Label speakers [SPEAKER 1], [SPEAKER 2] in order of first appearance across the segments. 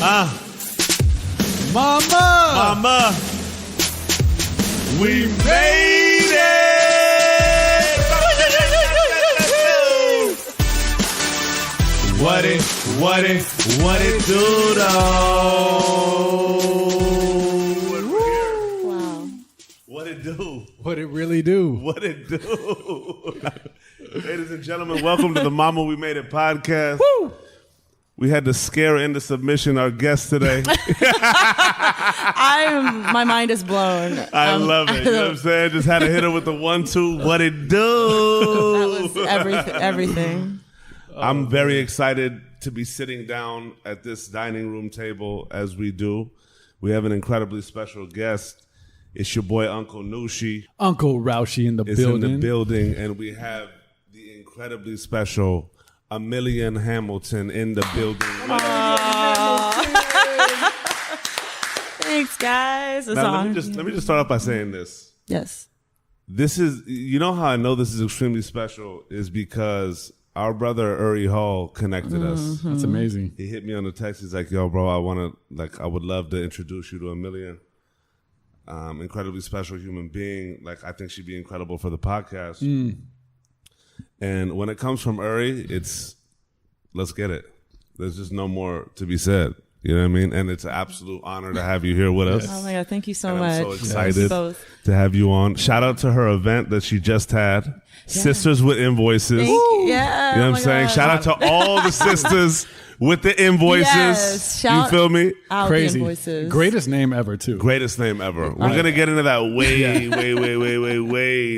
[SPEAKER 1] Mama, we made it. What it do though?
[SPEAKER 2] Wow.
[SPEAKER 1] What it do?
[SPEAKER 3] What it really do?
[SPEAKER 1] What it do? Ladies and gentlemen, welcome to the Mama We Made It podcast.
[SPEAKER 2] Woo!
[SPEAKER 1] We had to scare into submission our guest today.
[SPEAKER 2] My mind is blown.
[SPEAKER 1] I love it. You know what I'm saying? Just had to hit her with the 1-2. What it do?
[SPEAKER 2] That was everything.
[SPEAKER 1] I'm very excited to be sitting down at this dining room table as we do. We have an incredibly special guest. It's your boy Uncle Nushi.
[SPEAKER 3] Uncle Roushi in the building.
[SPEAKER 1] And we have the incredibly special Amelian Hamilton in the building.
[SPEAKER 2] Thanks, guys.
[SPEAKER 1] Now, let me just start off by saying this.
[SPEAKER 2] Yes.
[SPEAKER 1] This is, you know how I know this is extremely special is because our brother Uri Hall connected us.
[SPEAKER 3] That's amazing.
[SPEAKER 1] He hit me on the text. He's like, "Yo, bro, I would love to introduce you to Amelian. Incredibly special human being. Like, I think she'd be incredible for the podcast." And when it comes from Uri, it's let's get it. There's just no more to be said. You know what I mean? And it's an absolute honor to have you here with us.
[SPEAKER 2] Oh my God, thank you so
[SPEAKER 1] and
[SPEAKER 2] much.
[SPEAKER 1] I'm so excited to have you on. Shout out to her event that she just had. Sisters with Invoices.
[SPEAKER 2] Yeah.
[SPEAKER 1] You know what I'm saying?
[SPEAKER 2] God.
[SPEAKER 1] Shout out to all the sisters with the invoices.
[SPEAKER 2] Yes,
[SPEAKER 1] you feel me?
[SPEAKER 2] Out
[SPEAKER 3] Crazy.
[SPEAKER 2] the invoices.
[SPEAKER 3] Greatest name ever, too.
[SPEAKER 1] Greatest name ever. We're going to get into that way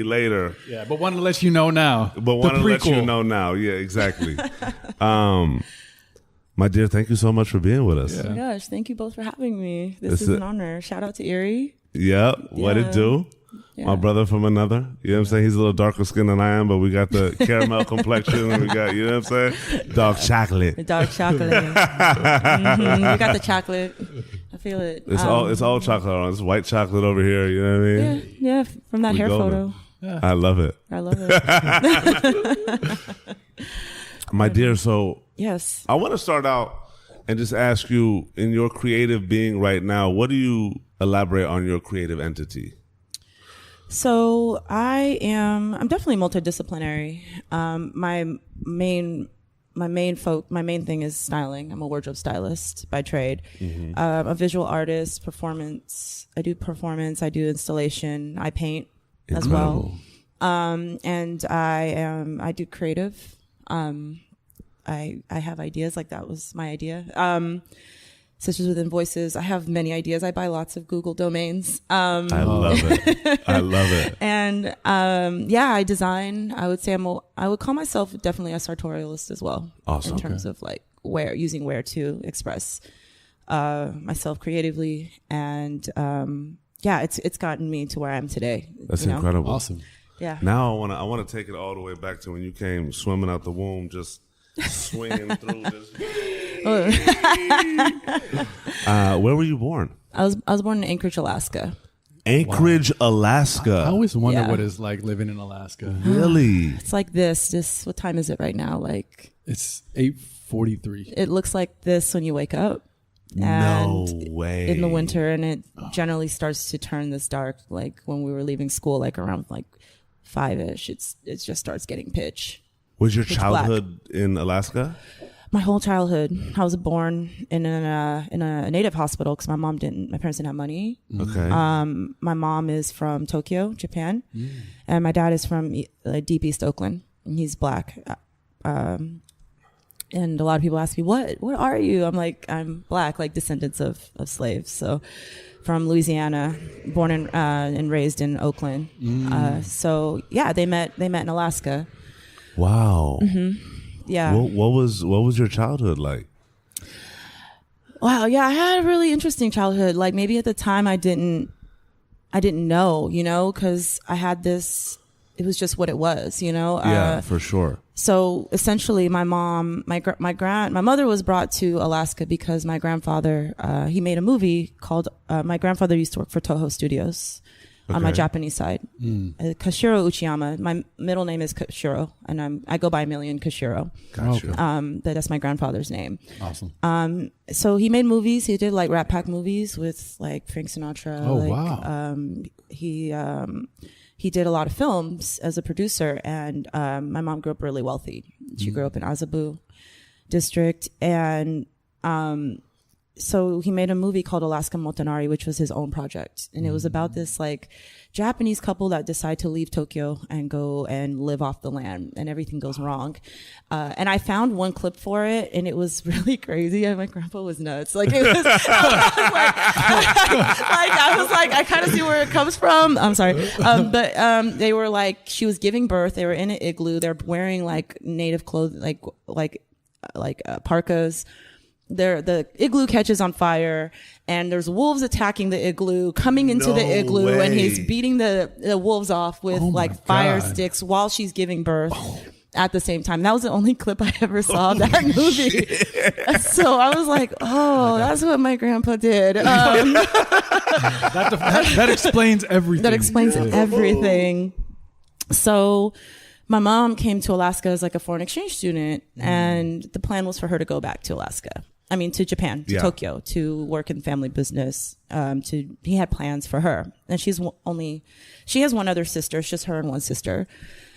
[SPEAKER 1] later.
[SPEAKER 3] Yeah, but want to let you know now.
[SPEAKER 1] But want to let you know now. Yeah, exactly. My dear, thank you so much for being with us.
[SPEAKER 2] Oh my gosh, thank you both for having me. This is an honor. Shout out to Erie.
[SPEAKER 1] Yep. What it do? Yeah. My brother from another. You know what I'm saying? He's a little darker skin than I am, but we got the caramel complexion and we got, you know what I'm saying? Dark chocolate.
[SPEAKER 2] The dark chocolate. We got the chocolate. I feel it.
[SPEAKER 1] It's all chocolate on. It's white chocolate over here, you know what I mean?
[SPEAKER 2] Yeah, from that hair photo.
[SPEAKER 3] Yeah.
[SPEAKER 1] I love it. My dear, so
[SPEAKER 2] yes,
[SPEAKER 1] I want to start out and just ask you, in your creative being right now, what do you elaborate on your creative entity?
[SPEAKER 2] So I'm definitely multi-disciplinary. My main thing is styling. I'm a wardrobe stylist by trade. A visual artist, performance. I do performance. I do installation. I paint as well. And I do creative. I have ideas, like that was my idea. Sisters with Invoices. I have many ideas. I buy lots of Google domains.
[SPEAKER 1] I love it.
[SPEAKER 2] And I design. I would say I would call myself definitely a sartorialist as well.
[SPEAKER 1] Awesome.
[SPEAKER 2] In terms of like using wear to express myself creatively, and it's gotten me to where I am today.
[SPEAKER 1] That's incredible.
[SPEAKER 3] Awesome.
[SPEAKER 2] Yeah.
[SPEAKER 1] Now I want to take it all the way back to when you came swimming out the womb, just swinging through this. Where were you born?
[SPEAKER 2] I was born in Anchorage, Alaska.
[SPEAKER 1] Anchorage, Alaska.
[SPEAKER 3] I always wonder what it's like living in Alaska.
[SPEAKER 1] Really?
[SPEAKER 2] It's like this. What time is it right now? Like
[SPEAKER 3] it's 8:43.
[SPEAKER 2] It looks like this when you wake up.
[SPEAKER 1] No way.
[SPEAKER 2] In the winter, and it generally starts to turn this dark. Like when we were leaving school, like around like 5-ish, it just starts getting pitch.
[SPEAKER 1] Was your childhood in Alaska?
[SPEAKER 2] My whole childhood. I was born in a native hospital because my parents didn't have money.
[SPEAKER 1] Okay.
[SPEAKER 2] My mom is from Tokyo, Japan, and my dad is from deep East Oakland, and he's black. And a lot of people ask me, what are you? I'm like, I'm black, like descendants of slaves. So from Louisiana, born and raised in Oakland. So yeah, they met in Alaska.
[SPEAKER 1] Wow.
[SPEAKER 2] Yeah.
[SPEAKER 1] What was your childhood like?
[SPEAKER 2] Wow. Yeah, I had a really interesting childhood. Like maybe at the time I didn't know, because I had this. It was just what it was,
[SPEAKER 1] Yeah, for sure.
[SPEAKER 2] So essentially, my mom, my mother was brought to Alaska because my grandfather, he made a movie called. My grandfather used to work for Toho Studios, on my Japanese side. Kashiro Uchiyama. My middle name is Kashiro, and I go by Amelian Kashiro.
[SPEAKER 1] Gotcha.
[SPEAKER 2] That's my grandfather's name.
[SPEAKER 3] Awesome.
[SPEAKER 2] So he made movies. He did like Rat Pack movies with like Frank Sinatra.
[SPEAKER 3] Oh,
[SPEAKER 2] like,
[SPEAKER 3] wow.
[SPEAKER 2] He did a lot of films as a producer, and my mom grew up really wealthy. She grew up in Azabu district, and so he made a movie called Alaska Motonari, which was his own project. And it was about this like Japanese couple that decide to leave Tokyo and go and live off the land, and everything goes wrong. And I found one clip for it, and it was really crazy. And my grandpa was nuts. Like it was, I was like, I kind of see where it comes from. I'm sorry. But they were like, she was giving birth. They were in an igloo. They're wearing like native clothes, like parkas. The igloo catches on fire, and there's wolves attacking the igloo, coming into the igloo, and he's beating the wolves off with fire sticks while she's giving birth at the same time. That was the only clip I ever saw of that movie. So I was like, that's what my grandpa did.
[SPEAKER 3] That explains everything.
[SPEAKER 2] That explains everything. So my mom came to Alaska as like a foreign exchange student, and the plan was for her to go back to Alaska. I mean, to Japan, to Tokyo, to work in family business. He had plans for her, and she has one other sister. It's just her and one sister.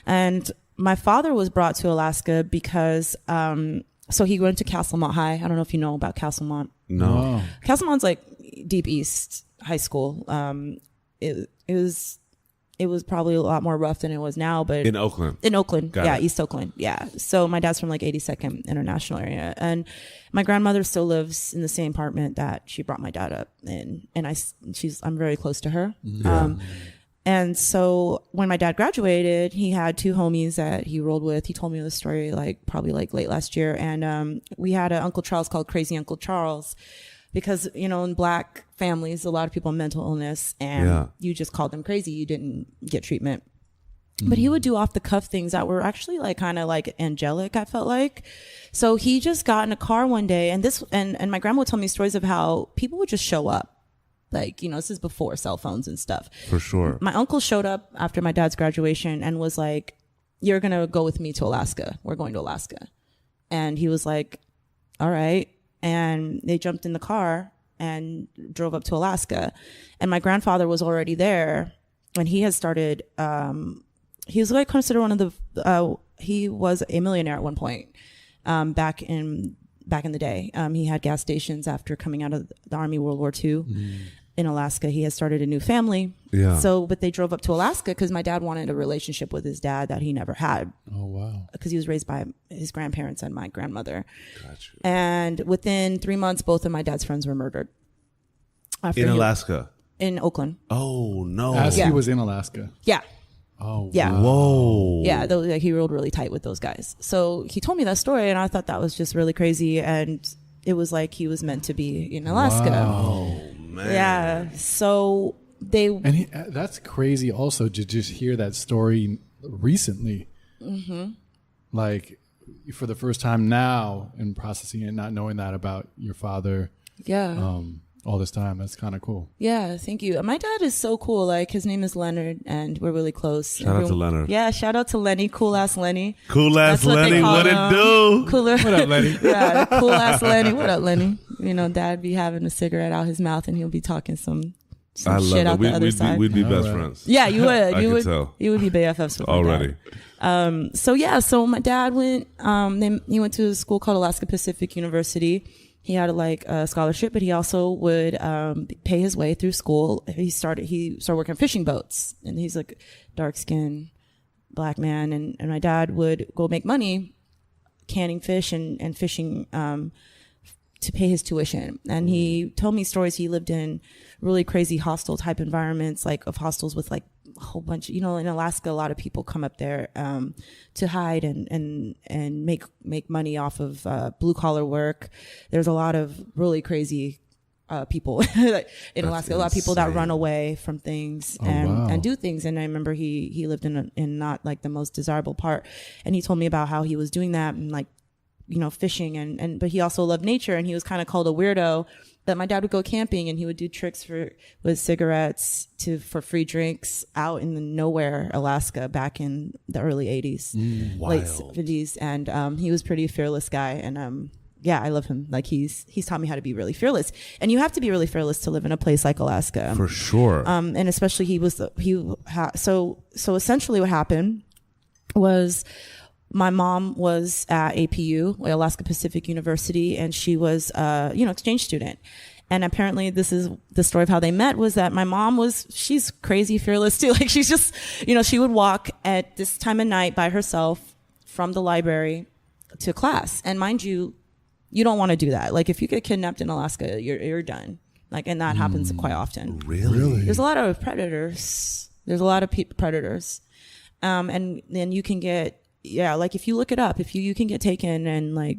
[SPEAKER 2] And my father was brought to Alaska because, so he went to Castlemont High. I don't know if you know about Castlemont.
[SPEAKER 1] No.
[SPEAKER 2] Castlemont's like deep East high school. It was probably a lot more rough than it was now, but
[SPEAKER 1] in Oakland.
[SPEAKER 2] Yeah, East Oakland. Yeah. So my dad's from like 82nd International area, and my grandmother still lives in the same apartment that she brought my dad up in, and I'm very close to her.
[SPEAKER 1] Yeah.
[SPEAKER 2] And so when my dad graduated, he had two homies that he rolled with. He told me the story probably late last year, and we had an Uncle Charles called Crazy Uncle Charles. Because, in Black families, a lot of people have mental illness, and you just called them crazy. You didn't get treatment. But he would do off the cuff things that were actually kind of angelic, I felt like. So he just got in a car one day, and my grandma would tell me stories of how people would just show up. This is before cell phones and stuff.
[SPEAKER 1] For sure. My
[SPEAKER 2] uncle showed up after my dad's graduation and was like, "You're going to go with me to Alaska. We're going to Alaska." And he was like, "All right." And they jumped in the car and drove up to Alaska. And my grandfather was already there, and he had started, he was considered one of the, he was a millionaire at one point, back in the day. He had gas stations after coming out of the Army, World War II. In Alaska. He had started a new family. Yeah. But they drove up to Alaska because my dad wanted a relationship with his dad that he never had.
[SPEAKER 3] Oh, wow.
[SPEAKER 2] Because he was raised by his grandparents and my grandmother.
[SPEAKER 1] Gotcha.
[SPEAKER 2] And within 3 months, both of my dad's friends were murdered.
[SPEAKER 1] In Alaska?
[SPEAKER 2] In Oakland.
[SPEAKER 1] Oh, no.
[SPEAKER 3] As he was in Alaska?
[SPEAKER 2] Yeah.
[SPEAKER 3] Oh,
[SPEAKER 2] yeah.
[SPEAKER 3] Wow.
[SPEAKER 1] Whoa.
[SPEAKER 2] Yeah, he rolled really tight with those guys. So he told me that story, and I thought that was just really crazy. And it was like he was meant to be in Alaska.
[SPEAKER 1] Wow. Man.
[SPEAKER 2] Yeah. So
[SPEAKER 3] that's crazy also to just hear that story recently. Like for the first time now and processing it, not knowing that about your father.
[SPEAKER 2] Yeah.
[SPEAKER 3] All this time. That's kind of cool.
[SPEAKER 2] Yeah, thank you. My dad is so cool. His name is Leonard, and we're really close.
[SPEAKER 1] Shout out to Leonard.
[SPEAKER 2] Yeah, shout out to Lenny, cool ass Lenny.
[SPEAKER 1] Cool ass Lenny, what it do?
[SPEAKER 2] Cooler.
[SPEAKER 3] What up, Lenny?
[SPEAKER 2] Yeah, cool ass Lenny. What up, Lenny? Dad be having a cigarette out his mouth, and he'll be talking some shit out the other side.
[SPEAKER 1] We'd be best friends.
[SPEAKER 2] Yeah, you would.
[SPEAKER 1] I could tell.
[SPEAKER 2] You would be BFFs with
[SPEAKER 1] already.
[SPEAKER 2] So my dad went. He went to a school called Alaska Pacific University. He had a scholarship, but he also would pay his way through school. He started working on fishing boats, and he's like dark skinned Black man. And my dad would go make money canning fish and fishing to pay his tuition. And he told me stories. He lived in really crazy hostel type environments, of hostels with a whole bunch. In Alaska, a lot of people come up there to hide and make money off of blue collar work. There's a lot of really crazy people in Alaska. A lot of people that run away from things and do things. And I remember he lived in not the most desirable part, and he told me about how he was doing that and fishing but he also loved nature, and he was kind of called a weirdo that my dad would go camping and he would do tricks with cigarettes for free drinks out in the nowhere, Alaska, back in the early 80s, late 70s. And he was pretty fearless guy. And yeah, I love him. Like he's taught me how to be really fearless. And you have to be really fearless to live in a place like Alaska.
[SPEAKER 1] For sure.
[SPEAKER 2] And especially so essentially what happened was my mom was at APU, Alaska Pacific University, and she was exchange student. And apparently this is the story of how they met, was that my mom she's crazy fearless too. Like she's just, she would walk at this time of night by herself from the library to class. And mind you, you don't want to do that. Like if you get kidnapped in Alaska, you're done. Like, and that happens quite often.
[SPEAKER 1] Really?
[SPEAKER 2] There's a lot of predators. There's a lot of predators. And then you can get, like if you look it up, if you can get taken and like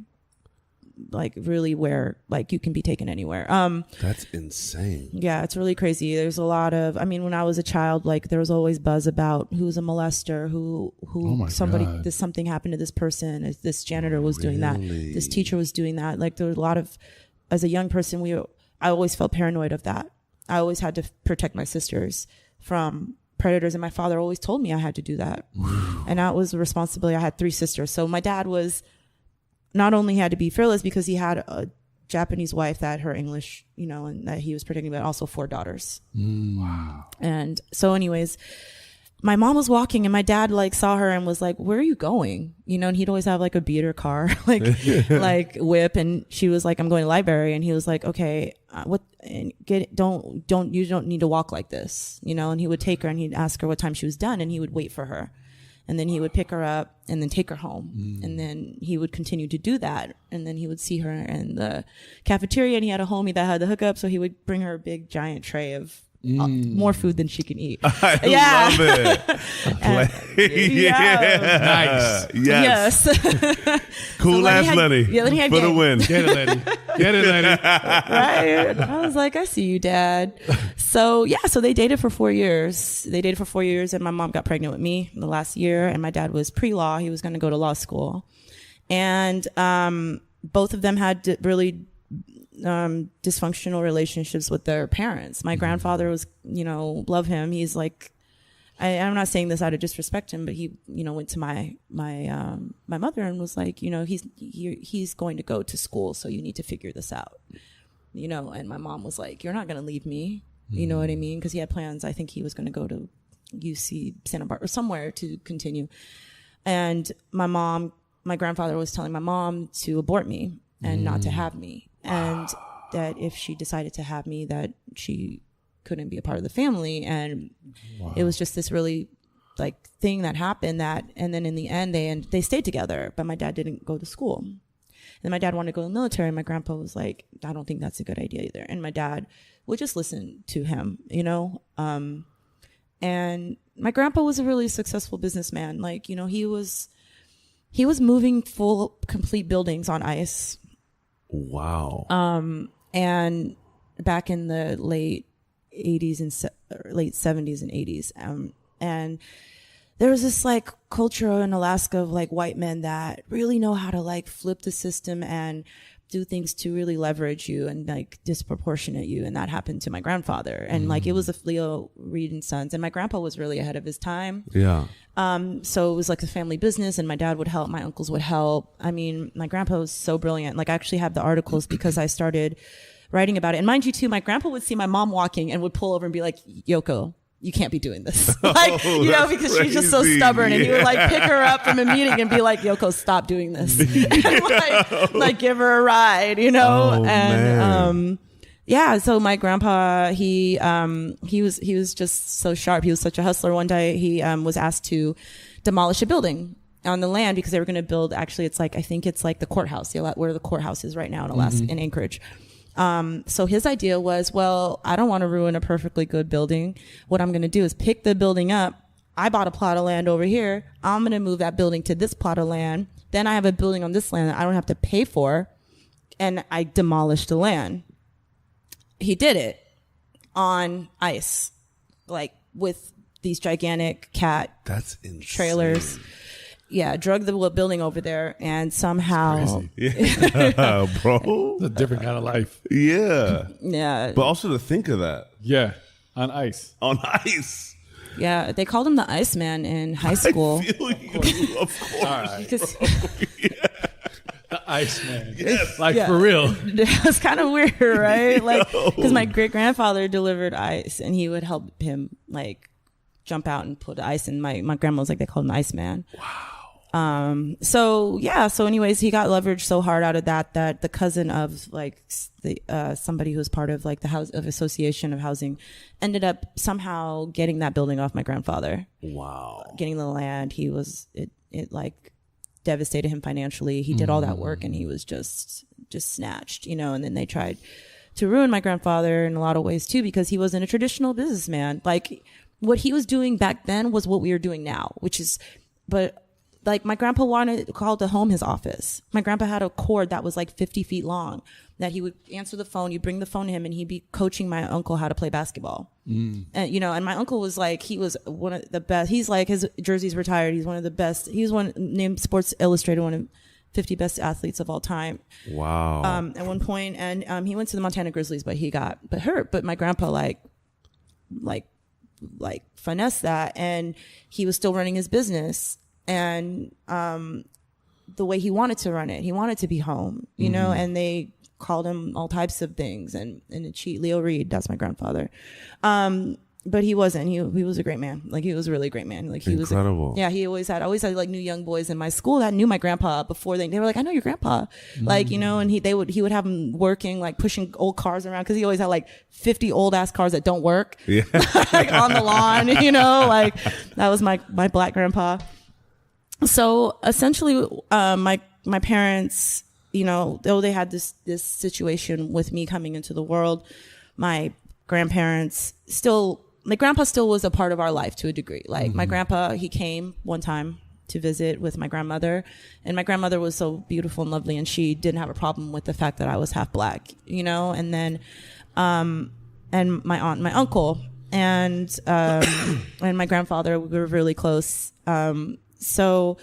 [SPEAKER 2] really where like you can be taken anywhere.
[SPEAKER 1] That's insane.
[SPEAKER 2] Yeah, it's really crazy. There's a lot of, when I was a child, like there was always buzz about who's a molester, something happened to this person, this janitor was doing that, this teacher was doing that. Like there was a lot of, as a young person, I always felt paranoid of that. I always had to protect my sisters from predators, and my father always told me I had to do that. And that was a responsibility. I had 3 sisters. So my dad was not only had to be fearless because he had a Japanese wife that her English, and that he was protecting, but also 4 daughters.
[SPEAKER 3] Wow.
[SPEAKER 2] And so anyways, my mom was walking and my dad like saw her and was like, where are you going? And he'd always have like a beater car, like whip. And she was like, I'm going to the library. And he was like, okay, you don't need to walk like this, and he would take her and he'd ask her what time she was done and he would wait for her. And then he would pick her up and then take her home. And then he would continue to do that. And then he would see her in the cafeteria and he had a homie that had the hookup. So he would bring her a big giant tray of more food than she can eat.
[SPEAKER 1] I love it.
[SPEAKER 3] Nice.
[SPEAKER 1] Yes. Cool
[SPEAKER 2] so
[SPEAKER 1] ass Lenny.
[SPEAKER 2] Yeah, then he had
[SPEAKER 1] for the win.
[SPEAKER 3] Get it, Lenny. Get it, Lenny.
[SPEAKER 2] Right. I was like, I see you, Dad. So they dated for 4 years. And my mom got pregnant with me the last year. And my dad was pre-law. He was going to go to law school. And both of them had really dysfunctional relationships with their parents. My grandfather was, love him. He's like, I'm not saying this out of disrespect him, but he, went to my mother and was like, he's going to go to school, so you need to figure this out, and my mom was like, you're not going to leave me. You know what I mean? Because he had plans. I think he was going to go to UC Santa Barbara or somewhere to continue. And my grandfather was telling my mom to abort me and not to have me. And that if she decided to have me, that she couldn't be a part of the family. And it was just this really like thing that happened and then in the end, they stayed together, but my dad didn't go to school. And my dad wanted to go to the military. And my grandpa was like, I don't think that's a good idea either. And my dad would just listen to him, and my grandpa was a really successful businessman. Like, he was moving complete buildings on ice.
[SPEAKER 1] Wow.
[SPEAKER 2] And back in the late 80s and late 70s and 80s. And there was this like culture in Alaska of like white men that really know how to like flip the system and do things to really leverage you and like disproportionate you. And that happened to my grandfather. And like it was a Leo Reed and Sons. And my grandpa was really ahead of his time.
[SPEAKER 1] Yeah.
[SPEAKER 2] So it was like a family business and my dad would help, my uncles would help. My grandpa was so brilliant. Like I actually have the articles because I started writing about it. And mind you too, my grandpa would see my mom walking and would pull over and be like, Yoko, you can't be doing this. Like, because she's just so stubborn. And he would like pick her up from a meeting and be like, Yoko, stop doing this. And like give her a ride, so my grandpa, he was just so sharp. He was such a hustler. One day he was asked to demolish a building on the land because they were going to build, actually it's like, I think it's like the courthouse, where the courthouse is right now in Alaska, in Anchorage. So his idea was, well, I don't want to ruin a perfectly good building. What I'm going to do is pick the building up. I bought a plot of land over here. I'm going to move that building to this plot of land. Then I have a building on this land that I don't have to pay for. And I demolished the land. He did it on ice, like with these gigantic cat
[SPEAKER 1] That's insane.
[SPEAKER 2] trailers. drug the building over there, and somehow,
[SPEAKER 1] Yeah, bro.
[SPEAKER 3] It's a different kind of life.
[SPEAKER 1] Yeah.
[SPEAKER 2] yeah,
[SPEAKER 1] But also to think of that
[SPEAKER 3] Yeah, on ice.
[SPEAKER 1] on ice.
[SPEAKER 2] yeah, they called him the Iceman in high school.
[SPEAKER 1] I feel you, of course.
[SPEAKER 2] Because
[SPEAKER 3] The Iceman.
[SPEAKER 1] Yes.
[SPEAKER 3] Like for real.
[SPEAKER 2] it was kind of weird, right? Like,
[SPEAKER 1] Yo.
[SPEAKER 2] because my great grandfather delivered ice, and he would help him like jump out and put ice in. My grandma was like, they called him the Iceman. Wow. So anyways, he got leveraged so hard out of that the cousin of like the somebody who was part of like the house of association of housing ended up somehow getting that building off my grandfather.
[SPEAKER 1] Wow.
[SPEAKER 2] Getting the land. He was it like devastated him financially. He did all that work, and he was just snatched, you know. And then they tried to ruin my grandfather in a lot of ways too, because he wasn't a traditional businessman. Like what he was doing back then was what we are doing now, but like my grandpa called the home his office. My grandpa had a cord that was like 50 feet long that he would answer the phone. You bring the phone to him, and he'd be coaching my uncle how to play basketball. And, you know, and my uncle was like, he was one of the best. He's like, his jersey's retired. He's one of the best. He was named Sports Illustrated, one of 50 best athletes of all time.
[SPEAKER 1] Wow.
[SPEAKER 2] At one point, and he went to the Montana Grizzlies, but he got hurt. But my grandpa like finessed that, and he was still running his business. And the way he wanted to run it, he wanted to be home, you know, and they called him all types of things and a cheat. Leo Reed, that's my grandfather. But he wasn't. He was a great man. Like he was a really great man. Like he
[SPEAKER 1] Incredible.
[SPEAKER 2] was. He always had like new young boys in my school that knew my grandpa before they were like, I know your grandpa, like, you know. And he would have him working, like pushing old cars around, because he always had like 50 old ass cars that don't work, like on the lawn, you know. Like that was my black grandpa. So essentially, my parents, you know, though they had this situation with me coming into the world, my grandpa still was a part of our life to a degree. Like my grandpa, he came one time to visit with my grandmother, and my grandmother was so beautiful and lovely, and she didn't have a problem with the fact that I was half black, you know. And then, and my aunt, my uncle, and my grandfather, we were really close. So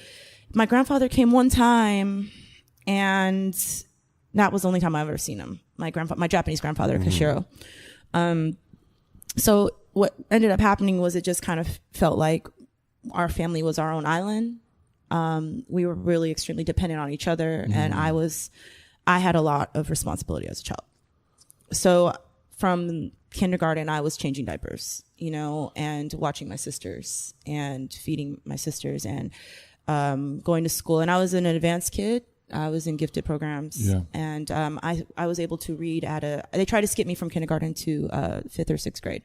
[SPEAKER 2] my grandfather came one time, and that was the only time I've ever seen him. My Japanese grandfather, Kashiro. So what ended up happening was it just kind of felt like our family was our own island. We were really extremely dependent on each other, and I had a lot of responsibility as a child. So from kindergarten, I was changing diapers, you know, and watching my sisters and feeding my sisters, and going to school. And I was an advanced kid. I was in gifted programs, and I was able to read they tried to skip me from kindergarten to 5th or 6th grade.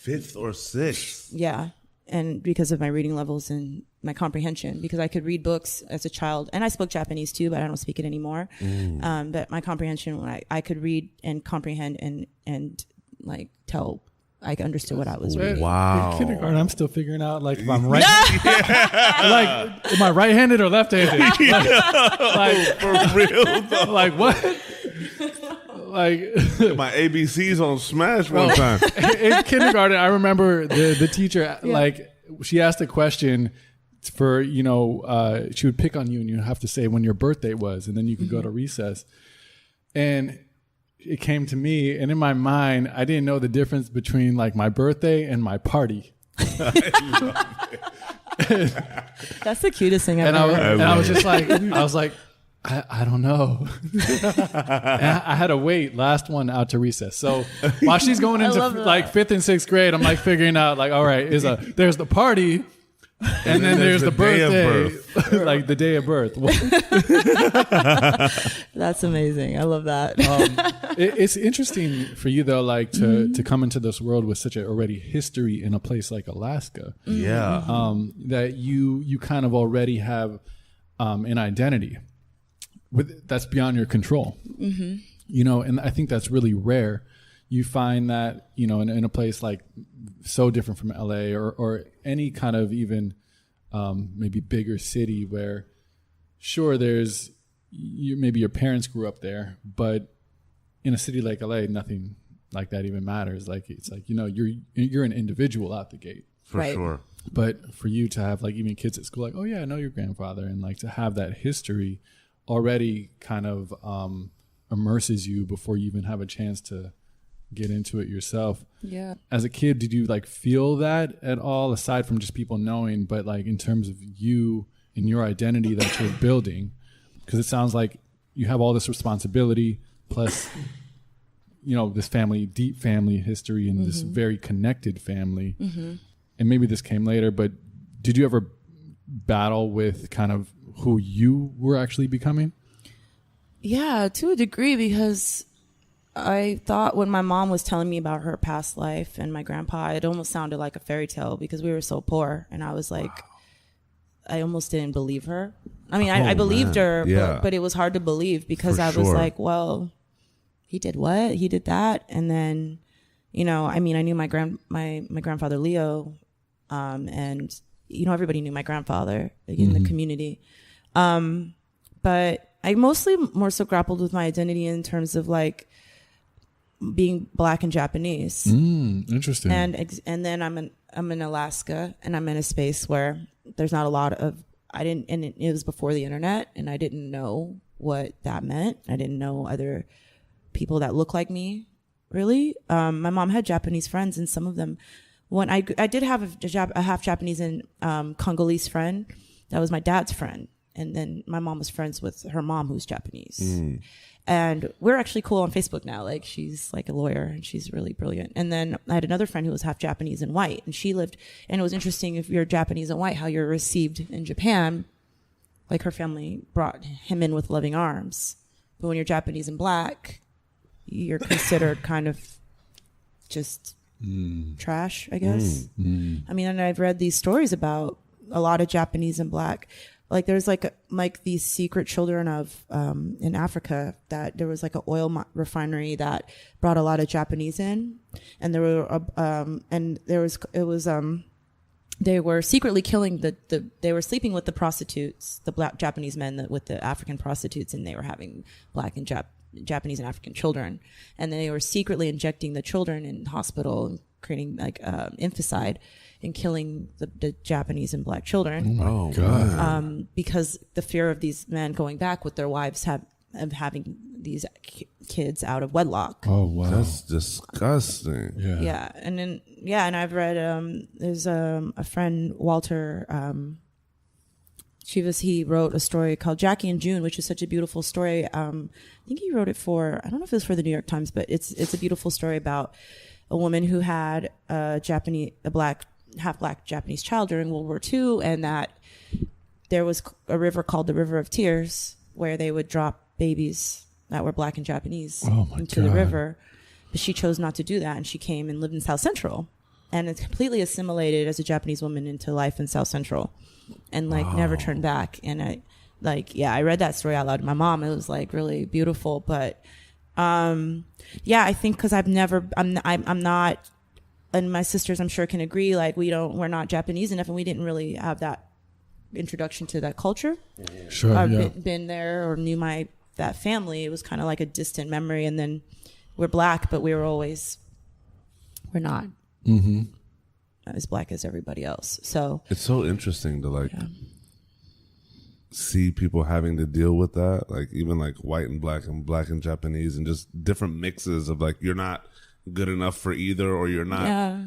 [SPEAKER 1] 5th or 6th?
[SPEAKER 2] Yeah. And because of my reading levels and my comprehension, because I could read books as a child, and I spoke Japanese too, but I don't speak it anymore. But my comprehension, when I could read and comprehend and like tell, I understood what I was reading.
[SPEAKER 1] Wow.
[SPEAKER 3] In kindergarten, I'm still figuring out like if I'm right. Like, am I right-handed or left-handed? Like
[SPEAKER 1] For real, though.
[SPEAKER 3] like what? Like
[SPEAKER 1] My ABCs on Smash one time.
[SPEAKER 3] in kindergarten, I remember the teacher like she asked a question for, you know, she would pick on you, and you have to say when your birthday was, and then you could go to recess. And it came to me, and in my mind, I didn't know the difference between like my birthday and my party.
[SPEAKER 2] That's the cutest thing I've ever heard.
[SPEAKER 3] And I was just like, I don't know. And I had to wait last one out to recess. So while she's going into like 5th and 6th grade, I'm like figuring out like, all right, there's the party, and then there's the birthday, like the day of birth.
[SPEAKER 2] That's amazing. I love that.
[SPEAKER 3] It's interesting for you though, like to come into this world with such a already history in a place like Alaska.
[SPEAKER 1] Yeah.
[SPEAKER 3] That you kind of already have an identity that's beyond your control. You know, and I think that's really rare. You find that, you know, in a place like so different from LA or any kind of even maybe bigger city where sure maybe your parents grew up there, but in a city like LA, nothing like that even matters. Like it's like, you know, you're an individual out the gate.
[SPEAKER 1] For
[SPEAKER 2] right.
[SPEAKER 1] sure.
[SPEAKER 3] But for you to have like even kids at school, like, oh yeah, I know your grandfather, and like to have that history already kind of immerses you before you even have a chance to get into it yourself.
[SPEAKER 2] Yeah.
[SPEAKER 3] As a kid, did you like feel that at all, aside from just people knowing, but like in terms of you and your identity that you're building? Because it sounds like you have all this responsibility plus, you know, this family, deep family history and this very connected family. And maybe this came later, but did you ever battle with kind of who you were actually becoming?
[SPEAKER 2] Yeah, to a degree, because I thought when my mom was telling me about her past life and my grandpa, it almost sounded like a fairy tale because we were so poor. And I was like, I almost didn't believe her. I mean, I believed her, but it was hard to believe because I was like, well, he did what? He did that. And then, you know, I mean, I knew my grandfather, Leo, and, you know, everybody knew my grandfather in the community. But I mostly more so grappled with my identity in terms of like being Black and Japanese.
[SPEAKER 3] Interesting.
[SPEAKER 2] And then I'm in Alaska, and I'm in a space where there's not a lot of, it was before the internet, and I didn't know what that meant. I didn't know other people that look like me, really. My mom had Japanese friends, and some of them, when I did have a half Japanese and Congolese friend, that was my dad's friend. And then my mom was friends with her mom, who's Japanese. And we're actually cool on Facebook now. Like, she's like a lawyer and she's really brilliant. And then I had another friend who was half Japanese and white, and she lived, and it was interesting if you're Japanese and white, how you're received in Japan. Like, her family brought him in with loving arms. But when you're Japanese and Black, you're considered kind of just trash, I guess. I mean, and I've read these stories about a lot of Japanese and Black. Like, there's like these secret children of in Africa, that there was like an oil refinery that brought a lot of Japanese in, and there were they were secretly killing they were sleeping with the prostitutes, the Black Japanese men with the African prostitutes, and they were having Black and Japanese and African children, and then they were secretly injecting the children in hospital and creating like infanticide and killing the Japanese and Black children.
[SPEAKER 3] Oh God!
[SPEAKER 2] Because the fear of these men going back with their wives of having these kids out of wedlock.
[SPEAKER 3] Oh wow,
[SPEAKER 1] that's disgusting.
[SPEAKER 2] Yeah, and then and I've read there's a friend, Walter. He wrote a story called Jackie and June, which is such a beautiful story. I think he wrote it for, I don't know if it was for the New York Times, but it's a beautiful story about a woman who had a half Black Japanese child during World War II, and that there was a river called the River of Tears where they would drop babies that were Black and Japanese into the river. But she chose not to do that, and she came and lived in South Central, and it's completely assimilated as a Japanese woman into life in South Central, and like never turned back. And I read that story out loud to my mom. It was like really beautiful, but I think because I'm not, and my sisters I'm sure can agree, like we're not Japanese enough, and we didn't really have that introduction to that culture.
[SPEAKER 3] Sure,
[SPEAKER 2] I've been there or knew that family. It was kind of like a distant memory, and then we're Black, but we're not as Black as everybody else. So
[SPEAKER 1] it's so interesting to see people having to deal with that, like even like white and Black and Japanese, and just different mixes of like, you're not good enough for either, or you're not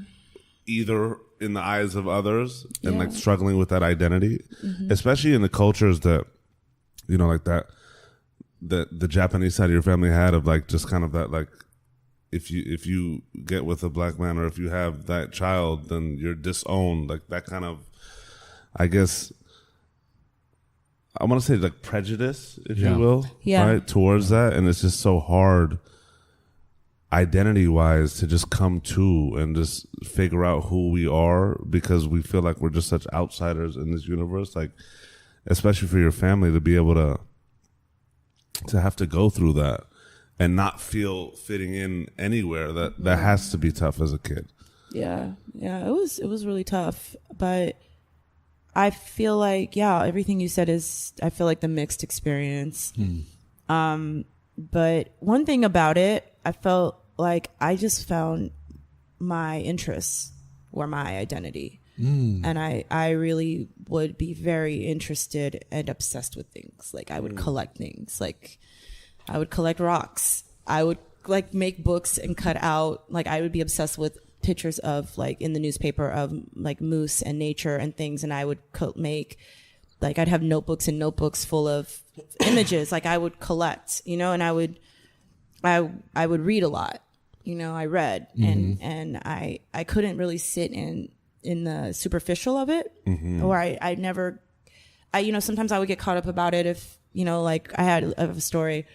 [SPEAKER 1] either in the eyes of others, and like struggling with that identity, especially in the cultures that, you know, like that the Japanese side of your family had, of like just kind of that, like if you get with a Black man, or if you have that child, then you're disowned, like that kind of, I guess I want to say like prejudice, if you will, right, towards that. And it's just so hard identity wise to just come to and just figure out who we are, because we feel like we're just such outsiders in this universe, like especially for your family to be able to have to go through that and not feel fitting in anywhere. That has to be tough as a kid. Yeah,
[SPEAKER 2] it was really tough, but I feel like everything you said is, I feel like the mixed experience. But one thing about it, I felt like I just found my interests were my identity. And I really would be very interested and obsessed with things. Like I would collect things. Like I would collect rocks. I would like make books and cut out. Like I would be obsessed with pictures of like in the newspaper of like moose and nature and things. And I would make, like I'd have notebooks and notebooks full of images. Like I would collect, you know, and I would read a lot. You know, I read and I couldn't really sit in the superficial of it, or I never, you know, sometimes I would get caught up about it if, you know, like I had a story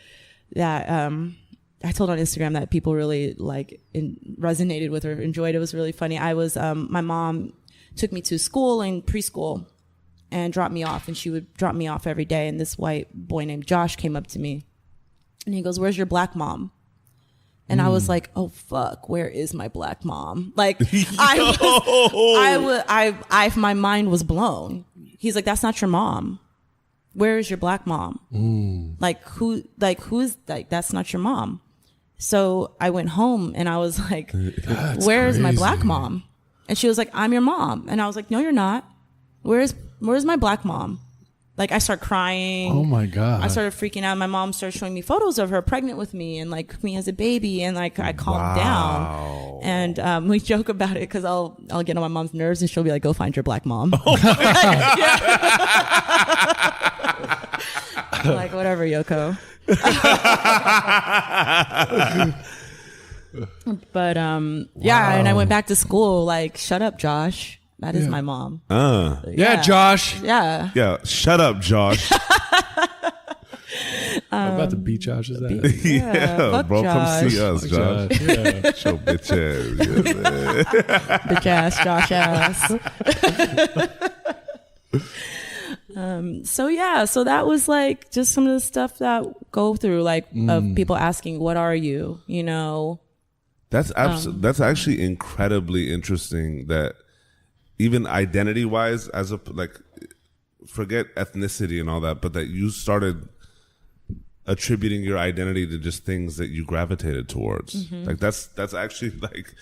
[SPEAKER 2] that I told on Instagram that people really like resonated with or enjoyed. It was really funny. I was, my mom took me to school and preschool and dropped me off, and she would drop me off every day. And this white boy named Josh came up to me and he goes, "Where's your black mom?" And I was like, "Oh fuck, where is my black mom?" Like my mind was blown. He's like, "That's not your mom. Where is your black mom?" Who's that's not your mom. So I went home and I was like, "Where is my black mom?" And she was like, "I'm your mom." And I was like, "No, you're not. Where's my black mom?" Like I start crying.
[SPEAKER 3] Oh my God.
[SPEAKER 2] I started freaking out. My mom started showing me photos of her pregnant with me and like me as a baby. And like I calmed down. And we joke about it because I'll get on my mom's nerves and she'll be like, "Go find your black mom." Oh like, whatever, Yoko. But yeah, and I went back to school like, "Shut up, Josh. That is my mom."
[SPEAKER 3] Yeah, Josh.
[SPEAKER 2] Yeah.
[SPEAKER 1] Yeah. Shut up, Josh.
[SPEAKER 3] I'm about to beat Josh's ass.
[SPEAKER 1] Yeah, bro.
[SPEAKER 2] Josh.
[SPEAKER 1] Come see us, Josh.
[SPEAKER 3] Yeah.
[SPEAKER 1] Show bitch ass. Yeah,
[SPEAKER 2] Bitch ass, Josh ass. So that was like just some of the stuff that go through, like of people asking, "What are you?" You know.
[SPEAKER 1] that's actually incredibly interesting. That even identity wise, as a like, forget ethnicity and all that, but that you started attributing your identity to just things that you gravitated towards. Like that's actually like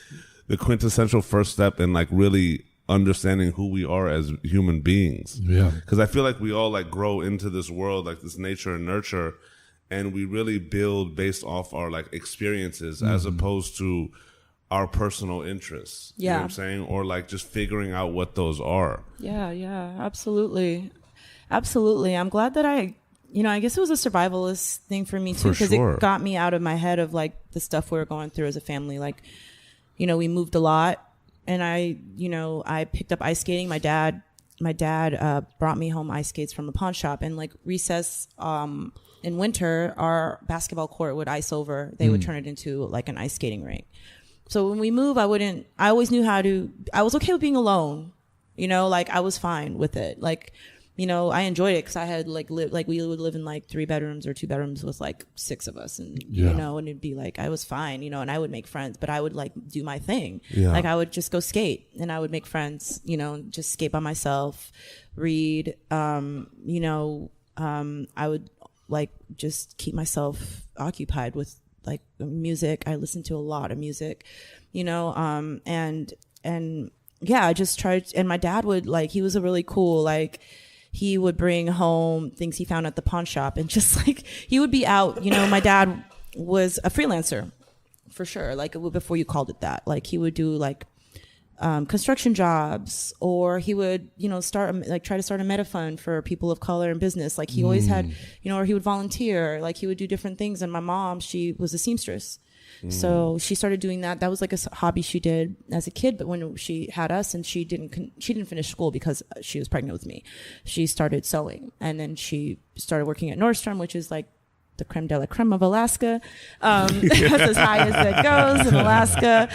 [SPEAKER 1] the quintessential first step in like really understanding who we are as human beings.
[SPEAKER 3] Yeah.
[SPEAKER 1] Because I feel like we all like grow into this world, like this nature and nurture, and we really build based off our like experiences as opposed to our personal interests.
[SPEAKER 2] Yeah.
[SPEAKER 1] You know what I'm saying? Or like just figuring out what those are.
[SPEAKER 2] Yeah, absolutely. I'm glad that I guess it was a survivalist thing for me too, because it got me out of my head of like the stuff we were going through as a family. Like, you know, we moved a lot, and I picked up ice skating. My dad brought me home ice skates from a pawn shop, and like recess, in winter, our basketball court would ice over. They would turn it into like an ice skating rink. So when we moved, I always knew I was okay with being alone, you know, like I was fine with it. Like, you know, I enjoyed it because I had we would live in like 3 bedrooms or 2 bedrooms with like 6 of us, and you know, and it'd be like I was fine, you know, and I would make friends, but I would like do my thing. Like I would just go skate, and I would make friends, you know, just skate by myself, read, you know, I would like just keep myself occupied with like music. I listened to a lot of music, you know, and yeah, I just tried. And my dad would he was a really cool, like, he would bring home things he found at the pawn shop, and just like he would be out, you know. My dad was a freelancer for sure, like before you called it that. Like he would do like construction jobs, or he would, you know, try to start a meta fund for people of color in business. Like he always had, you know, or he would volunteer, like he would do different things. And my mom, she was a seamstress. So she started doing that. That was like a hobby she did as a kid. But when she had us, and she didn't finish school because she was pregnant with me, she started sewing, and then she started working at Nordstrom, which is like the creme de la creme of Alaska. That's as high as it goes in Alaska.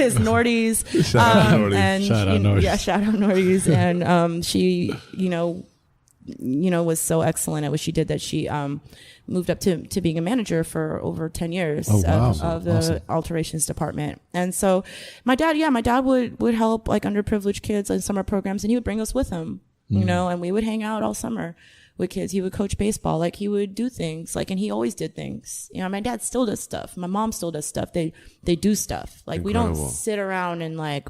[SPEAKER 2] Is Nordy's.
[SPEAKER 1] Shout out Nordy's.
[SPEAKER 2] And
[SPEAKER 3] shout out Nordy's.
[SPEAKER 2] Yeah, shout out Nordy's. And she, you know, was so excellent at what she did that she moved up to being a manager for over 10 years of the alterations department. And so my dad would help like underprivileged kids in summer programs, and he would bring us with him, you know, and we would hang out all summer with kids. He would coach baseball, like he would do things, like, and he always did things. You know, my dad still does stuff. My mom still does stuff. They do stuff. Like, incredible. We don't sit around and like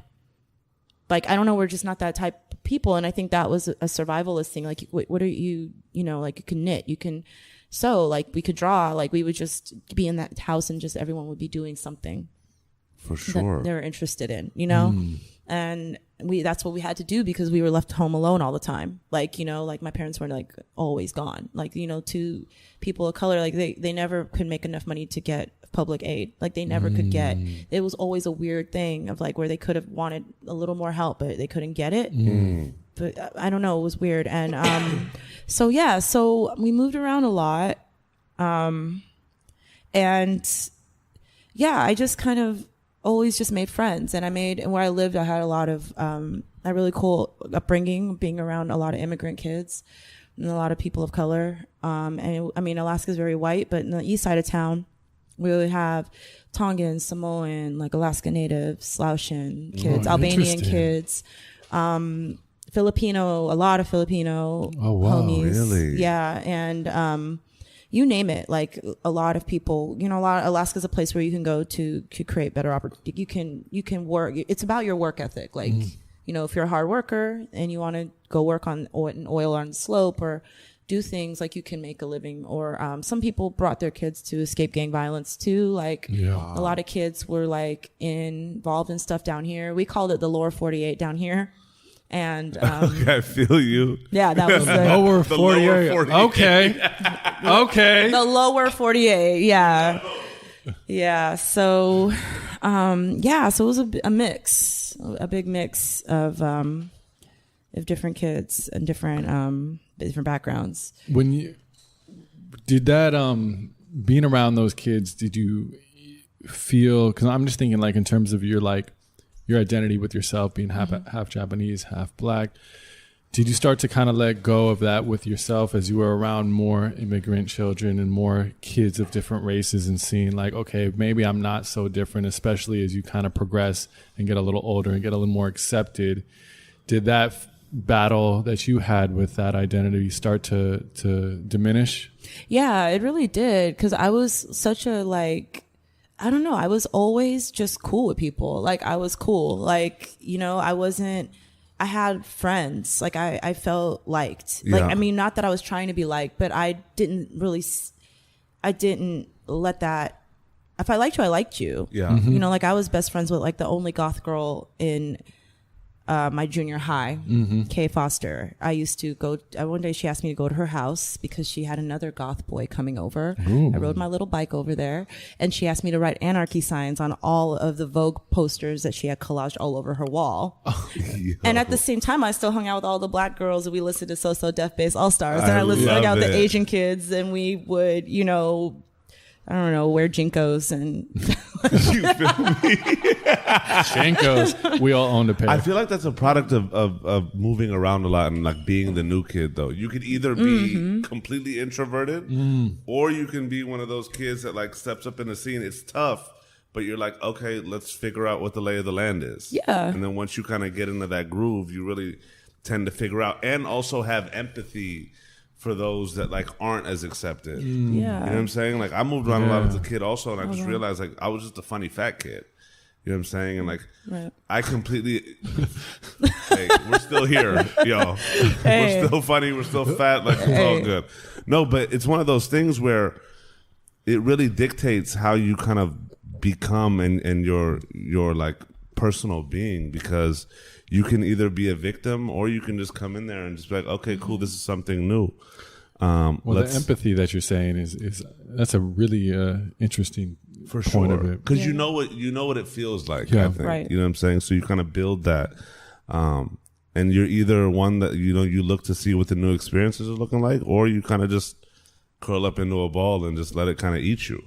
[SPEAKER 2] like, I don't know, we're just not that type of people. And I think that was a survivalist thing. Like, what are you, like you can knit, you can sew, like we could draw, like we would just be in that house and just everyone would be doing something
[SPEAKER 1] for sure
[SPEAKER 2] that they're interested in, and that's what we had to do because we were left home alone all the time. Like, like my parents were like always gone. Like, two people of color, like they never could make enough money to get public aid. Like they never could get, it was always a weird thing of like where they could have wanted a little more help, but they couldn't get it. But I don't know, it was weird. And so we moved around a lot. And yeah, I just kind of always just made friends. And where I lived, I had a lot of a really cool upbringing, being around a lot of immigrant kids and a lot of people of color. Alaska's very white, but in the east side of town, we would have Tongan, Samoan, like Alaska Natives, Laotian kids, Albanian kids, Filipino, a lot of Filipino homies.
[SPEAKER 1] Really?
[SPEAKER 2] Yeah. And you name it, like a lot of people, Alaska's a place where you can go to create better opportunity. You can work. It's about your work ethic. Like, if you're a hard worker and you want to go work on oil on the slope or do things, like you can make a living. Or some people brought their kids to escape gang violence too. Like a lot of kids were like involved in stuff down here. We called it the lower 48 down here. And
[SPEAKER 1] okay, I feel you.
[SPEAKER 2] Yeah, that was the
[SPEAKER 3] lower 48. Okay.
[SPEAKER 2] The lower 48. Yeah. Yeah. So, so it was a mix, a big mix of different kids and different backgrounds.
[SPEAKER 3] When you did that, being around those kids, did you feel? Because I'm just thinking, like in terms of your identity with yourself being half Japanese, half black. Did you start to kind of let go of that with yourself as you were around more immigrant children and more kids of different races and seeing like, okay, maybe I'm not so different, especially as you kind of progress and get a little older and get a little more accepted? Did that battle that you had with that identity start to diminish? Yeah,
[SPEAKER 2] it really did. Because I was such a I don't know. I was always just cool with people. Like I was cool. Like, I had friends. Like I felt liked. Like, not that I was trying to be liked, but I didn't let that, if I liked you, I liked you.
[SPEAKER 1] Yeah.
[SPEAKER 2] Like I was best friends with like the only goth girl in my junior high, Kay Foster. I used to go, one day she asked me to go to her house because she had another goth boy coming over. Ooh. I rode my little bike over there and she asked me to write anarchy signs on all of the Vogue posters that she had collaged all over her wall. And at the same time, I still hung out with all the black girls and we listened to So Deaf Bass All Stars. And I hung out with the Asian kids and we would, I don't know, wear Jinkos and
[SPEAKER 1] you feel me?
[SPEAKER 3] Jinkos. We all owned a pair.
[SPEAKER 1] I feel like that's a product of moving around a lot and like being the new kid though. You could either be completely introverted or you can be one of those kids that like steps up in the scene. It's tough, but you're like, okay, let's figure out what the lay of the land is.
[SPEAKER 2] Yeah.
[SPEAKER 1] And then once you kind of get into that groove, you really tend to figure out and also have empathy for those that like aren't as accepted.
[SPEAKER 2] Yeah.
[SPEAKER 1] You know what I'm saying? Like I moved around a lot as a kid also and I just realized like I was just a funny fat kid. You know what I'm saying? And like I completely hey, we're still here, yo. Hey. We're still funny, we're still fat, like it's all good. No, but it's one of those things where it really dictates how you kind of become and your like personal being, because you can either be a victim or you can just come in there and just be like, okay, cool, this is something new.
[SPEAKER 3] The empathy that you're saying is that's a really interesting point of it,
[SPEAKER 1] because you know what it feels like. I think. Right. You know what I'm saying. So you kind of build that, and you're either one that you look to see what the new experiences are looking like, or you kind of just curl up into a ball and just let it kind of eat you.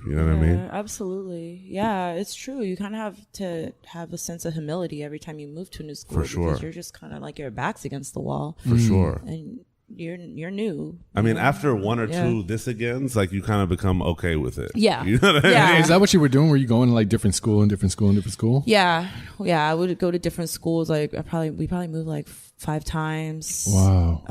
[SPEAKER 1] You know what I mean?
[SPEAKER 2] Absolutely. Yeah, it's true. You kind of have to have a sense of humility every time you move to a new school.
[SPEAKER 1] For sure.
[SPEAKER 2] Because you're just kind of like your back's against the wall.
[SPEAKER 1] For sure.
[SPEAKER 2] And you're new.
[SPEAKER 1] I mean, after one or two this agains, like you kind of become okay with it.
[SPEAKER 2] Yeah.
[SPEAKER 1] You know what I mean?
[SPEAKER 3] Is that what you were doing? Were you going to like different school and different school and different school?
[SPEAKER 2] Yeah. Yeah. I would go to different schools. Like we probably moved like 5 times.
[SPEAKER 3] Wow.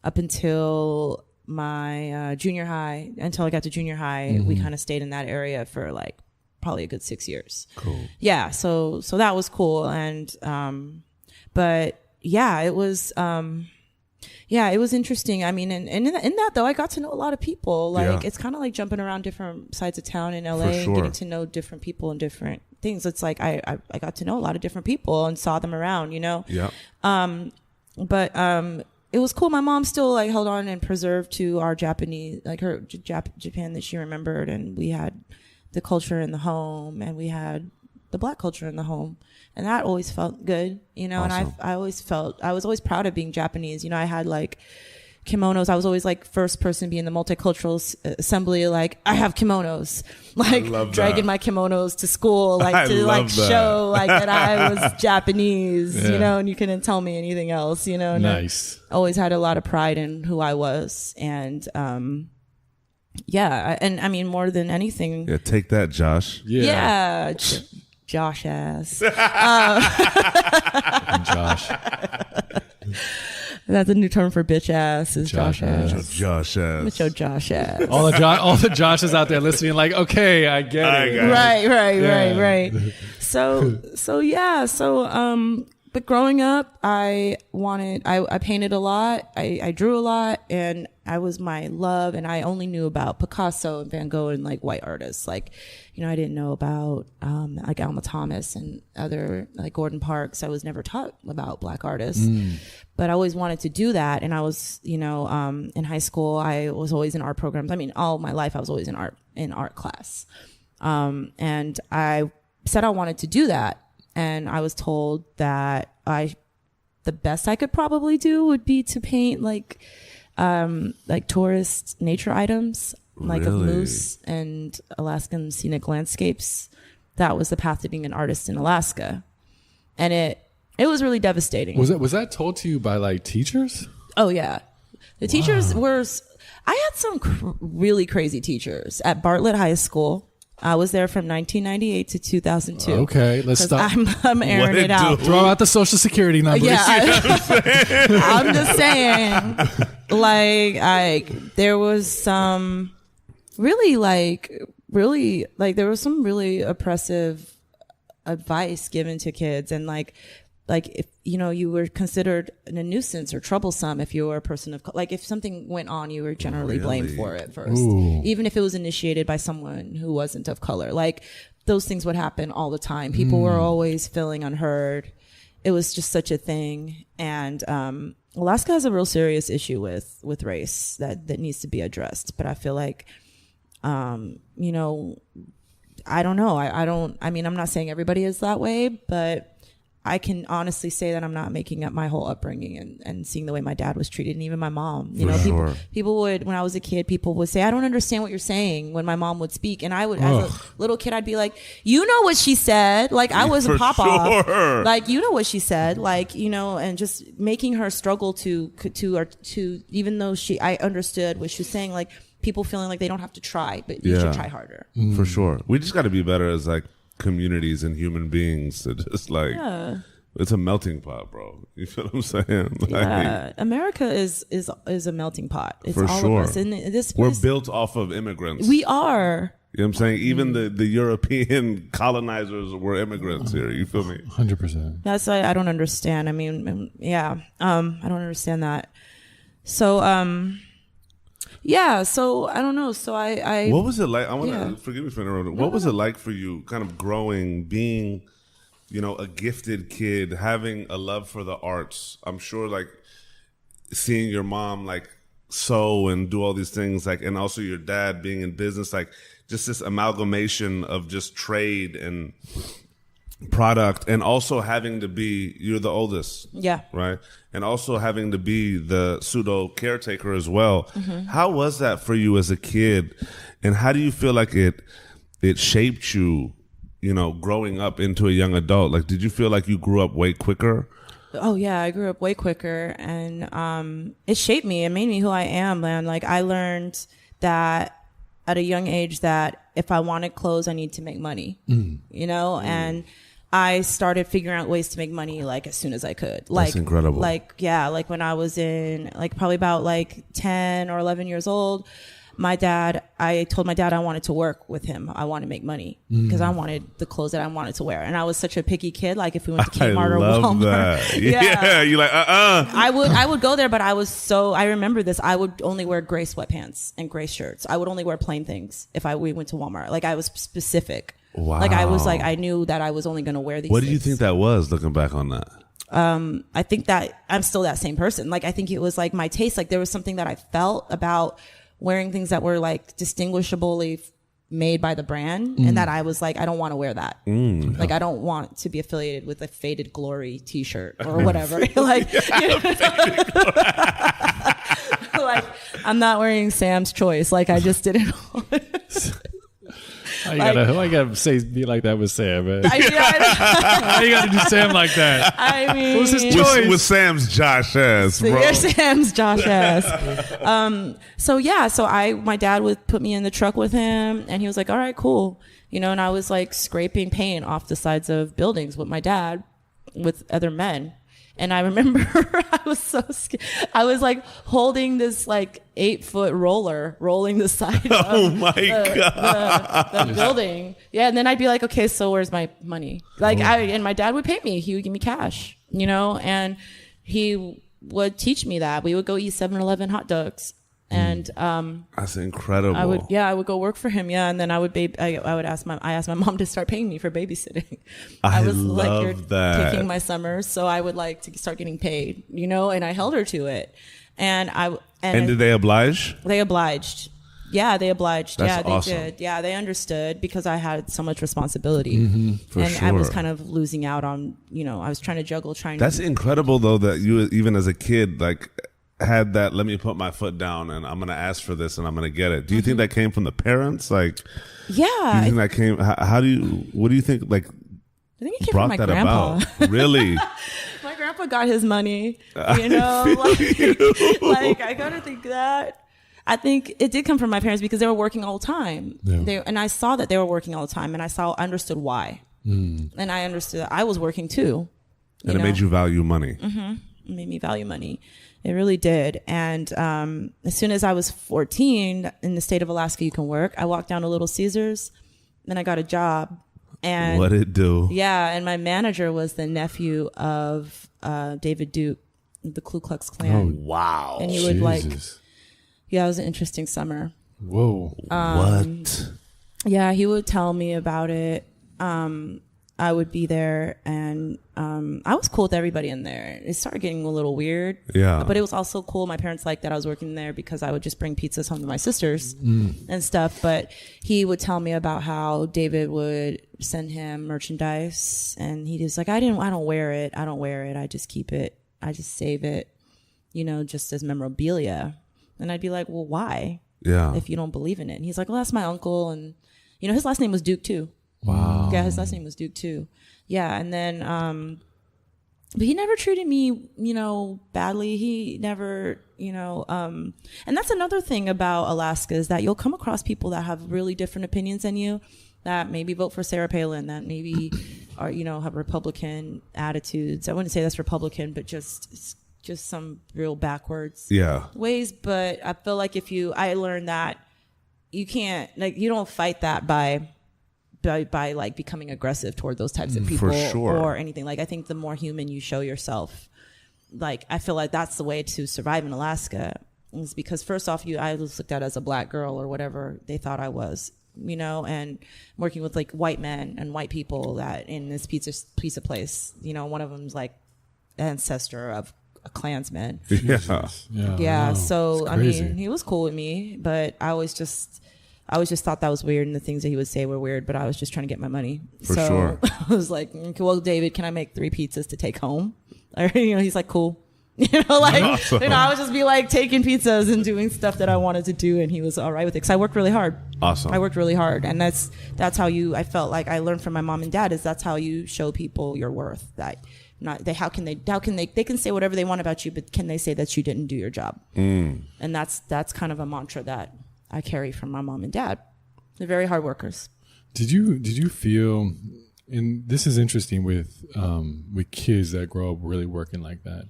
[SPEAKER 2] Up until my junior high, until I got to junior high, we kind of stayed in that area for like probably a good 6 years.
[SPEAKER 1] Cool.
[SPEAKER 2] Yeah. So that was cool. And, but yeah, it was interesting. I mean, and in that though, I got to know a lot of people. Like it's kind of like jumping around different sides of town in LA and getting to know different people and different things. It's like, I got to know a lot of different people and saw them around, you know?
[SPEAKER 1] Yeah.
[SPEAKER 2] But it was cool. My mom still like held on and preserved to our Japanese, like her Japan that she remembered. And we had the culture in the home and we had the Black culture in the home. And that always felt good, you know,
[SPEAKER 1] Awesome.
[SPEAKER 2] and I was always proud of being Japanese. You know, I had like kimonos. I was always like first person being the multicultural assembly. Like I have kimonos, like dragging my kimonos to school, like to like show like that I was Japanese, you know, and you couldn't tell me anything else, you know.
[SPEAKER 3] Nice.
[SPEAKER 2] I always had a lot of pride in who I was. And, yeah. And I mean, more than anything.
[SPEAKER 1] Yeah. Take that, Josh.
[SPEAKER 2] Yeah. Josh ass.
[SPEAKER 3] Josh.
[SPEAKER 2] That's a new term for bitch ass is Josh ass.
[SPEAKER 1] Josh ass.
[SPEAKER 2] With your Josh ass.
[SPEAKER 3] All the Joshes out there listening, like, okay, I get it.
[SPEAKER 2] Right. So yeah. But growing up, I painted a lot. I drew a lot, and I was my love. And I only knew about Picasso and Van Gogh and like white artists. Like, you know, I didn't know about like Alma Thomas and other like Gordon Parks. I was never taught about Black artists, but I always wanted to do that. And I was, you know, in high school, I was always in art programs. I mean, all my life, I was always in art class. And I said I wanted to do that. And I was told that the best I could probably do would be to paint like tourist nature items, like of moose and Alaskan scenic landscapes. That was the path to being an artist in Alaska. And it was really devastating.
[SPEAKER 3] Was that told to you by like teachers?
[SPEAKER 2] Oh yeah. The teachers I had some really crazy teachers at Bartlett High School. I was there from 1998 to 2002.
[SPEAKER 3] Okay, let's stop.
[SPEAKER 2] I'm airing it out.
[SPEAKER 3] Throw out the social security numbers.
[SPEAKER 2] Yeah, I'm just saying. Like, there was some really there was some really oppressive advice given to kids, and like if you know you were considered a nuisance or troublesome if you were a person of like if something went on, you were generally blamed for it first. Ooh. Even if it was initiated by someone who wasn't of color. Like those things would happen all the time. People were always feeling unheard. It was just such a thing. And Alaska has a real serious issue with race that needs to be addressed. But I feel like you know, I don't know. I mean, I'm not saying everybody is that way, but I can honestly say that I'm not making up my whole upbringing and seeing the way my dad was treated, and even my mom. You know, people would, when I was a kid, people would say, "I don't understand what you're saying," when my mom would speak, and I would, as a little kid, I'd be like, "You know what she said?" Like I was a papa, like you know what she said, like you know, and just making her struggle to even though I understood what she was saying, like people feeling like they don't have to try, but you should try harder.
[SPEAKER 1] For sure, we just got to be better as like communities and human beings to just like it's a melting pot, bro. You feel what I'm saying? Like,
[SPEAKER 2] America is a melting pot. It's
[SPEAKER 1] for
[SPEAKER 2] all
[SPEAKER 1] sure.
[SPEAKER 2] of us. And this
[SPEAKER 1] we're
[SPEAKER 2] place,
[SPEAKER 1] built off of immigrants.
[SPEAKER 2] We are.
[SPEAKER 1] You know what I'm saying? Even the European colonizers were immigrants here. You feel me?
[SPEAKER 3] 100%.
[SPEAKER 2] That's why I don't understand. I mean, I don't understand that. So, so I don't know. So I
[SPEAKER 1] what was it like? I want to forgive me for interrupting. What was it like for you, kind of growing, being, you know, a gifted kid, having a love for the arts? I'm sure, like, seeing your mom like sew and do all these things, like, and also your dad being in business, like, just this amalgamation of just trade and product, and also having to be, you're the oldest, right, and also having to be the pseudo caretaker as well. How was that for you as a kid, and how do you feel like it shaped you, you know, growing up into a young adult? Like, did you feel like you grew up way quicker?
[SPEAKER 2] Oh yeah, I grew up way quicker, and it shaped me. It made me who I am, man. Like I learned that at a young age that if I wanted clothes, I need to make money, you know, and I started figuring out ways to make money like as soon as I could. Like,
[SPEAKER 1] that's incredible.
[SPEAKER 2] Like when I was in like probably about like 10 or 11 years old, I told my dad I wanted to work with him. I wanted to make money because I wanted the clothes that I wanted to wear. And I was such a picky kid. Like if we went to Kmart or Walmart.
[SPEAKER 1] That. Yeah. You're like,
[SPEAKER 2] I would go there, but I remember this. I would only wear gray sweatpants and gray shirts. I would only wear plain things if we went to Walmart. Like I was specific.
[SPEAKER 1] Wow.
[SPEAKER 2] Like I was like, I knew that I was only going to wear these
[SPEAKER 1] What do you
[SPEAKER 2] things.
[SPEAKER 1] think that was looking back on that?
[SPEAKER 2] I think that I'm still that same person. Like I think it was like my taste. Like there was something that I felt about wearing things that were like distinguishably made by the brand, and that I was like, I don't want to wear that. Like I don't want to be affiliated with a Faded Glory T-shirt or whatever. Like, like I'm not wearing Sam's Choice. Like I just didn't.
[SPEAKER 3] I gotta be like that with Sam, man.
[SPEAKER 2] I
[SPEAKER 3] You gotta do Sam like that.
[SPEAKER 2] I mean,
[SPEAKER 3] What's his choice?
[SPEAKER 1] With Sam's Josh ass, bro.
[SPEAKER 2] You're Sam's Josh ass. So my dad would put me in the truck with him, and he was like, all right, cool. And I was like scraping paint off the sides of buildings with my dad, with other men. And I remember I was so scared. I was like holding this like 8-foot roller, rolling the side of the building. Yeah. And then I'd be like, okay, so where's my money? Like and my dad would pay me. He would give me cash, and he would teach me that. We would go eat 7-Eleven hot dogs. And
[SPEAKER 1] that's incredible.
[SPEAKER 2] I would go work for him, and then I asked my mom to start paying me for babysitting.
[SPEAKER 1] I
[SPEAKER 2] was
[SPEAKER 1] love
[SPEAKER 2] like,
[SPEAKER 1] that.
[SPEAKER 2] taking my summers, so I would like to start getting paid, and I held her to it. And
[SPEAKER 1] did they oblige?
[SPEAKER 2] They obliged. Yeah, they obliged.
[SPEAKER 1] That's
[SPEAKER 2] yeah, they
[SPEAKER 1] awesome.
[SPEAKER 2] did. Yeah, they understood because I had so much responsibility, I was kind of losing out on. I was trying to juggle.
[SPEAKER 1] That's incredible, though, that you even as a kid like had that. Let me put my foot down, and I'm going to ask for this, and I'm going to get it. Do you think that came from the parents? Like,
[SPEAKER 2] yeah.
[SPEAKER 1] Do you think that came? What do you think? Like,
[SPEAKER 2] I think it came
[SPEAKER 1] brought
[SPEAKER 2] from my
[SPEAKER 1] that
[SPEAKER 2] grandpa.
[SPEAKER 1] about? Really?
[SPEAKER 2] My grandpa got his money. Like I gotta think that. I think it did come from my parents because they were working all the time. Yeah. And I saw that they were working all the time, and I understood why. And I understood that I was working too.
[SPEAKER 1] And it made you value money.
[SPEAKER 2] It made me value money. It really did. And as soon as I was 14, in the state of Alaska, you can work. I walked down to Little Caesars, then I got a job. And
[SPEAKER 1] what'd it do?
[SPEAKER 2] Yeah, and my manager was the nephew of David Duke, the Ku Klux Klan.
[SPEAKER 1] Oh, wow.
[SPEAKER 2] And he would it was an interesting summer.
[SPEAKER 3] Whoa.
[SPEAKER 1] What?
[SPEAKER 2] Yeah, he would tell me about it. I would be there, and I was cool with everybody in there. It started getting a little weird.
[SPEAKER 1] Yeah.
[SPEAKER 2] But it was also cool. My parents liked that I was working there because I would just bring pizzas home to my sisters and stuff. But he would tell me about how David would send him merchandise, and he was like, I don't wear it. I don't wear it. I just keep it. I just save it, just as memorabilia. And I'd be like, well, why?
[SPEAKER 1] Yeah.
[SPEAKER 2] If you don't believe in it. And he's like, well, that's my uncle. And, his last name was Duke too.
[SPEAKER 3] Wow.
[SPEAKER 2] Yeah, his last name was Duke too. Yeah, and then but he never treated me, badly. He never, and that's another thing about Alaska is that you'll come across people that have really different opinions than you, that maybe vote for Sarah Palin, that maybe are, have Republican attitudes. I wouldn't say that's Republican, but just some real backwards ways. But I feel like I learned that you can't, you don't fight that by like becoming aggressive toward those types of people or anything. Like I think the more human you show yourself, like I feel like that's the way to survive in Alaska, is because first off, I was looked at as a black girl or whatever they thought I was, and working with like white men and white people that in this pizza place, one of them's like ancestor of a Klansman. Yeah. So I mean, he was cool with me, but I always just thought that was weird, and the things that he would say were weird, but I was just trying to get my money.
[SPEAKER 1] For sure.
[SPEAKER 2] I was like, well, David, can I make 3 pizzas to take home? Or, he's like, cool. Awesome. I would just be like taking pizzas and doing stuff that I wanted to do, and he was all right with it because I worked really hard.
[SPEAKER 1] Awesome.
[SPEAKER 2] I worked really hard, and that's how I felt like I learned from my mom and dad is that's how you show people your worth. That how can they can say whatever they want about you, but can they say that you didn't do your job? And that's kind of a mantra that I carry from my mom and dad. They're very hard workers.
[SPEAKER 3] Did you feel, and this is interesting with kids that grow up really working like that.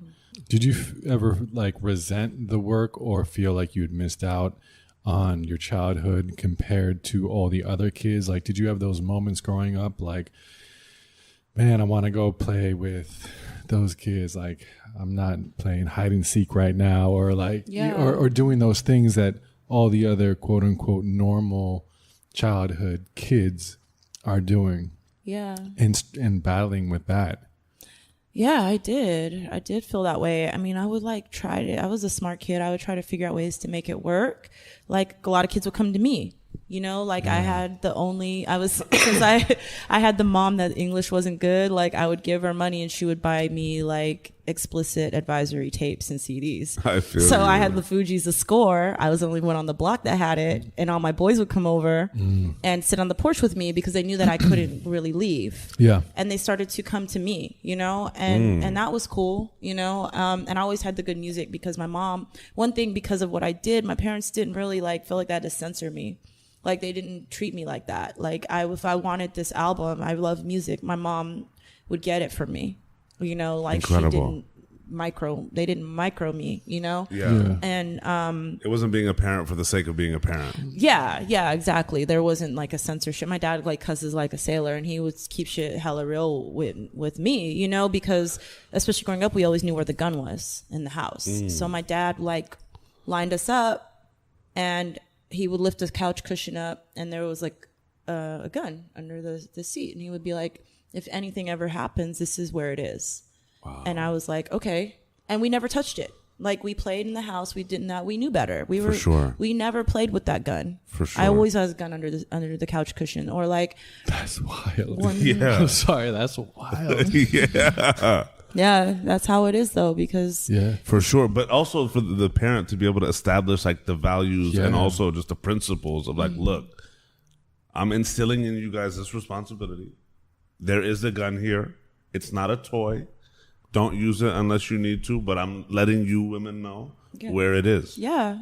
[SPEAKER 3] Did you ever like resent the work or feel like you had missed out on your childhood compared to all the other kids? Like, did you have those moments growing up like, man, I want to go play with those kids, like I'm not playing hide and seek right now, or like or doing those things that all the other quote unquote normal childhood kids are doing?
[SPEAKER 2] Yeah.
[SPEAKER 3] And battling with that.
[SPEAKER 2] Yeah, I did feel that way. I mean, I would like I was a smart kid. I would try to figure out ways to make it work. Like a lot of kids would come to me, you know, like I had because I had the mom that English wasn't good. Like I would give her money and she would buy me like explicit advisory tapes and CDs. I had the Fugees' The Score. I was the only one on the block that had it, and all my boys would come over and sit on the porch with me because they knew that I couldn't really leave. Yeah. And they started to come to me, you know, and that was cool, you know. And I always had the good music because my mom, one thing because of what I did, my parents didn't really like feel like they had to censor me. Like they didn't treat me like that. Like if I wanted this album, I love music, my mom would get it for me. You know, like
[SPEAKER 1] Incredible.
[SPEAKER 2] They didn't micro me, you know?
[SPEAKER 1] Yeah.
[SPEAKER 2] And
[SPEAKER 1] it wasn't being a parent for the sake of being a parent.
[SPEAKER 2] Yeah, exactly. There wasn't like a censorship. My dad like cusses like a sailor, and he would keep shit hella real with me, you know, because especially growing up, we always knew where the gun was in the house. So my dad like lined us up, and he would lift the couch cushion up, and there was like a gun under the seat, and he would be like, if anything ever happens, this is where it is. Wow. And I was like, okay. And we never touched it. Like we played in the house. We knew better. We never played with that gun.
[SPEAKER 1] For sure.
[SPEAKER 2] I always had a gun under the couch cushion, or like.
[SPEAKER 3] That's wild. I'm sorry. That's wild.
[SPEAKER 2] Yeah, that's how it is though, because.
[SPEAKER 1] Yeah, for sure. But also for the parent to be able to establish like the values and also just the principles of like, look, I'm instilling in you guys this responsibility. There is a gun here. It's not a toy. Don't use it unless you need to, but I'm letting you women know where it is.
[SPEAKER 2] Yeah.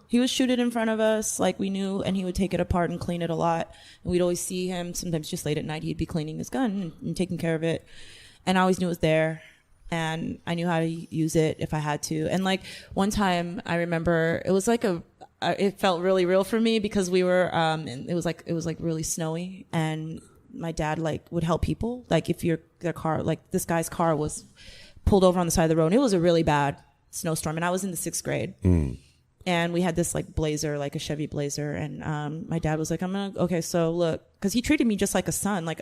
[SPEAKER 2] He would shoot it in front of us, like we knew, and he would take it apart and clean it a lot. And we'd always see him, sometimes just late at night, he'd be cleaning his gun and taking care of it. And I always knew it was there, and I knew how to use it if I had to. And like one time, I remember it was like it felt really real for me because we were, and it was like really snowy, and my dad like would help people. Like if their car, like this guy's car was pulled over on the side of the road. And it was a really bad snowstorm, and I was in the 6th grade. And we had this like Blazer, like a Chevy Blazer. And my dad was like, okay, so look, because he treated me just like a son. My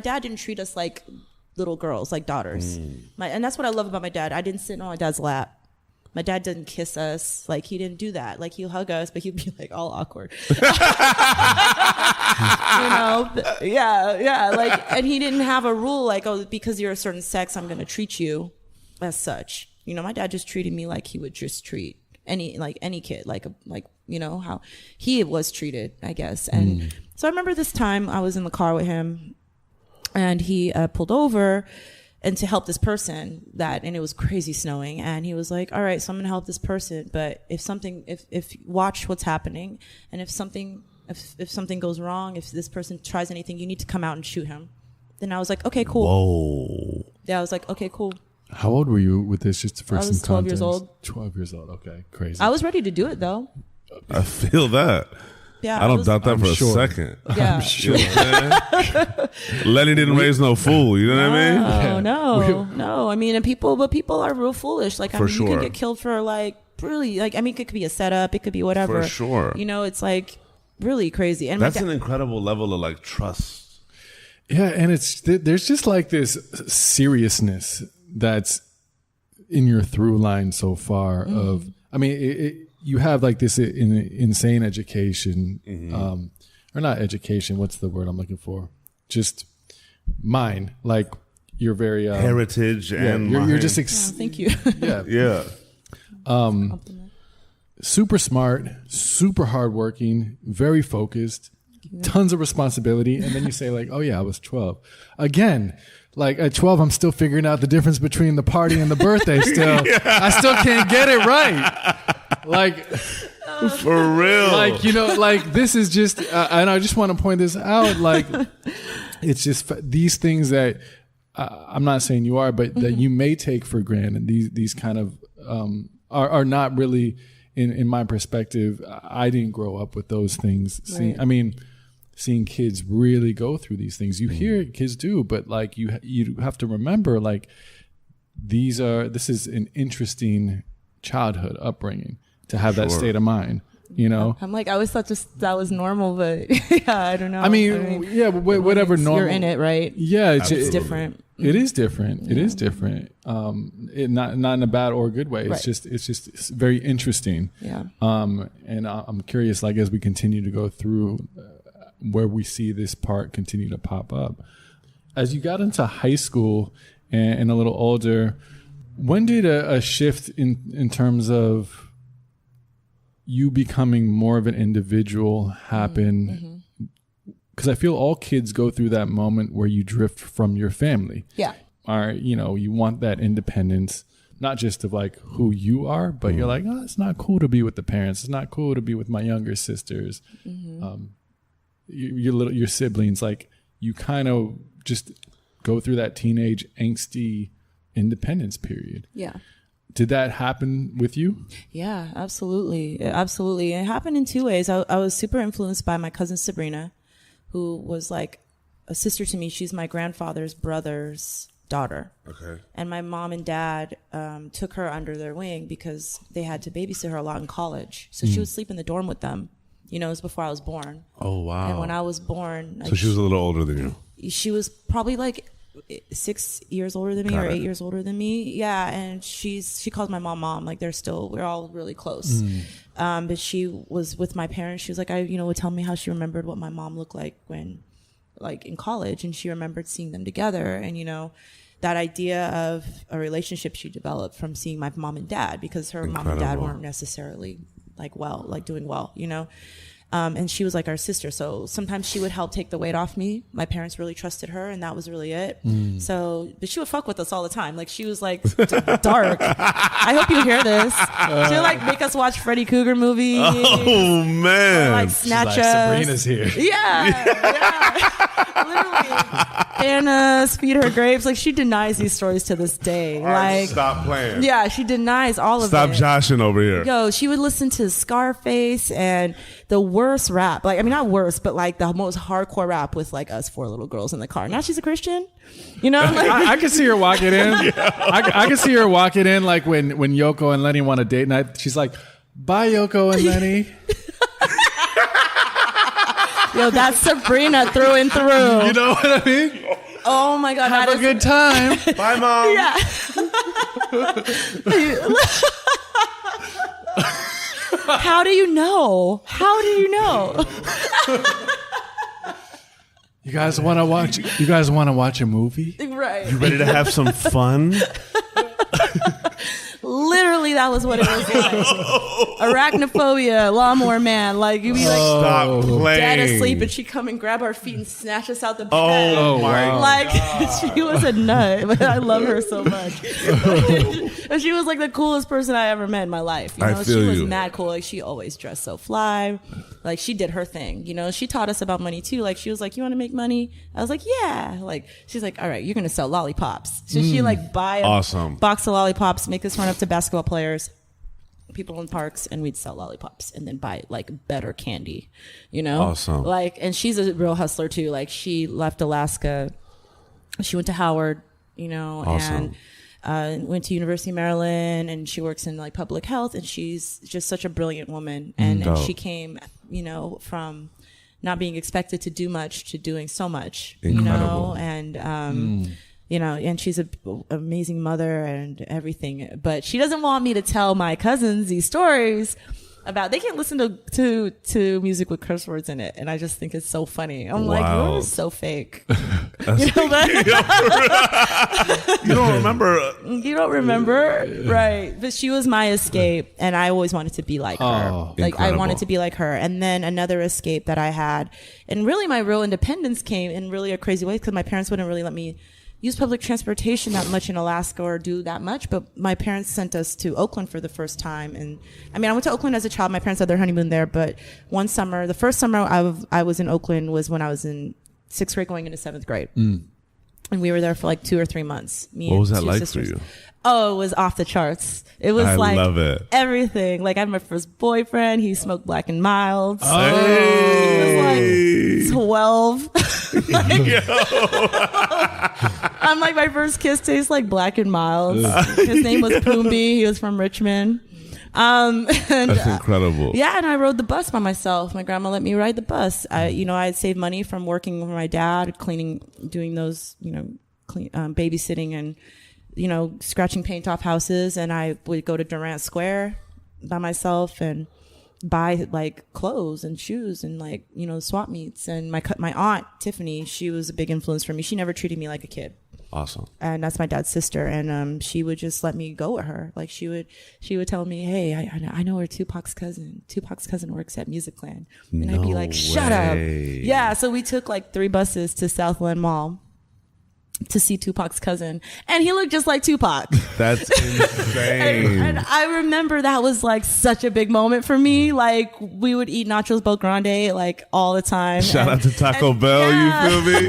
[SPEAKER 2] dad didn't treat us like little girls, like daughters. And that's what I love about my dad. I didn't sit on my dad's lap. My dad didn't kiss us. Like, he didn't do that. Like, he'll hug us, but he'd be, like, all awkward. You know? Yeah. Like, and he didn't have a rule, like, oh, because you're a certain sex, I'm going to treat you as such. You know, my dad just treated me like he would just treat any kid, like, you know, how he was treated, I guess. And so I remember this time I was in the car with him, and he pulled over and to help this person and it was crazy snowing, and he was like, all right, so I'm gonna help this person, but if watch what's happening, and if something goes wrong, if this person tries anything, you need to come out and shoot him. Then I was like, okay, cool.
[SPEAKER 1] Whoa.
[SPEAKER 2] Yeah, I was like, okay, cool.
[SPEAKER 3] How old were you with this? Just for
[SPEAKER 2] I was 12 years old.
[SPEAKER 3] 12 years old. Okay, crazy.
[SPEAKER 2] I was ready to do it though.
[SPEAKER 1] I feel that.
[SPEAKER 2] Yeah,
[SPEAKER 1] I don't doubt that for a second.
[SPEAKER 2] Yeah.
[SPEAKER 3] I'm sure.
[SPEAKER 1] Lenny didn't raise no fool. You know what I mean?
[SPEAKER 2] No. I mean, people are real foolish. Like, I mean,
[SPEAKER 1] sure.
[SPEAKER 2] You can get killed for like really, like, I mean, it could be a setup. It could be whatever.
[SPEAKER 1] For sure.
[SPEAKER 2] You know, it's like really crazy. And
[SPEAKER 1] that's an incredible level of like trust.
[SPEAKER 3] Yeah, and there's just like this seriousness that's in your through line so far of, I mean, you have like this insane education, or not education. What's the word I'm looking for? Just mind. Like you're very
[SPEAKER 1] heritage, and
[SPEAKER 3] you're just
[SPEAKER 2] thank you.
[SPEAKER 1] Yeah.
[SPEAKER 3] Super smart, super hardworking, very focused, tons of responsibility, and then you say like, oh yeah, I was 12. Again, like at 12, I'm still figuring out the difference between the party and the birthday. Still, I still can't get it right. Like,
[SPEAKER 1] for real.
[SPEAKER 3] Like, you know, like this is just, and I just want to point this out. Like, it's just these things that I'm not saying you are, but that you may take for granted. These kind of are not really in my perspective, I didn't grow up with those things. Seeing kids really go through these things. You hear kids do, but like you have to remember, like this is an interesting childhood upbringing to have that state of mind. You know,
[SPEAKER 2] I'm like, I always thought that was normal, but yeah, I don't know.
[SPEAKER 3] Whatever normal.
[SPEAKER 2] You're in it, right?
[SPEAKER 3] Yeah,
[SPEAKER 2] it's different.
[SPEAKER 3] It is different. Yeah. It is different. Not in a bad or good way. It's just very interesting.
[SPEAKER 2] Yeah.
[SPEAKER 3] And I'm curious, like as we continue to go through, where we see this part continue to pop up. As you got into high school and a little older, when did a shift in terms of you becoming more of an individual happen? Because I feel all kids go through that moment where you drift from your family.
[SPEAKER 2] Yeah.
[SPEAKER 3] Or, you want that independence, not just of like who you are, but you're like, oh, it's not cool to be with the parents. It's not cool to be with my younger sisters. Your siblings, like you kind of just go through that teenage angsty independence period.
[SPEAKER 2] Yeah.
[SPEAKER 3] Did that happen with you?
[SPEAKER 2] Yeah, absolutely. Absolutely. It happened in two ways. I was super influenced by my cousin Sabrina, who was like a sister to me. She's my grandfather's brother's daughter.
[SPEAKER 1] Okay.
[SPEAKER 2] And my mom and dad took her under their wing because they had to babysit her a lot in college. So she would sleep in the dorm with them. It was before I was born.
[SPEAKER 1] Oh, wow.
[SPEAKER 2] And when I was born...
[SPEAKER 1] So she was a little older than you?
[SPEAKER 2] She was probably like 6 years older than me or 8 years older than me. Yeah, and she calls my mom. Like we're all really close. But she was with my parents. She was like, would tell me how she remembered what my mom looked like when, like in college. And she remembered seeing them together. And, that idea of a relationship she developed from seeing my mom and dad, because her mom and dad weren't necessarily doing well, and she was like our sister. So sometimes she would help take the weight off me. My parents really trusted her, and that was really it. So, but she would fuck with us all the time. Like she was like dark. I hope you hear this. She would like make us watch Freddy Krueger movies.
[SPEAKER 1] Oh man!
[SPEAKER 2] Or, like snatch us.
[SPEAKER 3] Sabrina's here.
[SPEAKER 2] Yeah. Literally. Anna's feed her grapes. Like she denies these stories to this day.
[SPEAKER 1] Like stop playing.
[SPEAKER 2] Yeah, she denies all of it.
[SPEAKER 1] Stop joshing over here.
[SPEAKER 2] Yo, she would listen to Scarface and the worst rap. Like, I mean, not worst, but like the most hardcore rap with like us four little girls in the car. Now she's a Christian. Like,
[SPEAKER 3] I can see her walking in. I can see her walking in like when Yoko and Lenny want a date night. She's like, bye, Yoko and Lenny.
[SPEAKER 2] Yo, that's Sabrina through and through.
[SPEAKER 3] You know what I mean?
[SPEAKER 2] Oh my God.
[SPEAKER 3] Have a good time.
[SPEAKER 1] Bye, Mom.
[SPEAKER 2] Yeah. How do you know?
[SPEAKER 3] You guys want to watch a movie?
[SPEAKER 2] Right.
[SPEAKER 1] You ready to have some fun?
[SPEAKER 2] Literally, that was what it was like. Arachnophobia, lawnmower man. Like, you'd be like,
[SPEAKER 1] stop playing.
[SPEAKER 2] Dead asleep, and she'd come and grab our feet and snatch us out the bed.
[SPEAKER 1] Oh my
[SPEAKER 2] Like,
[SPEAKER 1] God.
[SPEAKER 2] She was a nut. But I love her so much. And she was like the coolest person I ever met in my life.
[SPEAKER 1] I feel
[SPEAKER 2] she was
[SPEAKER 1] you.
[SPEAKER 2] mad cool. Like, she always dressed so fly. Like, she did her thing. She taught us about money too. Like, she was like, you want to make money? I was like, yeah. Like, she's like, all right, you're going to sell lollipops. So she like buy a box of lollipops, make us run up to basketball players, people in parks, and we'd sell lollipops and then buy like better candy,
[SPEAKER 1] Awesome.
[SPEAKER 2] Like, and she's a real hustler too. Like, she left Alaska, she went to Howard,
[SPEAKER 1] Awesome.
[SPEAKER 2] and went to University of Maryland, and she works in like public health, and she's just such a brilliant woman. And she came, from not being expected to do much to doing so much,
[SPEAKER 1] Incredible.
[SPEAKER 2] and and she's an amazing mother and everything. But she doesn't want me to tell my cousins these stories about, they can't listen to music with curse words in it. And I just think it's so funny. I'm like, you're so fake. You
[SPEAKER 1] don't remember.
[SPEAKER 2] You don't remember. Right. But she was my escape, and I always wanted to be like her. Like,
[SPEAKER 1] incredible.
[SPEAKER 2] I wanted to be like her. And then another escape that I had, and really my real independence came in really a crazy way, because my parents wouldn't really let me use public transportation that much in Alaska or do that much. But my parents sent us to Oakland for the first time. And I mean, I went to Oakland as a child. My parents had their honeymoon there. But one summer, the first summer I was in Oakland was when I was in 6th grade going into 7th grade. And And we were there for like 2 or 3 months.
[SPEAKER 1] What was that like for you?
[SPEAKER 2] Oh, it was off the charts. It was
[SPEAKER 1] I
[SPEAKER 2] like
[SPEAKER 1] love it.
[SPEAKER 2] Everything. Like I had my first boyfriend. He smoked Black and Milds.
[SPEAKER 1] Hey.
[SPEAKER 2] He was like 12. I'm like, my first kiss tastes like Black and Milds. His name was Poombi. He was from Richmond.
[SPEAKER 1] That's incredible.
[SPEAKER 2] Yeah, and I rode the bus by myself. My grandma let me ride the bus. I had saved money from working with my dad, doing those, babysitting and, scratching paint off houses. And I would go to Durant Square by myself and buy like clothes and shoes and like, swap meets. And my aunt, Tiffany, she was a big influence for me. She never treated me like a kid.
[SPEAKER 1] Awesome.
[SPEAKER 2] And that's my dad's sister. And she would just let me go with her. Like she would tell me, hey, I know her Tupac's cousin. Tupac's cousin works at Music Clan. And I'd be like, shut up. Yeah. So we took like 3 buses to Southland Mall to see Tupac's cousin. And he looked just like Tupac.
[SPEAKER 1] That's insane.
[SPEAKER 2] and I remember that was like such a big moment for me. Like we would eat nachos Bel Grande like all the time.
[SPEAKER 1] Shout out to Taco Bell, you feel me?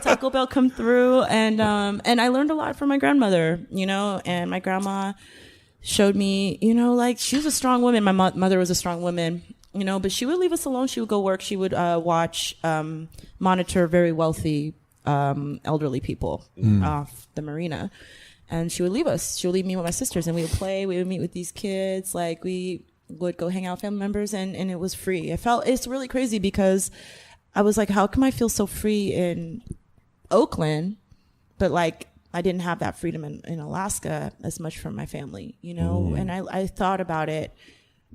[SPEAKER 2] Taco Bell come through and I learned a lot from my grandmother, and my grandma showed me, like she was a strong woman. My mother was a strong woman, but she would leave us alone. She would go work. She would monitor very wealthy elderly people off the marina, and she would leave us. She would leave me with my sisters, and we would play. We would meet with these kids. Like we would go hang out with family members, and it was free. It's really crazy because I was like, how come I feel so free in Oakland, but like I didn't have that freedom in Alaska as much from my family, And I thought about it,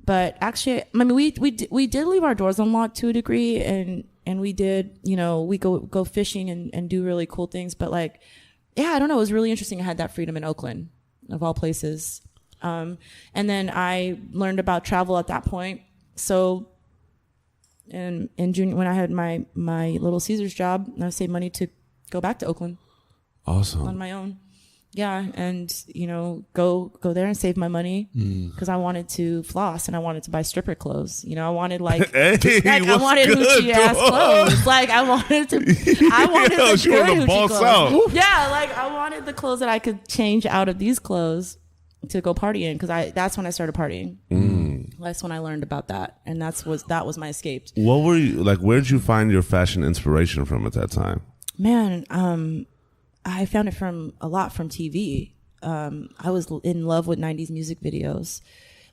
[SPEAKER 2] but actually, I mean, we did leave our doors unlocked to a degree, and we did, we go fishing and do really cool things. But like, yeah, I don't know. It was really interesting. I had that freedom in Oakland, of all places. And then I learned about travel at that point. So in June, when I had my Little Caesars job, I saved money to go back to Oakland.
[SPEAKER 1] Awesome.
[SPEAKER 2] On my own. Yeah, and go there and save my money because I wanted to floss and I wanted to buy stripper clothes. I wanted I wanted hoochie ass clothes. Like I wanted the good hoochie clothes. Out. Yeah, like I wanted the clothes that I could change out of these clothes to go party in because that's when I started partying. That's when I learned about that, and that was my escape.
[SPEAKER 1] What were you like? Where did you find your fashion inspiration from at that time?
[SPEAKER 2] Man, I found it a lot from TV. I was in love with 90s music videos.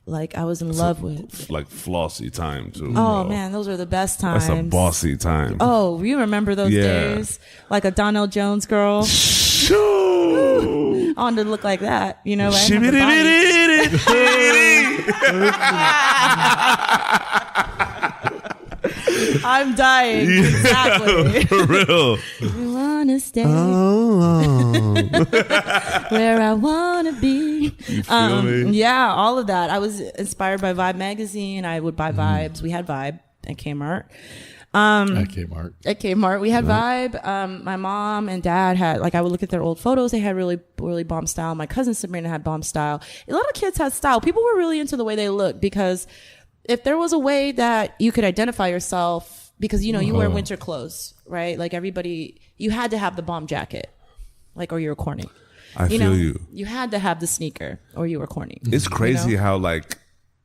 [SPEAKER 2] Like I was in love with
[SPEAKER 1] like flossy time too.
[SPEAKER 2] Oh man, those are the best times.
[SPEAKER 1] That's a bossy time.
[SPEAKER 2] Oh, you remember those days? Like a Donnell Jones girl. I wanted to look like that, I'm dying. Exactly.
[SPEAKER 1] For real.
[SPEAKER 2] You wanna stay where I wanna be.
[SPEAKER 1] You feel me?
[SPEAKER 2] Yeah, all of that. I was inspired by Vibe magazine. I would buy Vibes. We had Vibe at Kmart. At Kmart, we had Vibe. My mom and dad had, like, I would look at their old photos. They had really, really bomb style. My cousin Sabrina had bomb style. A lot of kids had style. People were really into the way they looked because if there was a way that you could identify yourself, because, you wear winter clothes, right? Like everybody, you had to have the bomb jacket, like, or you were corny.
[SPEAKER 1] I feel you.
[SPEAKER 2] You had to have the sneaker or you were corny.
[SPEAKER 1] It's crazy how like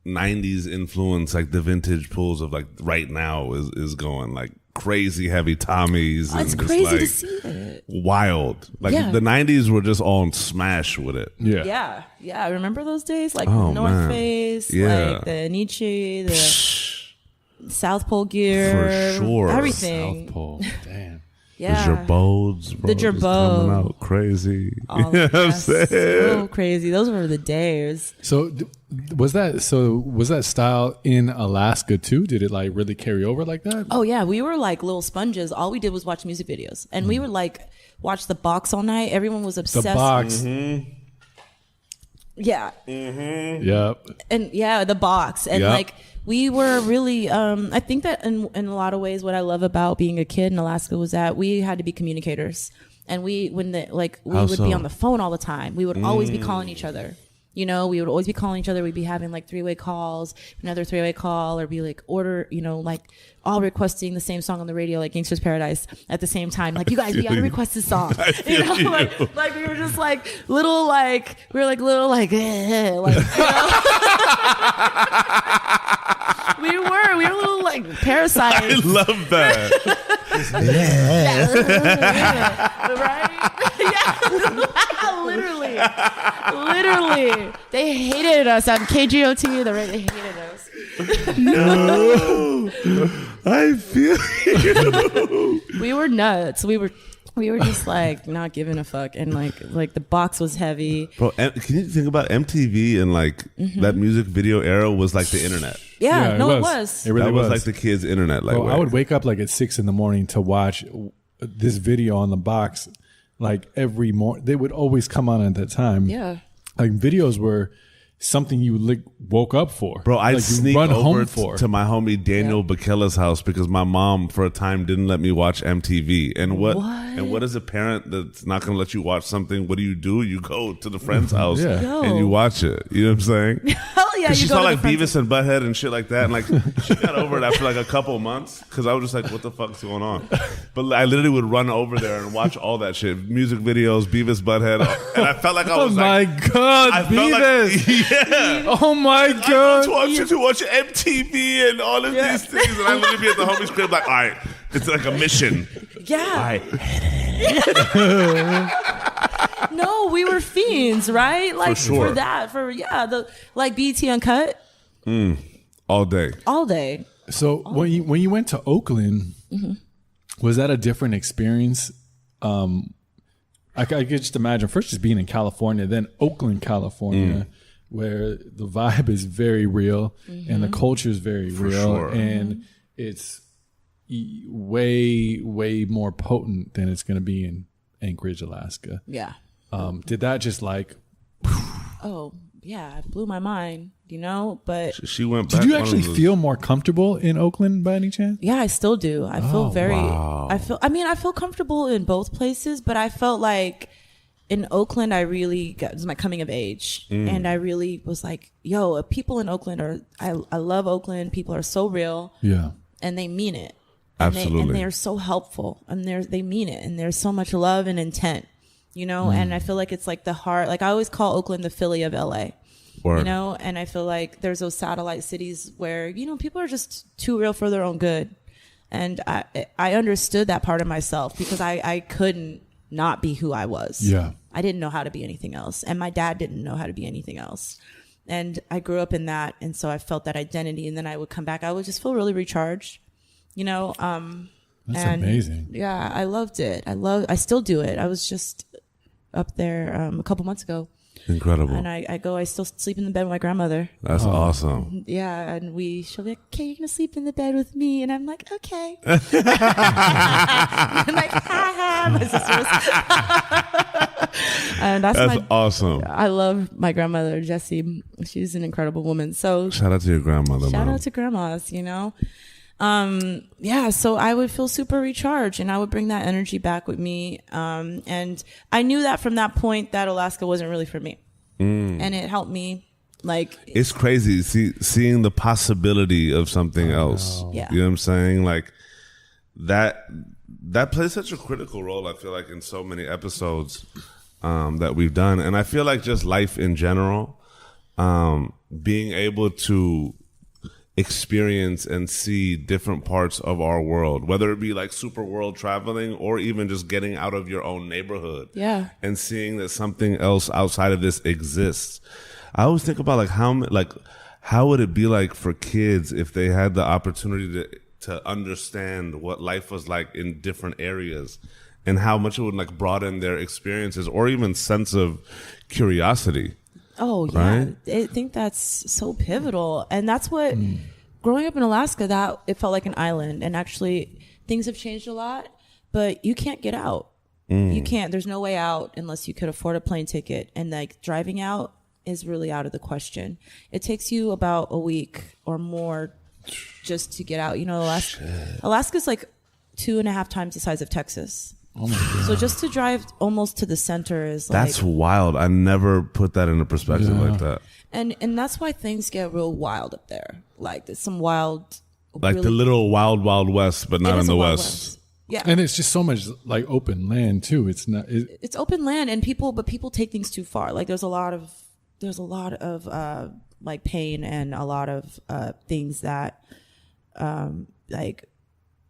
[SPEAKER 1] 90s influence, like the vintage pools of like right now is going like crazy heavy Tommies.
[SPEAKER 2] It's crazy to see it.
[SPEAKER 1] Wild. Like the 90s were just all on smash with it.
[SPEAKER 2] Yeah. I remember those days, like North Face, like the Nietzsche, the South Pole gear.
[SPEAKER 1] For sure.
[SPEAKER 2] Everything.
[SPEAKER 3] South Pole. Damn.
[SPEAKER 2] Yeah.
[SPEAKER 1] The Gerbodes, bro.
[SPEAKER 2] The Gerbodes.
[SPEAKER 1] Coming out crazy.
[SPEAKER 2] You know what I'm saying? So crazy. Those were the days.
[SPEAKER 3] So was that style in Alaska too? Did it like really carry over like that?
[SPEAKER 2] Oh yeah, we were like little sponges. All we did was watch music videos, and we would like watch The Box all night. Everyone was obsessed.
[SPEAKER 3] The Box.
[SPEAKER 1] Mm-hmm.
[SPEAKER 2] Yeah.
[SPEAKER 3] Mm-hmm. Yep.
[SPEAKER 2] And The Box, and like we were really. I think that in a lot of ways, what I love about being a kid in Alaska was that we had to be communicators, and we would be on the phone all the time. We would always be calling each other. You know, we would always be calling each other. We'd be having like 3-way calls, another 3-way call, or be like like all requesting the same song on the radio, like Gangsta's Paradise at the same time. Like, you guys, we gotta request this song. You know, like we were just like little, like, we were like little, like, like, you know? we were little like parasites.
[SPEAKER 1] I love that.
[SPEAKER 2] Right? Yeah, literally. They hated us on KGOT. They hated us.
[SPEAKER 1] No, I feel you.
[SPEAKER 2] We were nuts. We were just like not giving a fuck, and like the box was heavy.
[SPEAKER 1] Bro, can you think about MTV and like that music video era was like the internet?
[SPEAKER 2] Yeah, no, it was.
[SPEAKER 3] It really
[SPEAKER 1] that was like the kids' internet. Like,
[SPEAKER 3] I would wake up like at 6 a.m. to watch this video on the box, like every morning. They would always come on at that time.
[SPEAKER 2] Yeah,
[SPEAKER 3] like videos were something you woke up for.
[SPEAKER 1] Bro, I'd
[SPEAKER 3] like
[SPEAKER 1] sneak
[SPEAKER 3] run
[SPEAKER 1] over
[SPEAKER 3] home for.
[SPEAKER 1] to my homie Daniel Bakella's house because my mom for a time didn't let me watch MTV. And what is a parent that's not going to let you watch something? What do? You go to the friend's house and you watch it. You know what I'm saying?
[SPEAKER 2] Hell yeah.
[SPEAKER 1] She saw like Beavis and Butthead and shit like that. And like she got over it after like a couple of months because I was just like, what the fuck's going on? But I literally would run over there and watch all that shit. Music videos, Beavis, Butthead. And I felt like I was
[SPEAKER 3] my God, Beavis. Oh my God!
[SPEAKER 1] I want you to watch MTV and all of these things, and I literally be at the homie's crib like, all right, it's like a mission.
[SPEAKER 2] Yeah.
[SPEAKER 1] All right.
[SPEAKER 2] No, we were fiends, right? Like
[SPEAKER 1] For sure.
[SPEAKER 2] the like BT Uncut.
[SPEAKER 1] All day.
[SPEAKER 3] So when you went to Oakland, was that a different experience? I could just imagine first just being in California, then Oakland, California. Where the vibe is very real and the culture is very real,
[SPEAKER 1] sure.
[SPEAKER 3] and it's way, way more potent than it's going to be in Anchorage, Alaska.
[SPEAKER 2] Yeah.
[SPEAKER 3] Did that just like?
[SPEAKER 2] Oh yeah, it blew my mind. You know, but
[SPEAKER 1] She went back.
[SPEAKER 3] Did you actually feel more comfortable in Oakland by any chance?
[SPEAKER 2] yeah, I still do. I feel
[SPEAKER 1] wow.
[SPEAKER 2] I feel comfortable in both places, but I felt like in Oakland, it was my coming of age. And I really was like, yo, people in Oakland I love Oakland. People are so real.
[SPEAKER 3] Yeah.
[SPEAKER 2] And they mean it.
[SPEAKER 1] Absolutely.
[SPEAKER 2] And they're so helpful. And they mean it. And there's so much love and intent, you know? And I feel like it's like the heart. Like I always call Oakland the Philly of LA.
[SPEAKER 1] Word.
[SPEAKER 2] You know? And I feel like there's those satellite cities where, you know, people are just too real for their own good. And I understood that part of myself because I couldn't not be who I was.
[SPEAKER 3] Yeah.
[SPEAKER 2] I didn't know how to be anything else. And my dad didn't know how to be anything else. And I grew up in that. And so I felt that identity. And then I would come back. I would just feel really recharged, you know?
[SPEAKER 3] That's amazing.
[SPEAKER 2] Yeah, I loved it. I still do it. I was just up there a couple months ago.
[SPEAKER 1] Incredible.
[SPEAKER 2] And I still sleep in the bed with my grandmother.
[SPEAKER 1] That's awesome.
[SPEAKER 2] Yeah, and she'll be like, okay, you're going to sleep in the bed with me. And I'm like, okay. I'm like, ha ha, my sisters. And that's
[SPEAKER 1] awesome.
[SPEAKER 2] I love my grandmother, Jessie. She's an incredible woman. So
[SPEAKER 1] Shout out to your grandmother,
[SPEAKER 2] shout
[SPEAKER 1] man.
[SPEAKER 2] out to grandmas, you know? Yeah, so I would feel super recharged and I would bring that energy back with me. And I knew that from that point that Alaska wasn't really for me. And it helped me like.
[SPEAKER 1] It's crazy seeing the possibility of something else.
[SPEAKER 2] Yeah.
[SPEAKER 1] You know what I'm saying? Like that plays such a critical role, I feel like, in so many episodes, that we've done. And I feel like just life in general, being able to experience and see different parts of our world, whether it be like super world traveling or even just getting out of your own neighborhood,
[SPEAKER 2] and
[SPEAKER 1] seeing that something else outside of this exists. I always think about how would it be like for kids if they had the opportunity to understand what life was like in different areas and how much it would like broaden their experiences or even sense of curiosity.
[SPEAKER 2] Oh, yeah.
[SPEAKER 1] Right?
[SPEAKER 2] I think that's so pivotal. And that's what, growing up in Alaska, that it felt like an island. And actually, things have changed a lot, but you can't get out. You can't. There's no way out unless you could afford a plane ticket. And like driving out is really out of the question. It takes you about a week or more just to get out. You know, Alaska's like 2.5 times the size of Texas.
[SPEAKER 3] Oh my God.
[SPEAKER 2] So just to drive almost to the center is like,
[SPEAKER 1] That's wild. I never put that into perspective like that.
[SPEAKER 2] and that's why things get real wild up there. Like there's some wild,
[SPEAKER 1] Like
[SPEAKER 2] really,
[SPEAKER 1] the little wild, wild west, but
[SPEAKER 2] it
[SPEAKER 1] not
[SPEAKER 2] is
[SPEAKER 1] in
[SPEAKER 2] a
[SPEAKER 1] the
[SPEAKER 2] Wild
[SPEAKER 1] west.
[SPEAKER 2] Yeah.
[SPEAKER 3] And it's just so much like open land too. It's not.
[SPEAKER 2] It's open land, and people take things too far. Like there's a lot of like pain and a lot of things that like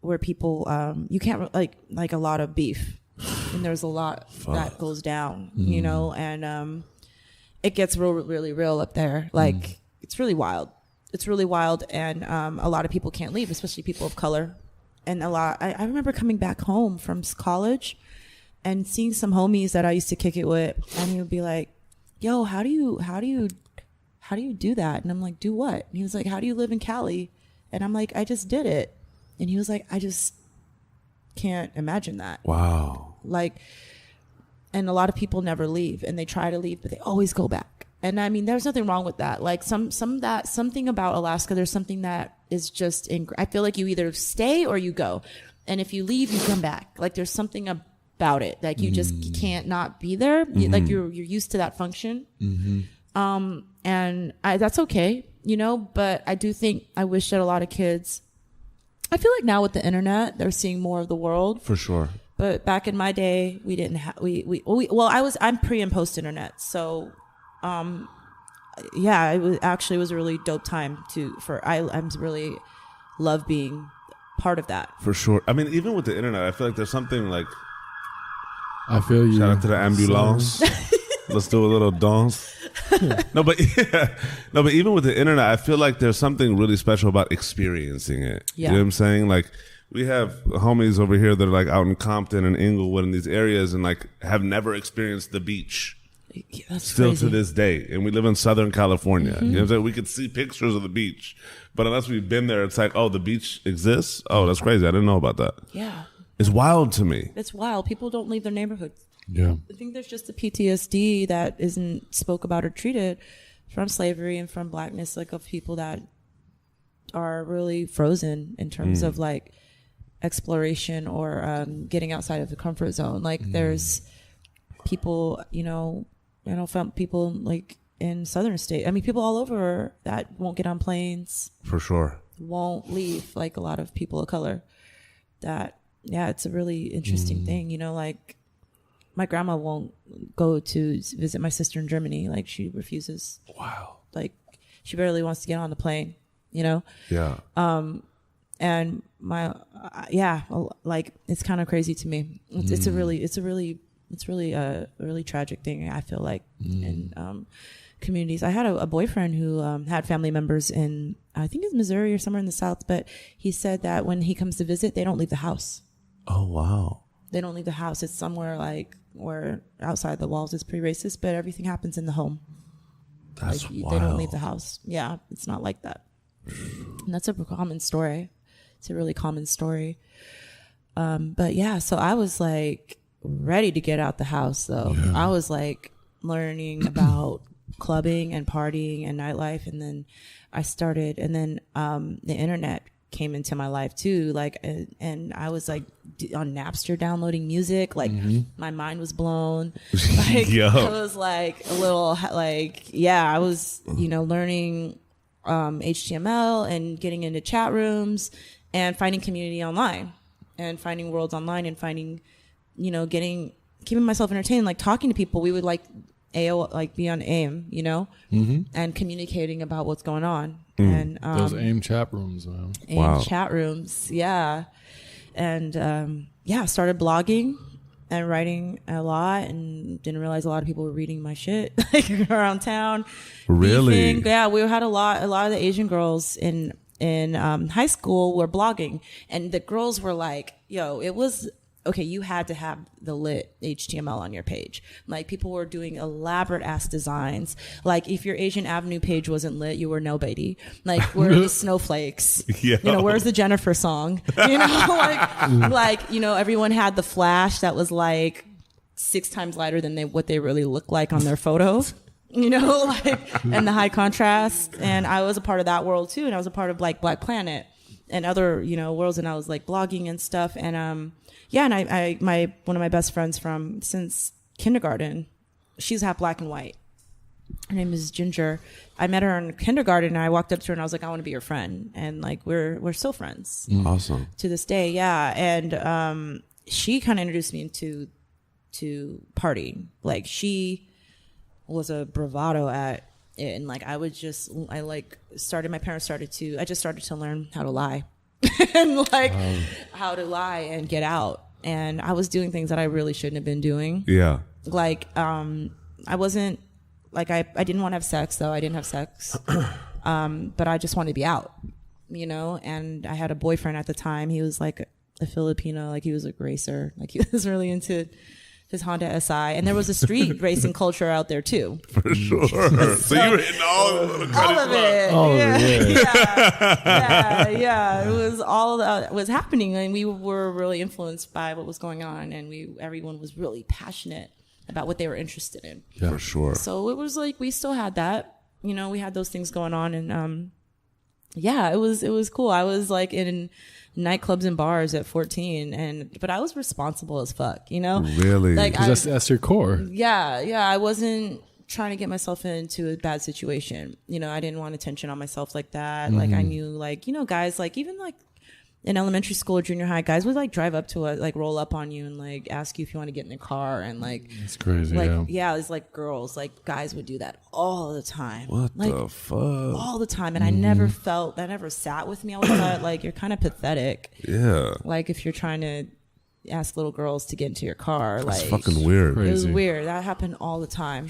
[SPEAKER 2] where people you can't like a lot of beef, and there's a lot that goes down, you know, and it gets really real up there. Like it's really wild. It's really wild, and a lot of people can't leave, especially people of color. And I remember coming back home from college and seeing some homies that I used to kick it with, and he would be like, "Yo, how do you do that?" And I'm like, "Do what?" And he was like, "How do you live in Cali?" And I'm like, "I just did it." And he was like, "I just can't imagine that."
[SPEAKER 1] Wow.
[SPEAKER 2] Like, and a lot of people never leave, and they try to leave, but they always go back. And I mean, there's nothing wrong with that. Like something about Alaska, there's something that is just, I feel like you either stay or you go. And if you leave, you come back. Like there's something about it. Like you just can't not be there. Like you're used to that function. And that's okay, you know, but I do think, I wish that a lot of kids, I feel like now with the internet, they're seeing more of the world.
[SPEAKER 1] For sure.
[SPEAKER 2] But back in my day, we didn't have, I'm pre and post internet. So, yeah, it was a really dope time I'm really love being part of that.
[SPEAKER 1] For sure. I mean, even with the internet, I feel like there's something like,
[SPEAKER 3] I feel you.
[SPEAKER 1] shout out to the ambulance. Let's do a little dance. No, but even with the internet, I feel like there's something really special about experiencing it.
[SPEAKER 2] Yeah.
[SPEAKER 1] You know what I'm saying? Like, we have homies over here that are like out in Compton and Inglewood and these areas and like have never experienced the beach.
[SPEAKER 2] That's
[SPEAKER 1] Still
[SPEAKER 2] crazy.
[SPEAKER 1] to this day. And we live in Southern California. You know what I'm saying? We could see pictures of the beach, but unless we've been there, it's like, oh, the beach exists? Oh, that's crazy. I didn't know about that.
[SPEAKER 2] Yeah.
[SPEAKER 1] It's wild to me.
[SPEAKER 2] It's wild. People don't leave their neighborhoods.
[SPEAKER 3] Yeah.
[SPEAKER 2] I think there's just the PTSD that isn't spoke about or treated from slavery and from blackness, like of people that are really frozen in terms of like exploration or getting outside of the comfort zone. Like there's people, found people like in southern state. I mean, people all over that won't get on planes,
[SPEAKER 1] For sure.
[SPEAKER 2] won't leave, like a lot of people of color. That, yeah, it's a really interesting thing, like my grandma won't go to visit my sister in Germany. Like she refuses.
[SPEAKER 1] Wow.
[SPEAKER 2] Like she barely wants to get on the plane,
[SPEAKER 1] Yeah.
[SPEAKER 2] and like it's kind of crazy to me. It's a really tragic thing, I feel like, in communities. I had a boyfriend who had family members in, I think it's Missouri or somewhere in the South, but he said that when he comes to visit, they don't leave the house.
[SPEAKER 1] Oh, wow.
[SPEAKER 2] They don't leave the house. It's somewhere like where outside the walls. It's pretty racist, but everything happens in the home.
[SPEAKER 1] That's
[SPEAKER 2] Like,
[SPEAKER 1] wild.
[SPEAKER 2] they don't leave the house. Yeah, it's not like that. And that's a common story. It's a really common story. But yeah, so I was like ready to get out the house though. Yeah. I was like learning about clubbing and partying and nightlife. And then the internet came into my life too. Like, and I was like on Napster downloading music. Like my mind was blown. Like I was like a little like, yeah, I was, learning HTML and getting into chat rooms and finding community online and finding worlds online and finding, keeping myself entertained, like talking to people. We would like be on AIM, and communicating about what's going on. And
[SPEAKER 3] those AIM chat rooms, man.
[SPEAKER 2] AIM chat rooms, yeah. And started blogging and writing a lot, and didn't realize a lot of people were reading my shit like around town.
[SPEAKER 1] Really?
[SPEAKER 2] Beefing. Yeah, we had a lot of the Asian girls in high school were blogging, and the girls were like, yo, it was okay, you had to have the lit HTML on your page. Like people were doing elaborate ass designs. Like if your Asian Avenue page wasn't lit, you were nobody. Like where are the snowflakes? Where's the Jennifer song? Everyone had the flash that was like 6 times lighter than what they really look like on their photos. And the high contrast. And I was a part of that world too. And I was a part of like Black Planet. and other, worlds. And I was like blogging and stuff. And, and one of my best friends since kindergarten, she's half black and white. Her name is Ginger. I met her in kindergarten, and I walked up to her and I was like, I want to be your friend. And like, we're still friends.
[SPEAKER 1] Awesome.
[SPEAKER 2] To this day. Yeah. And, she kind of introduced me to partying. Like, she was a bravado at it. And like, I just started to learn how to lie and like how to lie and get out. And I was doing things that I really shouldn't have been doing.
[SPEAKER 1] Yeah.
[SPEAKER 2] Like, I wasn't like, I didn't want to have sex though. I didn't have sex. But I just wanted to be out, and I had a boyfriend at the time. He was like a Filipino, like he was a racer, like he was really into his Honda SI, and there was a street racing culture out there too.
[SPEAKER 1] For sure. So you were hitting all of it.
[SPEAKER 2] Yeah. It was all that was happening, and we were really influenced by what was going on, and everyone was really passionate about what they were interested in.
[SPEAKER 1] Yeah. For sure.
[SPEAKER 2] So it was like we still had that, we had those things going on, and it was cool. I was like in nightclubs and bars at 14, but I was responsible as fuck,
[SPEAKER 1] Really?
[SPEAKER 3] Like, that's your core.
[SPEAKER 2] Yeah. I wasn't trying to get myself into a bad situation. I didn't want attention on myself like that. Like, I knew, like, guys, like, even like in elementary school or junior high, guys would like drive up to like roll up on you and like ask you if you want to get in the car, and like
[SPEAKER 3] it's crazy.
[SPEAKER 2] Like, it's like girls, like guys would do that all the time.
[SPEAKER 1] What
[SPEAKER 2] like,
[SPEAKER 1] the fuck?
[SPEAKER 2] All the time, and I never sat with me. I always thought like you're kind of pathetic.
[SPEAKER 1] Yeah.
[SPEAKER 2] Like if you're trying to ask little girls to get into your car,
[SPEAKER 1] that's
[SPEAKER 2] like
[SPEAKER 1] fucking weird.
[SPEAKER 2] It was weird. That happened all the time.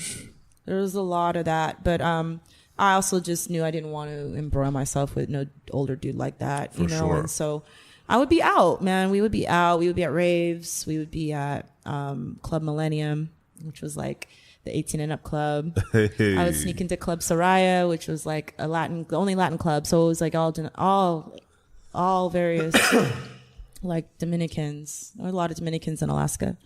[SPEAKER 2] There was a lot of that, but I also just knew I didn't want to embroil myself with no older dude like that,
[SPEAKER 1] Sure.
[SPEAKER 2] And so I would be out, man. We would be out. We would be at raves. We would be at Club Millennium, which was like the 18 and up club.
[SPEAKER 1] Hey.
[SPEAKER 2] I would sneak into Club Soraya, which was like the only Latin club. So it was like all various like Dominicans. There were a lot of Dominicans in Alaska.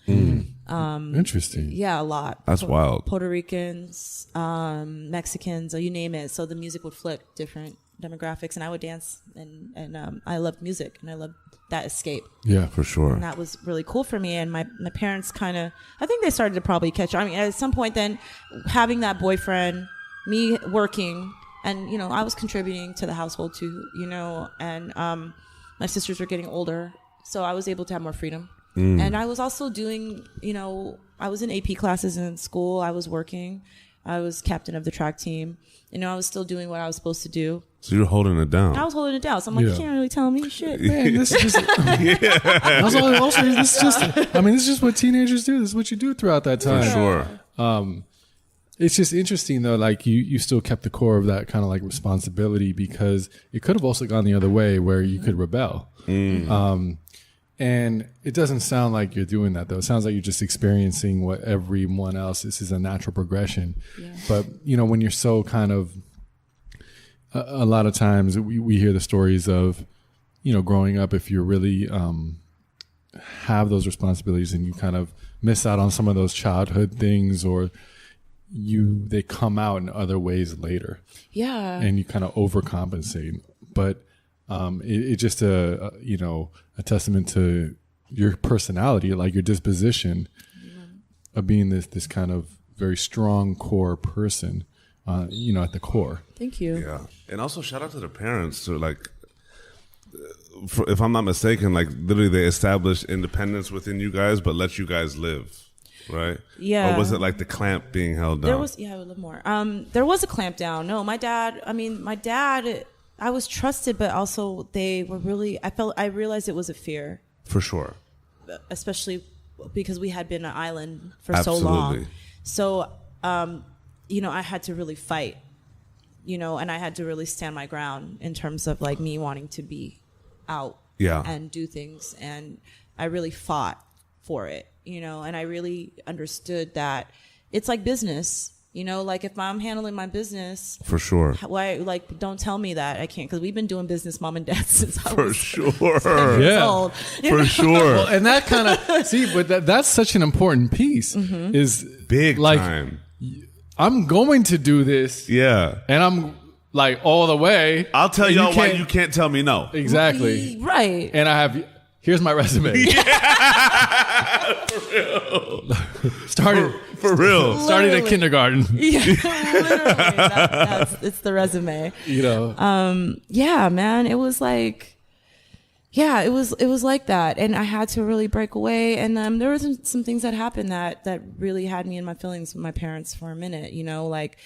[SPEAKER 3] Interesting.
[SPEAKER 2] Yeah, a lot.
[SPEAKER 1] That's wild.
[SPEAKER 2] Puerto Ricans, Mexicans, or you name it. So the music would flip different demographics, and I would dance, and I loved music, and I loved that escape.
[SPEAKER 3] Yeah,
[SPEAKER 1] for sure.
[SPEAKER 2] And that was really cool for me. And my parents I think they started to probably catch on. I mean, at some point then, having that boyfriend, me working, and I was contributing to the household too, and my sisters were getting older, so I was able to have more freedom. And I was also doing, I was in AP classes in school. I was working. I was captain of the track team. I was still doing what I was supposed to do.
[SPEAKER 1] So you're holding it down.
[SPEAKER 2] I was holding it down. So I'm like, you can't really tell me shit.
[SPEAKER 3] Man, this is just. This is just what teenagers do. This is what you do throughout that time.
[SPEAKER 1] For sure.
[SPEAKER 3] It's just interesting though, like you still kept the core of that kind of like responsibility, because it could have also gone the other way where you could rebel. And it doesn't sound like you're doing that though. It sounds like you're just experiencing what everyone else. This is a natural progression. Yeah. But when you're so kind of, a lot of times we hear the stories of, growing up, if you really have those responsibilities and you kind of miss out on some of those childhood things, or they come out in other ways later. Yeah. And you kind of overcompensate. But it's just a testament to your personality, like your disposition of being this kind of very strong core person, at the core.
[SPEAKER 2] Thank you.
[SPEAKER 1] Yeah. And also shout out to the parents. So like, if I'm not mistaken, like literally they established independence within you guys, but let you guys live. Right?
[SPEAKER 2] Yeah.
[SPEAKER 1] Or was it like the clamp being held down?
[SPEAKER 2] I would live more. There was a clamp down. No, my dad, I was trusted, but also they were really, I realized it was a fear.
[SPEAKER 1] For sure.
[SPEAKER 2] Especially because we had been an island for so long. So, I had to really fight, and I had to really stand my ground in terms of like me wanting to be out and do things. And I really fought for it, and I really understood that it's like business. Like if I'm handling my business,
[SPEAKER 1] for sure.
[SPEAKER 2] Why, like, don't tell me that I can't, because we've been doing business, mom and dad, since I was
[SPEAKER 1] 10
[SPEAKER 2] years old.
[SPEAKER 1] For sure.
[SPEAKER 3] Well, and that kind of but that's such an important piece. Is
[SPEAKER 1] big
[SPEAKER 3] like,
[SPEAKER 1] time.
[SPEAKER 3] I'm going to do this.
[SPEAKER 1] Yeah.
[SPEAKER 3] And like all the way.
[SPEAKER 1] I'll tell y'all why you can't tell me no.
[SPEAKER 3] Exactly.
[SPEAKER 2] Right.
[SPEAKER 3] And here's my resume.
[SPEAKER 1] For real.
[SPEAKER 3] Started
[SPEAKER 2] Literally.
[SPEAKER 3] at kindergarten.
[SPEAKER 2] Yeah, literally. It's the resume. Yeah, man. It was like, it was like that. And I had to really break away. And there was some things that happened that really had me in my feelings with my parents for a minute, like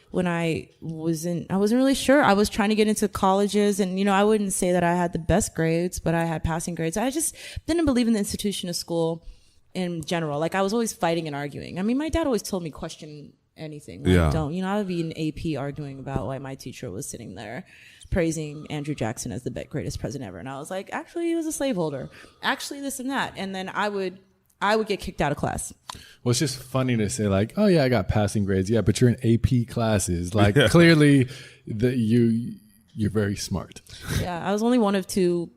[SPEAKER 2] when I wasn't really sure. I was trying to get into colleges and, I wouldn't say that I had the best grades, but I had passing grades. I just didn't believe in the institution of school in general. Like I was always fighting and arguing. I mean, my dad always told me question anything. Like, don't, I would be in AP arguing about why my teacher was sitting there praising Andrew Jackson as the greatest president ever. And I was like, actually, he was a slaveholder. Actually, this and that. And then I would get kicked out of class.
[SPEAKER 3] Well, it's just funny to say like, oh yeah, I got passing grades. Yeah, but you're in AP classes. Like clearly you're very smart.
[SPEAKER 2] Yeah, I was only one of two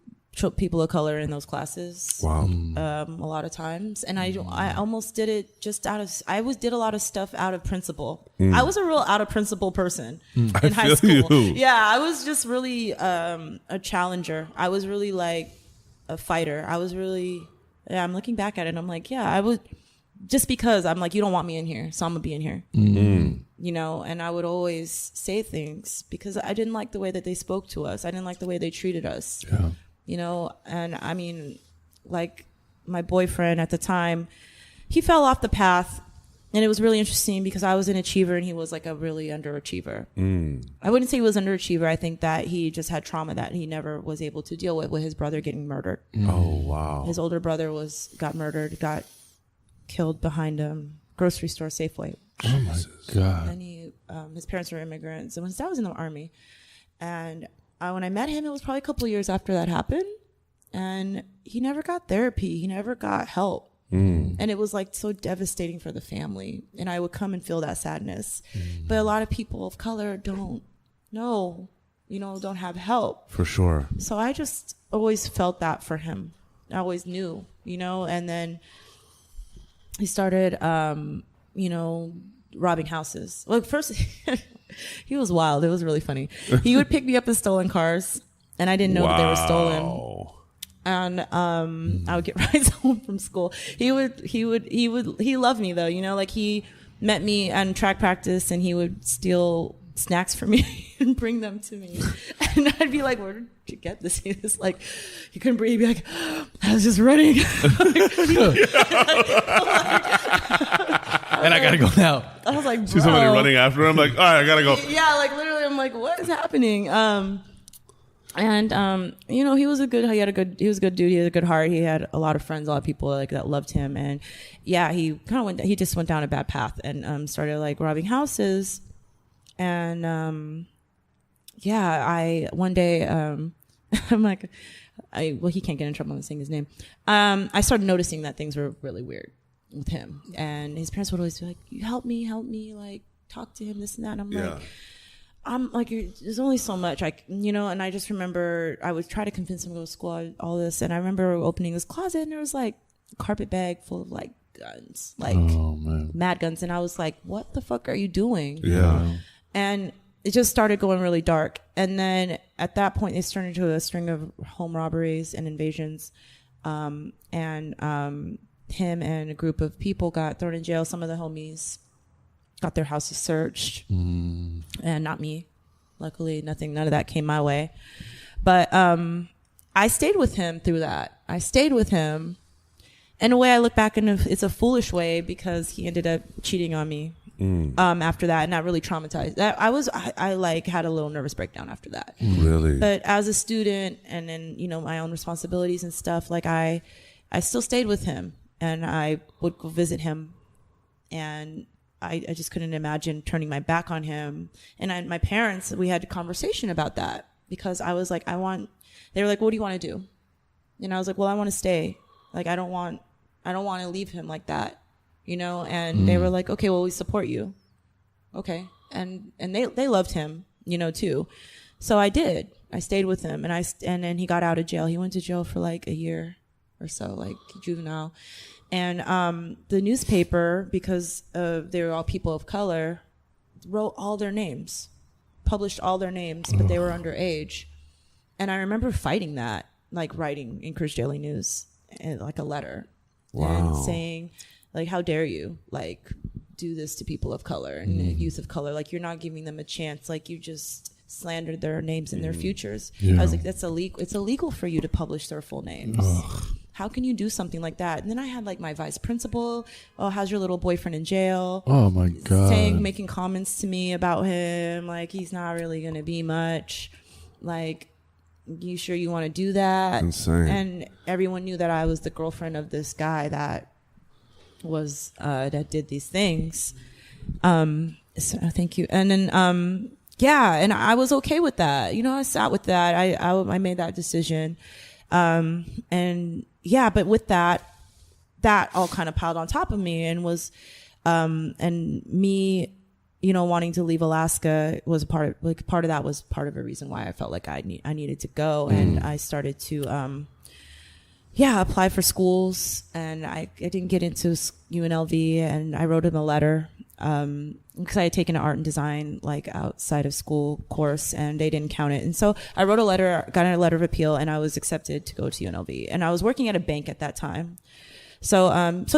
[SPEAKER 2] people of color in those classes.
[SPEAKER 1] Wow.
[SPEAKER 2] A lot of times. And I almost did it just did a lot of stuff out of principle. I was a real out of principle person in high school. Yeah, I was just really a challenger. I was really like a fighter. I was really, I'm looking back at it and I'm like, I would, just because I'm like, you don't want me in here, so I'm gonna be in here. And I would always say things because I didn't like the way that they spoke to us. I didn't like the way they treated us.
[SPEAKER 3] Yeah.
[SPEAKER 2] And I mean, like my boyfriend at the time, he fell off the path and it was really interesting because I was an achiever and he was like a really underachiever. I wouldn't say he was underachiever. I think that he just had trauma that he never was able to deal with his brother getting murdered.
[SPEAKER 1] Oh, wow.
[SPEAKER 2] His older brother got murdered, got killed behind a grocery store Safeway.
[SPEAKER 3] Oh my God.
[SPEAKER 2] And his parents were immigrants and his dad was in the army. And when I met him, it was probably a couple of years after that happened. And he never got therapy. He never got help. And it was like so devastating for the family. And I would come and feel that sadness. But a lot of people of color don't have help.
[SPEAKER 1] For sure.
[SPEAKER 2] So I just always felt that for him. I always knew, and then he started, robbing houses. Well, first he was wild. It was really funny. He would pick me up in stolen cars and I didn't know that they were stolen. And I would get rides home from school. He loved me though, like he met me on track practice and he would steal snacks for me and bring them to me. And I'd be like, where did you get this? He was like, he couldn't breathe. He'd be like, I was just running.
[SPEAKER 3] And I gotta go now.
[SPEAKER 2] I was like, bro.
[SPEAKER 1] See somebody running after him, like, all right, I gotta go.
[SPEAKER 2] Yeah, like literally, I'm like, what is happening? He was a good dude. He had a good heart. He had a lot of friends, a lot of people like that loved him. And yeah, he just went down a bad path and started like robbing houses. And one day, I'm like, he can't get in trouble on saying his name. I started noticing that things were really weird with him, and his parents would always be like, "You help me, like talk to him, this and that." And I'm like, there's only so much and I just remember I would try to convince him to go to school, all this, and I remember opening his closet and there was like a carpet bag full of like guns, like mad guns, and I was like, what the fuck are you doing?
[SPEAKER 1] Yeah.
[SPEAKER 2] And it just started going really dark. And then at that point, they turned into a string of home robberies and invasions. Him and a group of people got thrown in jail. Some of the homies got their houses searched. And not me. Luckily, none of that came my way. But I stayed with him through that. I stayed with him. In a way, I look back and it's a foolish way because he ended up cheating on me. After that, and that really traumatized. I like had a little nervous breakdown after that.
[SPEAKER 1] Really?
[SPEAKER 2] But as a student, and then my own responsibilities and stuff, like I still stayed with him, and I would go visit him, and I just couldn't imagine turning my back on him. And my parents, we had a conversation about that because I was like, they were like, what do you want to do? And I was like, well, I want to stay. Like I don't want to leave him like that. And they were like, okay, well, we support you. Okay. And they loved him, too. So I did. I stayed with him and then he got out of jail. He went to jail for like a year or so, like juvenile. And the newspaper, because they were all people of color, wrote all their names published all their names, but they were underage. And I remember fighting that, like writing Anchorage Daily News, like a letter, and saying, like, how dare you, like, do this to people of color and youth of color? Like, you're not giving them a chance. Like, you just slandered their names and their futures. I was like, that's illegal. It's illegal for you to publish their full names. How can you do something like that? And then I had like my vice principal, oh, how's your little boyfriend in jail?
[SPEAKER 3] Oh my God.
[SPEAKER 2] Making comments to me about him, like he's not really going to be much. Like, you sure you want to do that?
[SPEAKER 1] Insane.
[SPEAKER 2] And everyone knew that I was the girlfriend of this guy that was, that did these things. So thank you. And then, yeah, and I was okay with that. You know, I sat with that. I made that decision. And yeah, but with that all kind of piled on top of me and was, and me, you know, wanting to leave Alaska was part of that was part of a reason why I felt like I needed to go. And I started to, apply for schools, and I didn't get into UNLV, and I wrote him a letter, because I had taken an art and design like outside of school course, and they didn't count it. And so I wrote a letter, got a letter of appeal, and I was accepted to go to UNLV. And I was working at a bank at that time. So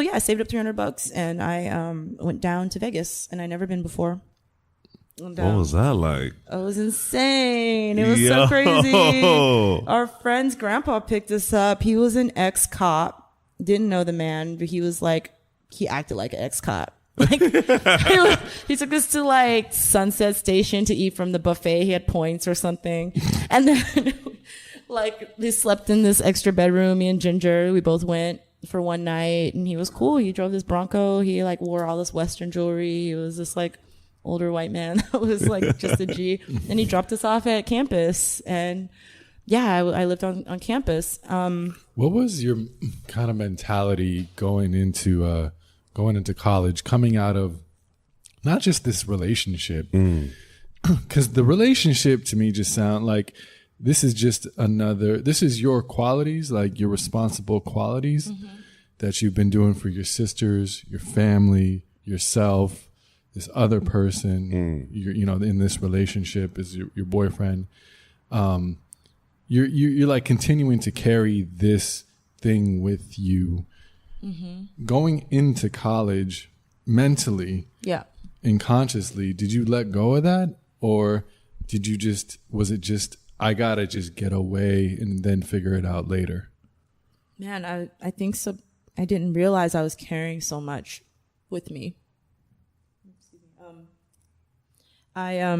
[SPEAKER 2] yeah, I saved up $300 and I went down to Vegas, and I'd never been before.
[SPEAKER 1] What was that like?
[SPEAKER 2] It was insane. It was so crazy. Our friend's grandpa picked us up. He was an ex-cop. Didn't know the man, but he acted like an ex-cop. Like he took us to like Sunset Station to eat from the buffet. He had points or something. And then like they slept in this extra bedroom, me and Ginger. We both went for one night, and he was cool. He drove this Bronco. He like wore all this Western jewelry. He was this like older white man that was like just a G. And he dropped us off at campus, and yeah, I lived on campus.
[SPEAKER 3] What was your kind of mentality going into college, coming out of not just this relationship, because the relationship to me just sound like this is your qualities, like your responsible qualities that you've been doing for your sisters, your family, yourself, this other person, you know, in this relationship is your boyfriend. You're like continuing to carry this thing with you. Going into college mentally and consciously, did you let go of that, or was it just I gotta just get away and then figure it out later?
[SPEAKER 2] Man, I think so. I didn't realize I was carrying so much with me. I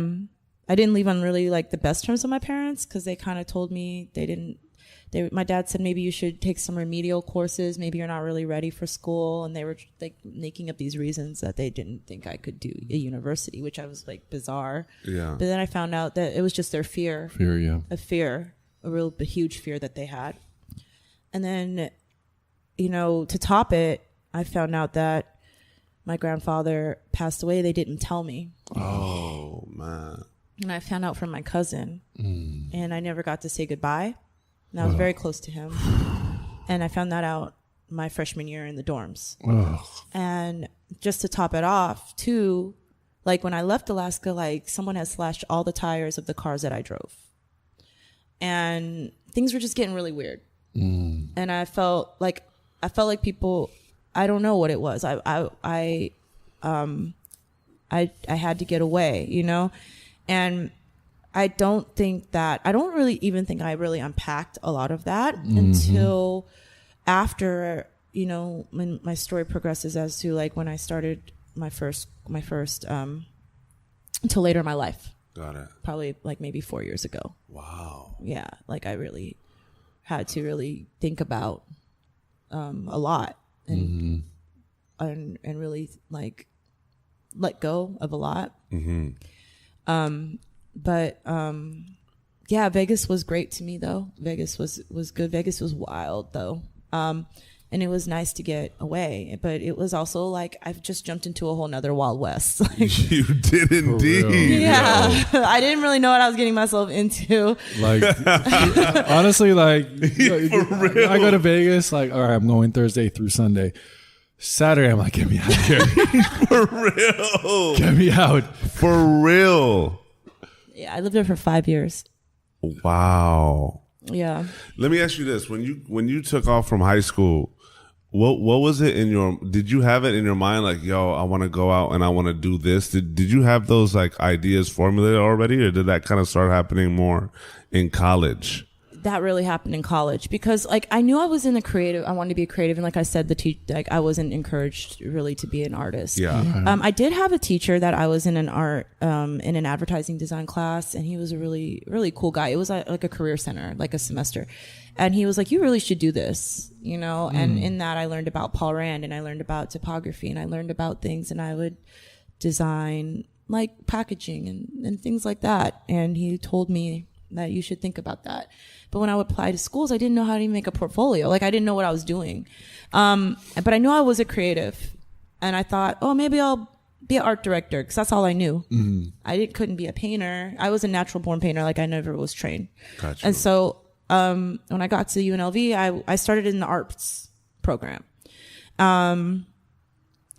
[SPEAKER 2] didn't leave on really like the best terms with my parents, because they kind of told me my dad said maybe you should take some remedial courses. Maybe you're not really ready for school. And they were like making up these reasons that they didn't think I could do a university, which I was like bizarre. Yeah. But then I found out that it was just their fear. A huge fear that they had. And then, you know, to top it, I found out that my grandfather passed away. They didn't tell me.
[SPEAKER 1] Oh, man.
[SPEAKER 2] And I found out from my cousin. And I never got to say goodbye. And I was very close to him. And I found that out my freshman year in the dorms. And just to top it off, too, like when I left Alaska, like someone had slashed all the tires of the cars that I drove. And things were just getting really weird. And I felt like people, I don't know what it was. I had to get away, you know? And I don't really even think I really unpacked a lot of that until after, you know, when my story progresses as to like when I started my first until later in my life.
[SPEAKER 1] Got it.
[SPEAKER 2] Probably like maybe 4 years ago.
[SPEAKER 1] Wow.
[SPEAKER 2] Yeah. Like I really had to really think about a lot and really like let go of a lot. But yeah, Vegas was great to me though. Vegas was good. Vegas was wild though. And it was nice to get away, but it was also like I've just jumped into a whole nother Wild West. Like,
[SPEAKER 1] you did indeed.
[SPEAKER 2] Yeah. I didn't really know what I was getting myself into.
[SPEAKER 3] Like, honestly, like,
[SPEAKER 1] For real.
[SPEAKER 3] I go to Vegas, like, all right, I'm going Thursday through Sunday. Saturday, I'm like, get me out of here.
[SPEAKER 1] For real.
[SPEAKER 3] Get me out.
[SPEAKER 1] For real.
[SPEAKER 2] Yeah, I lived there for 5 years.
[SPEAKER 1] Wow.
[SPEAKER 2] Yeah.
[SPEAKER 1] Let me ask you this: when you took off from high school, what was it in your? Did you have it in your mind like, yo, I want to go out and I want to do this? Did you have those like ideas formulated already, or did that kind of start happening more in college?
[SPEAKER 2] That really happened in college because like I knew I was in the creative. I wanted to be a creative, and like I said, I wasn't encouraged really to be an artist.
[SPEAKER 1] Yeah.
[SPEAKER 2] I did have a teacher that I was in an in an advertising design class, and he was a really, really cool guy. It was like a career center, like a semester. And he was like, you really should do this, you know? And in that I learned about Paul Rand, and I learned about typography, and I learned about things, and I would design like packaging and things like that. And he told me that you should think about that. But when I would apply to schools, I didn't know how to even make a portfolio. Like I didn't know what I was doing. But I knew I was a creative, and I thought, oh, maybe I'll be an art director, because that's all I knew. I couldn't be a painter. I was a natural born painter. Like I never was trained.
[SPEAKER 1] Gotcha.
[SPEAKER 2] And so when I got to UNLV, I started in the arts program. I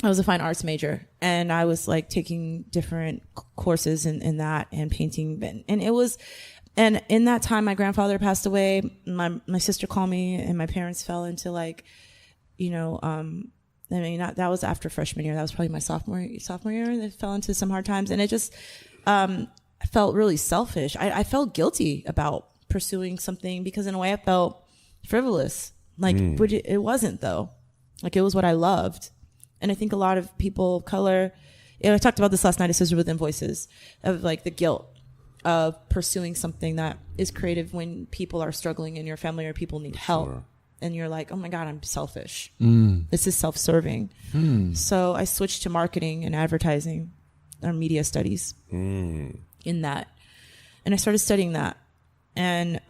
[SPEAKER 2] was a fine arts major, and I was like taking different courses in that and painting. And it was, and in that time, my grandfather passed away. My sister called me, and my parents fell into like, you know, I mean, that was after freshman year. That was probably my sophomore year. They fell into some hard times, and it just felt really selfish. I felt guilty about pursuing something because in a way I felt frivolous. Like, which it wasn't though. Like it was what I loved. And I think a lot of people of color, you know, I talked about this last night at Sisters Within Voices, of like the guilt of pursuing something that is creative when people are struggling in your family or people need help. Sure. And you're like, oh my God, I'm selfish. This is self-serving. So I switched to marketing and advertising or media studies in that. And I started studying that. And,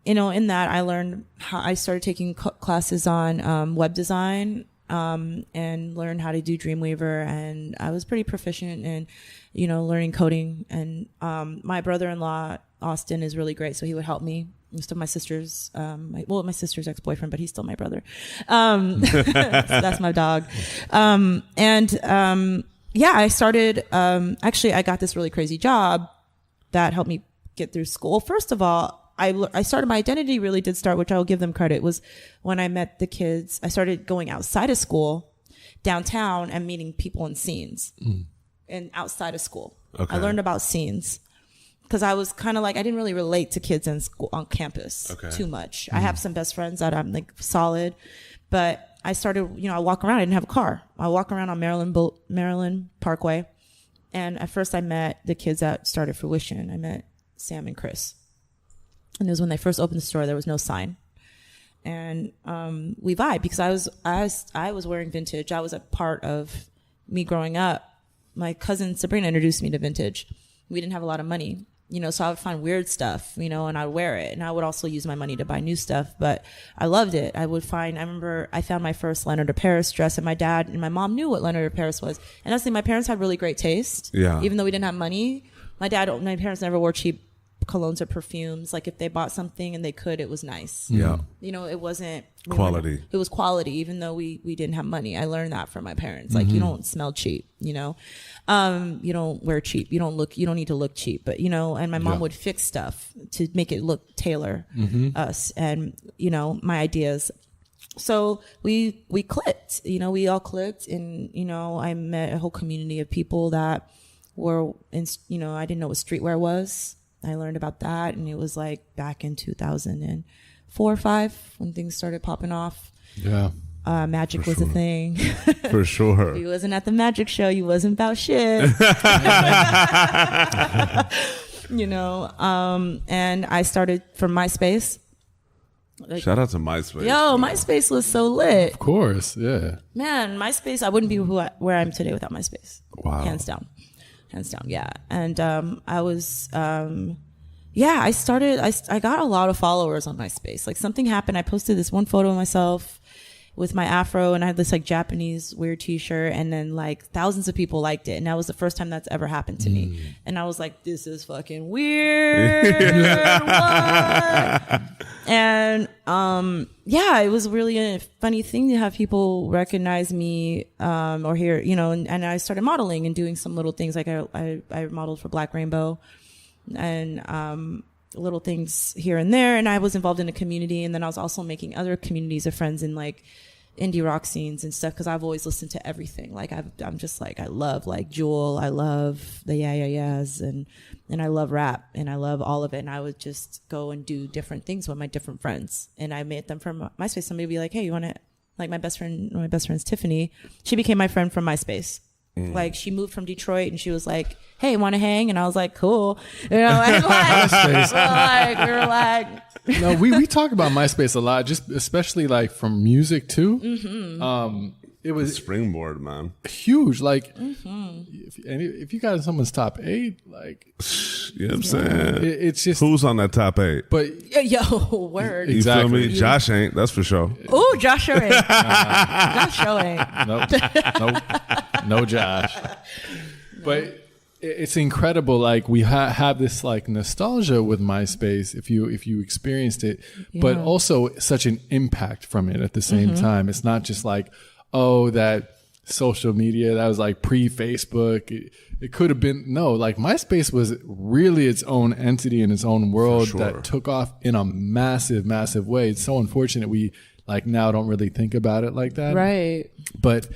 [SPEAKER 2] you know, in that I learned how I started taking classes on web design and learned how to do Dreamweaver. And I was pretty proficient in, you know, learning coding. And my brother-in-law, Austin, is really great. So he would help me. Still my sister's, my sister's ex-boyfriend, but he's still my brother. So that's my dog. Yeah, I started, actually, I got this really crazy job that helped me get through school. First of all, I started, my identity really did start, which I will give them credit, was when I met the kids. I started going outside of school, downtown, and meeting people in scenes and outside of school. Okay. I learned about scenes. Because I was kind of like, I didn't really relate to kids in school, on campus too much. I have some best friends that I'm like solid, but I started, you know, I walk around. I didn't have a car. I walk around on Maryland Parkway. And at first I met the kids that started Fruition. I met Sam and Chris. And it was when they first opened the store, there was no sign. And we vibed because I was wearing vintage. I was a part of me growing up. My cousin Sabrina introduced me to vintage. We didn't have a lot of money. You know, so I would find weird stuff, you know, and I'd wear it. And I would also use my money to buy new stuff, but I loved it. I remember I found my first Leonard de Paris dress, and my dad and my mom knew what Leonard de Paris was. And honestly, my parents had really great taste. Yeah. Even though we didn't have money. My parents never wore cheap colognes or perfumes. Like if they bought something and they could, it was nice. Yeah. You know, it wasn't
[SPEAKER 1] quality.
[SPEAKER 2] It was quality, even though we didn't have money. I learned that from my parents. Like you don't smell cheap, you know. You don't wear cheap. You don't need to look cheap, but you know, and my mom would fix stuff to make it look tailor us and, you know, my ideas. So we clicked, you know, we all clicked, and, you know, I met a whole community of people that were in, you know, I didn't know what streetwear was. I learned about that, and it was like back in 2004 or 5 when things started popping off. Yeah. Magic was a thing.
[SPEAKER 1] For sure.
[SPEAKER 2] If you wasn't at the magic show, you wasn't about shit. You know, and I started from MySpace.
[SPEAKER 1] Like, shout out to MySpace.
[SPEAKER 2] Yo, man. MySpace was so lit.
[SPEAKER 3] Of course, yeah.
[SPEAKER 2] Man, MySpace, I wouldn't be where I am today without MySpace. Wow. Hands down, yeah. And I was... I got a lot of followers on MySpace. Like something happened. I posted this one photo of myself with my afro, and I had this like Japanese weird t-shirt, and then like thousands of people liked it. And that was the first time that's ever happened to me. And I was like, this is fucking weird. What? And it was really a funny thing to have people recognize me or hear, you know, and I started modeling and doing some little things. Like I modeled for Black Rainbow. and little things here and there. And I was involved in a community, and then I was also making other communities of friends in like indie rock scenes and stuff, because I've always listened to everything. Like I'm just like, I love like Jewel, I love the Yeah Yeah Yeahs, and I love rap, and I love all of it. And I would just go and do different things with my different friends. And I met them from MySpace. Somebody would be like, hey, you want to, like my best friend's Tiffany. She became my friend from MySpace. Like she moved from Detroit, and she was like, hey, want to hang? And I was like, cool. You know, and we were like,
[SPEAKER 3] no, we talk about MySpace a lot, just especially like from music too. It was
[SPEAKER 1] springboard, man.
[SPEAKER 3] Huge. Like if you got in someone's top 8, like,
[SPEAKER 1] you know what I'm saying?
[SPEAKER 3] It's just,
[SPEAKER 1] who's on that top 8?
[SPEAKER 3] But
[SPEAKER 2] yo, word.
[SPEAKER 1] You feel me? Josh ain't, that's for sure.
[SPEAKER 2] Ooh, Josh sure ain't. Josh sure ain't.
[SPEAKER 3] Nope. No Josh. But it's incredible. Like we have this like nostalgia with MySpace if you experienced it, but also such an impact from it at the same time. It's not just like, oh, that social media that was like pre-Facebook. It could have been, no, like MySpace was really its own entity in its own world that took off in a massive, massive way. It's so unfortunate we like now don't really think about it like that.
[SPEAKER 2] Right.
[SPEAKER 3] But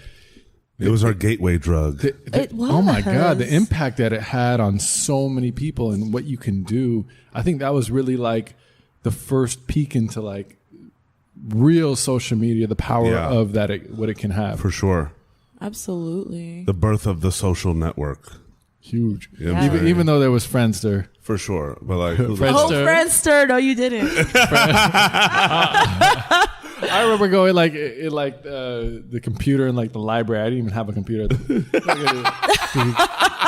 [SPEAKER 1] it was our gateway drug.
[SPEAKER 2] It was.
[SPEAKER 3] Oh my God, the impact that it had on so many people and what you can do. I think that was really like the first peek into like real social media, the power of that, what it can have.
[SPEAKER 1] For sure.
[SPEAKER 2] Absolutely.
[SPEAKER 1] The birth of the social network.
[SPEAKER 3] Huge. Even though there was Friendster.
[SPEAKER 1] For sure. But like,
[SPEAKER 2] Friendster. No, you didn't.
[SPEAKER 3] I remember going like the computer in like the library. I didn't even have a computer.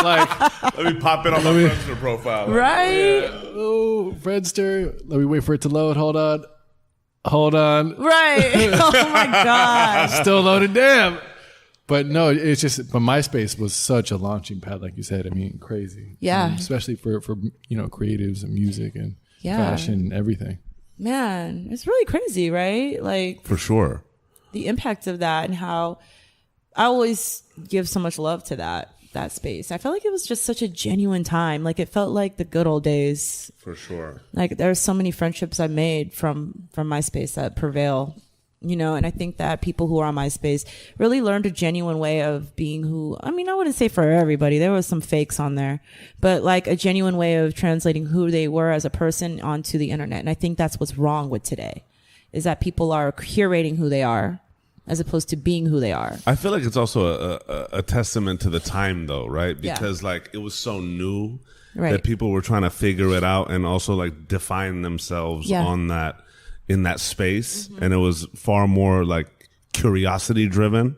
[SPEAKER 1] Like, let me pop it on my Friendster profile.
[SPEAKER 2] Right?
[SPEAKER 3] Oh, Friendster. Let me wait for it to load. Hold on.
[SPEAKER 2] Right. Oh my gosh.
[SPEAKER 3] Still loaded. Damn. But no, it's just, but MySpace was such a launching pad, like you said. I mean, crazy.
[SPEAKER 2] Yeah.
[SPEAKER 3] Especially for creatives and music and fashion and everything.
[SPEAKER 2] Man, it's really crazy, right? Like,
[SPEAKER 1] for sure.
[SPEAKER 2] The impact of that, and how I always give so much love to that space. I felt like it was just such a genuine time. Like it felt like the good old days.
[SPEAKER 1] For sure.
[SPEAKER 2] Like there's so many friendships I made from MySpace that prevail, and I think that people who are on MySpace really learned a genuine way of being who, I mean, I wouldn't say for everybody, there was some fakes on there, but like a genuine way of translating who they were as a person onto the internet. And I think that's what's wrong with today, is that people are curating who they are as opposed to being who they are.
[SPEAKER 1] I feel like it's also a testament to the time though, right? Because like it was so new that people were trying to figure it out and also like define themselves on that, in that space. And it was far more like curiosity driven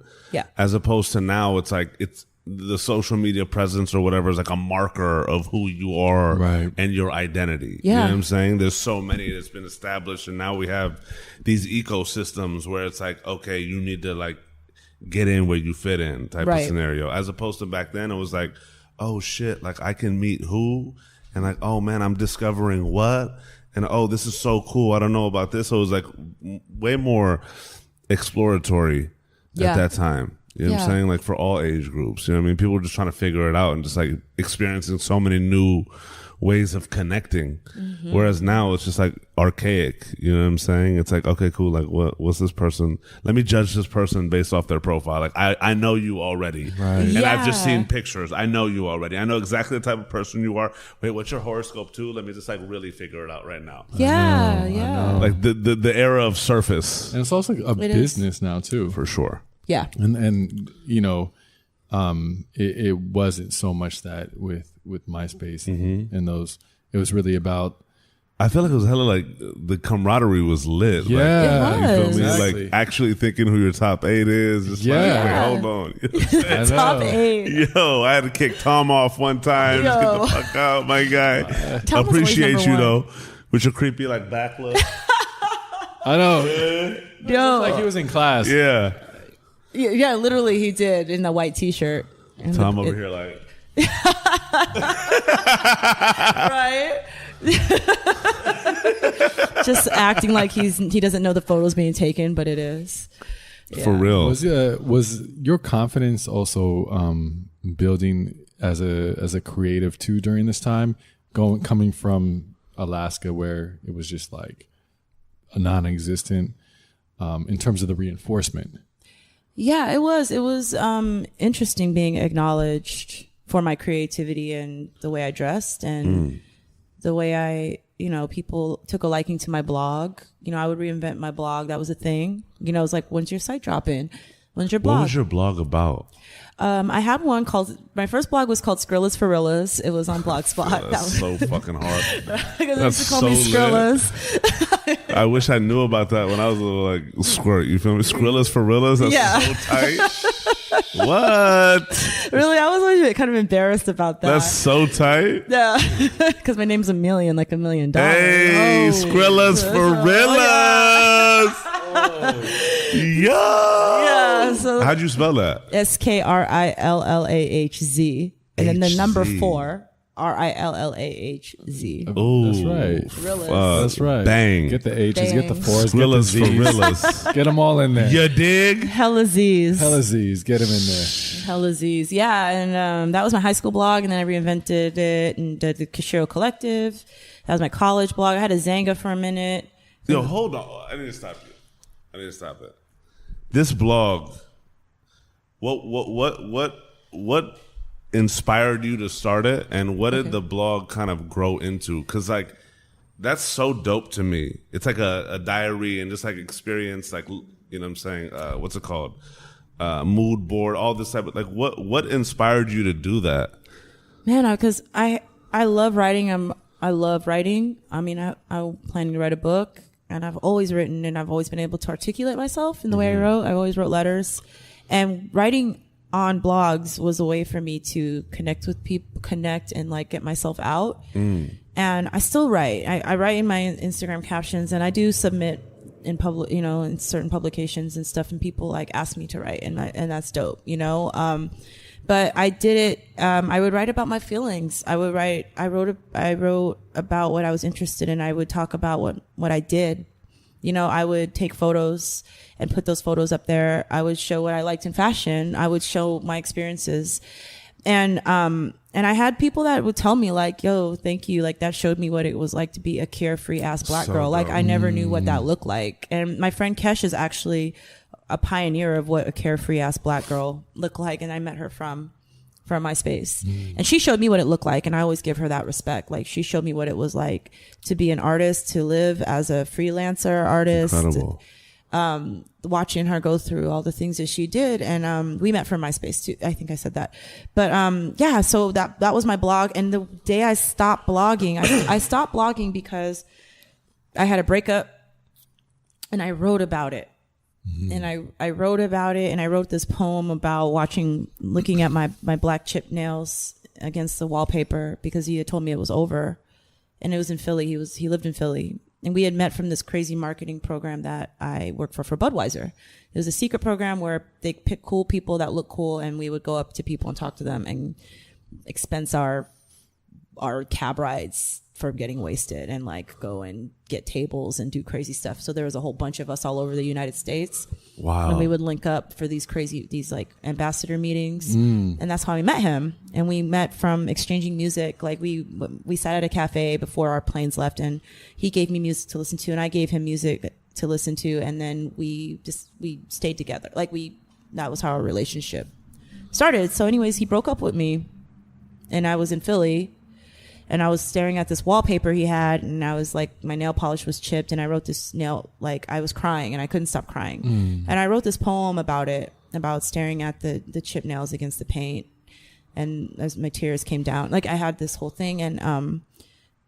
[SPEAKER 1] as opposed to now it's like it's the social media presence or whatever is like a marker of who you are and your identity. You know what I'm saying? There's so many that's been established, and now we have these ecosystems where it's like, okay, you need to like get in where you fit in type of scenario, as opposed to back then it was like, oh shit, like I can meet who, and like, oh man, I'm discovering what, and oh, this is so cool, I don't know about this. So it was like way more exploratory at that time. You know what I'm saying? Like for all age groups. You know what I mean? People were just trying to figure it out and just like experiencing so many new ways of connecting. Whereas now it's just like archaic. You know what I'm saying? It's like, okay, cool. Like what's this person? Let me judge this person based off their profile. Like I know you already. And I've just seen pictures. I know you already. I know exactly the type of person you are. Wait, what's your horoscope too? Let me just like really figure it out right now.
[SPEAKER 2] Yeah.
[SPEAKER 1] Like the era of surface.
[SPEAKER 3] And it's also a business now too.
[SPEAKER 1] For sure.
[SPEAKER 2] Yeah.
[SPEAKER 3] And it wasn't so much that with MySpace and those, it was really about,
[SPEAKER 1] I feel like it was hella like the camaraderie was lit.
[SPEAKER 3] Yeah.
[SPEAKER 1] Like, you feel me?
[SPEAKER 3] Exactly.
[SPEAKER 1] Like actually thinking who your top 8 is. Just like, wait, hold on.
[SPEAKER 2] Top 8.
[SPEAKER 1] Yo, I had to kick Tom off one time. Just get the fuck out, my guy.
[SPEAKER 2] Tom
[SPEAKER 1] Appreciate you though. With your creepy like back look.
[SPEAKER 3] I know.
[SPEAKER 2] Yo.
[SPEAKER 3] Like he was in class.
[SPEAKER 1] Yeah.
[SPEAKER 2] Yeah, literally he did, in the white t-shirt. And
[SPEAKER 1] Tom over here like.
[SPEAKER 2] Right? Just acting like he doesn't know the photo's being taken, but it is. Yeah.
[SPEAKER 1] For real.
[SPEAKER 3] Was your confidence also building as a creative too during this time? coming from Alaska, where it was just like a non-existent in terms of the reinforcement.
[SPEAKER 2] Yeah, it was interesting being acknowledged for my creativity and the way I dressed and the way I, people took a liking to my blog. I would reinvent my blog. That was a thing. It was like, when's your site dropping? When's your blog?
[SPEAKER 1] What was your blog about?
[SPEAKER 2] I had one my first blog was called Skrilla's for Rillas. It was on Blogspot.
[SPEAKER 1] That was so fucking hard.
[SPEAKER 2] Because they used to call me Skrillas.
[SPEAKER 1] I wish I knew about that when I was a little like squirt. You feel me? Skrilla's for Rillas? That's so tight. What?
[SPEAKER 2] Really? I was always kind of embarrassed about that.
[SPEAKER 1] That's so tight.
[SPEAKER 2] Yeah. Because my name's Amelian, like $1 million.
[SPEAKER 1] Hey, Skrilla's for Rillas. Yeah.
[SPEAKER 2] So
[SPEAKER 1] how'd you spell that?
[SPEAKER 2] SKRILLAHZ. And then the number 4, RILLAHZ.
[SPEAKER 3] Oh, that's right.
[SPEAKER 2] That's
[SPEAKER 3] right.
[SPEAKER 1] Bang.
[SPEAKER 3] Get the H's, get the 4s,
[SPEAKER 1] Skrilla's
[SPEAKER 3] get the Z's.
[SPEAKER 1] for Rillas.
[SPEAKER 3] Get them all in there.
[SPEAKER 1] You dig?
[SPEAKER 2] Hella Z's.
[SPEAKER 3] Get them in there.
[SPEAKER 2] Hella Z's. Yeah. And that was my high school blog. And then I reinvented it and did the Kashiro Collective. That was my college blog. I had a Zanga for a minute.
[SPEAKER 1] Yo, hold on. I need to stop you. This blog, what inspired you to start it, and what did the blog kind of grow into? Because like that's so dope to me. It's like a diary and just like experience, like what I'm saying. What's it called? Mood board, all this type of like. What inspired you to do that? Man,
[SPEAKER 2] because I love writing. I love writing. I mean, I'm planning to write a book. And I've always written, and I've always been able to articulate myself in the way I wrote. I always wrote letters, and writing on blogs was a way for me to connect with people, and like get myself out. And I still write. I write in my Instagram captions, and I do submit in public, in certain publications and stuff. And people like ask me to write, and that's dope, But I did it. I would write about my feelings. I wrote about what I was interested in. I would talk about what I did. I would take photos and put those photos up there. I would show what I liked in fashion. I would show my experiences. And I had people that would tell me like, yo, thank you. Like that showed me what it was like to be a carefree ass black girl. Like I never knew what that looked like. And my friend Kesh is actually a pioneer of what a carefree ass black girl looked like, and I met her from MySpace, and she showed me what it looked like, and I always give her that respect. Like she showed me what it was like to be an artist, to live as a freelancer artist.
[SPEAKER 1] Incredible.
[SPEAKER 2] Watching her go through all the things that she did, and we met from MySpace too. I think I said that, but yeah. So that was my blog, and the day I stopped blogging, I stopped blogging because I had a breakup, and I wrote about it. And I wrote about it, and I wrote this poem about looking at my black chip nails against the wallpaper, because he had told me it was over, and it was in Philly. He lived in Philly, and we had met from this crazy marketing program that I worked for Budweiser. It was a secret program where they pick cool people that look cool, and we would go up to people and talk to them and expense our cab rides for getting wasted, and like go and get tables and do crazy stuff. So there was a whole bunch of us all over the United States.
[SPEAKER 1] Wow.
[SPEAKER 2] And we would link up for these like ambassador meetings. And that's how we met him. And we met from exchanging music. Like we sat at a cafe before our planes left, and he gave me music to listen to, and I gave him music to listen to. And then we stayed together. Like that was how our relationship started. So anyways, he broke up with me, and I was in Philly. And I was staring at this wallpaper he had, and I was like, my nail polish was chipped, and I wrote this like I was crying, and I couldn't stop crying. And I wrote this poem about it, about staring at the chip nails against the paint. And as my tears came down, like I had this whole thing, and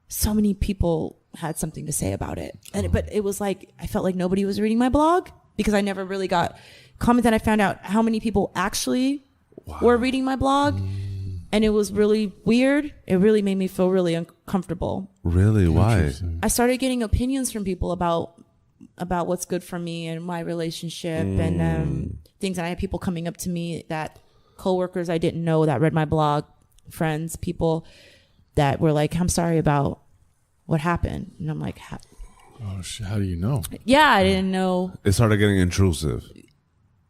[SPEAKER 2] so many people had something to say about it. But it was like, I felt like nobody was reading my blog, because I never really got comment. That I found out how many people actually were reading my blog. And it was really weird. It really made me feel really uncomfortable.
[SPEAKER 1] Really? Why?
[SPEAKER 2] I started getting opinions from people about what's good for me and my relationship and things. And I had people coming up to me, that coworkers I didn't know that read my blog, friends, people that were like, I'm sorry about what happened. And I'm like, how
[SPEAKER 3] do you know?
[SPEAKER 2] Yeah, I didn't know.
[SPEAKER 1] It started getting intrusive.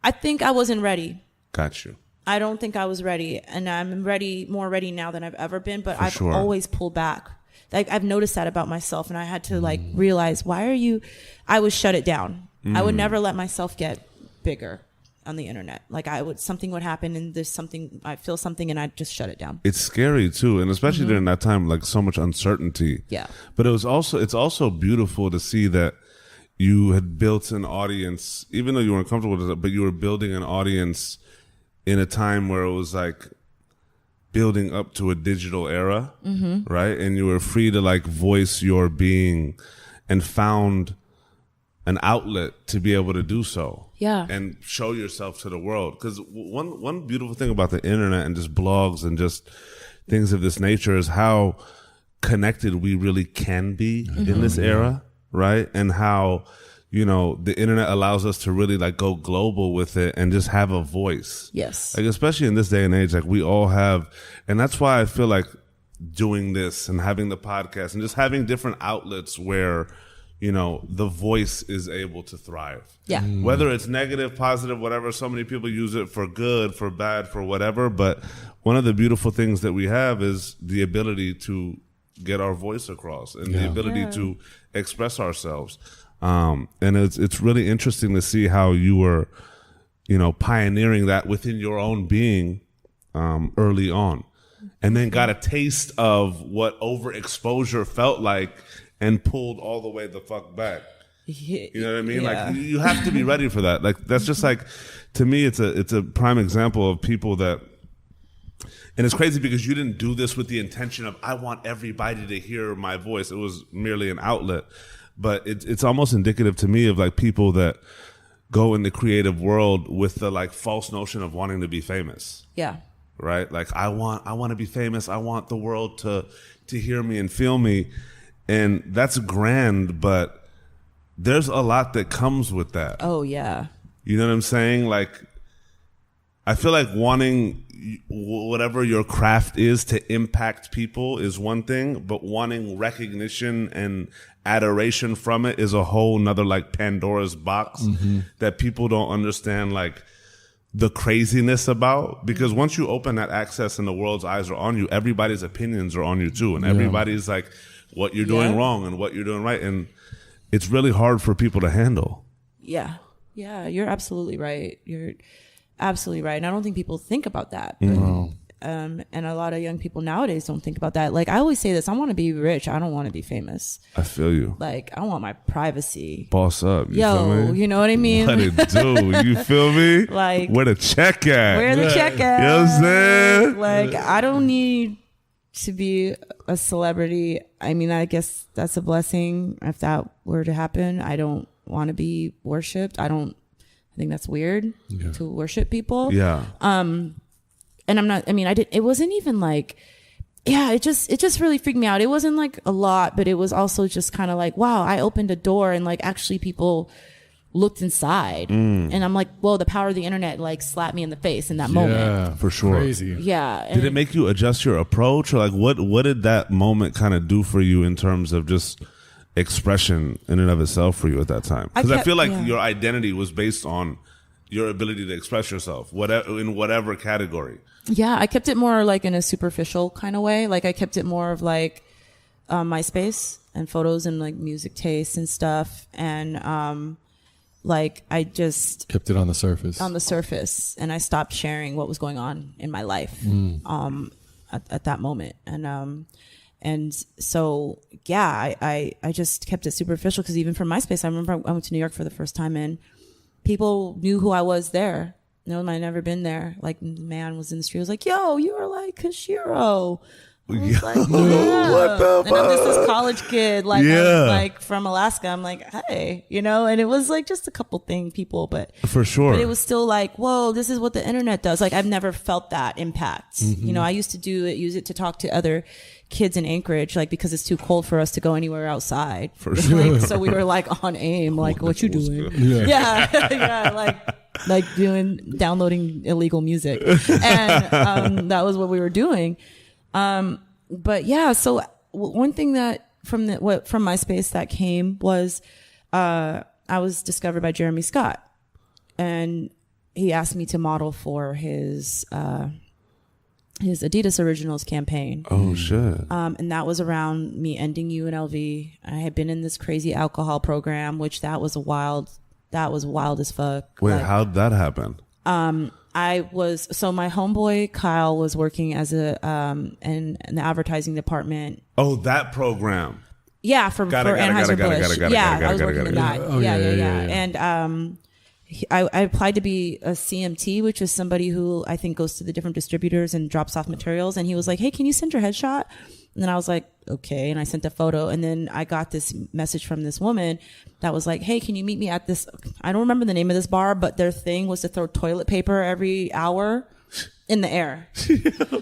[SPEAKER 2] I think I wasn't ready.
[SPEAKER 1] Got you.
[SPEAKER 2] I don't think I was ready, and I'm more ready now than I've ever been, but I've always pulled back. like, I've noticed that about myself, and I had to like realize, I would shut it down. I would never let myself get bigger on the internet. Like something would happen, and I feel something, and I'd just shut it down.
[SPEAKER 1] It's scary too, and especially during that time, like so much uncertainty.
[SPEAKER 2] Yeah.
[SPEAKER 1] But it's also beautiful to see that you had built an audience, even though you weren't comfortable with it, but you were building an audience in a time where it was like building up to a digital era, right? And you were free to like voice your being, and found an outlet to be able to do so.
[SPEAKER 2] Yeah.
[SPEAKER 1] And show yourself to the world. Because one beautiful thing about the internet and just blogs and just things of this nature is how connected we really can be in this era, right? And how, the internet allows us to really like go global with it and just have a voice.
[SPEAKER 2] Yes.
[SPEAKER 1] Like, especially in this day and age, like we all have, and that's why I feel like doing this and having the podcast and just having different outlets where, the voice is able to thrive.
[SPEAKER 2] Yeah.
[SPEAKER 1] Whether it's negative, positive, whatever, so many people use it for good, for bad, for whatever. But one of the beautiful things that we have is the ability to get our voice across and the ability to express ourselves. And it's really interesting to see how you were, pioneering that within your own being early on, and then got a taste of what overexposure felt like and pulled all the way the fuck back. You know what I mean?
[SPEAKER 2] Yeah.
[SPEAKER 1] Like you have to be ready for that. Like that's just like, to me, it's a prime example of people that, and it's crazy because you didn't do this with the intention of, I want everybody to hear my voice. It was merely an outlet. But it's almost indicative to me of like people that go in the creative world with the like false notion of wanting to be famous.
[SPEAKER 2] Yeah.
[SPEAKER 1] Right? Like I want to be famous. I want the world to hear me and feel me. And that's grand, but there's a lot that comes with that.
[SPEAKER 2] Oh yeah.
[SPEAKER 1] You know what I'm saying? Like, I feel like wanting whatever your craft is to impact people is one thing, but wanting recognition and adoration from it is a whole nother like Pandora's box that people don't understand like the craziness about. Because once you open that access and the world's eyes are on you, everybody's opinions are on you too. And everybody's like what you're doing wrong and what you're doing right. And it's really hard for people to handle.
[SPEAKER 2] Yeah. Yeah. You're absolutely right. You're absolutely right. And I don't think people think about that. But, and a lot of young people nowadays don't think about that. Like I always say this, I want to be rich. I don't want to be famous.
[SPEAKER 1] I feel you.
[SPEAKER 2] Like I want my privacy.
[SPEAKER 1] Boss up. You feel me?
[SPEAKER 2] You know what I mean?
[SPEAKER 1] What it do? You feel me?
[SPEAKER 2] Like
[SPEAKER 1] where the check at?
[SPEAKER 2] Where the check at?
[SPEAKER 1] You know what I'm saying?
[SPEAKER 2] Like I don't need to be a celebrity. I mean, I guess that's a blessing if that were to happen. I don't want to be worshipped. I think that's weird to worship people.
[SPEAKER 1] Yeah.
[SPEAKER 2] And I'm not, I mean, it wasn't even like, it just really freaked me out. It wasn't like a lot, but it was also just kind of like, wow, I opened a door and like actually people looked inside. And I'm like, whoa, the power of the internet like slapped me in the face in that moment.
[SPEAKER 1] Yeah, for sure.
[SPEAKER 3] Crazy.
[SPEAKER 2] Yeah.
[SPEAKER 1] Did it make you adjust your approach, or like what did that moment kind of do for you in terms of just expression in and of itself for you at that time? Because I feel like your identity was based on your ability to express yourself, in whatever category.
[SPEAKER 2] Yeah, I kept it more like in a superficial kind of way. Like I kept it more of like MySpace and photos and like music tastes and stuff. And like I just
[SPEAKER 3] kept it on the surface.
[SPEAKER 2] And I stopped sharing what was going on in my life at that moment. And so, yeah, I just kept it superficial because even for MySpace, I remember I went to New York for the first time and people knew who I was there. No one had never been there. Like, the man was in the street. I was like, yo, you are like Kashiro. I was like, yeah.
[SPEAKER 1] What the fuck?
[SPEAKER 2] And I'm just this college kid, like, I'm, like from Alaska. I'm like, hey, and it was like just a couple people, but
[SPEAKER 1] for sure.
[SPEAKER 2] But it was still like, whoa, this is what the internet does. Like, I've never felt that impact. I used to use it to talk to other kids in Anchorage, like because it's too cold for us to go anywhere outside.
[SPEAKER 1] For sure.
[SPEAKER 2] Like, so we were like on AIM, like, what you doing? Yeah, like downloading illegal music, and that was what we were doing. But yeah, so one thing that from MySpace that came was, I was discovered by Jeremy Scott, and he asked me to model for his his Adidas Originals campaign.
[SPEAKER 1] Oh shit!
[SPEAKER 2] And that was around me ending UNLV. I had been in this crazy alcohol program, which that was wild as fuck.
[SPEAKER 1] Wait, how'd that happen?
[SPEAKER 2] My homeboy Kyle was working as in the advertising department.
[SPEAKER 1] Oh, that program.
[SPEAKER 2] Yeah, for Anheuser-Busch. I was working in that. And I applied to be a CMT, which is somebody who I think goes to the different distributors and drops off materials. And he was like, hey, can you send your headshot? And then I was like, okay. And I sent a photo. And then I got this message from this woman that was like, hey, can you meet me at this? I don't remember the name of this bar, but their thing was to throw toilet paper every hour in the air.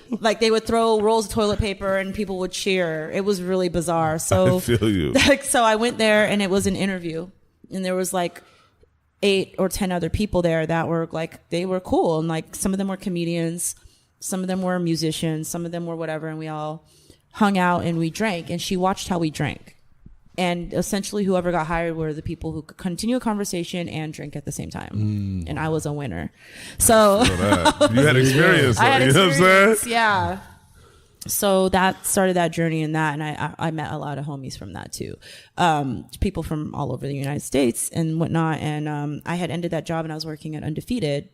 [SPEAKER 2] Like they would throw rolls of toilet paper and people would cheer. It was really bizarre. So
[SPEAKER 1] I feel you.
[SPEAKER 2] So I went there and it was an interview. And there was like 8 or 10 other people there that were like, they were cool. And like some of them were comedians, some of them were musicians, some of them were whatever. And we all hung out and we drank, and she watched how we drank. And essentially whoever got hired were the people who could continue a conversation and drink at the same time. And I was a winner. So
[SPEAKER 1] you had experience.
[SPEAKER 2] I had
[SPEAKER 1] you know what I'm saying?
[SPEAKER 2] Yeah. So that started that journey in that. And I met a lot of homies from that too. People from all over the United States and whatnot. And I had ended that job and I was working at Undefeated.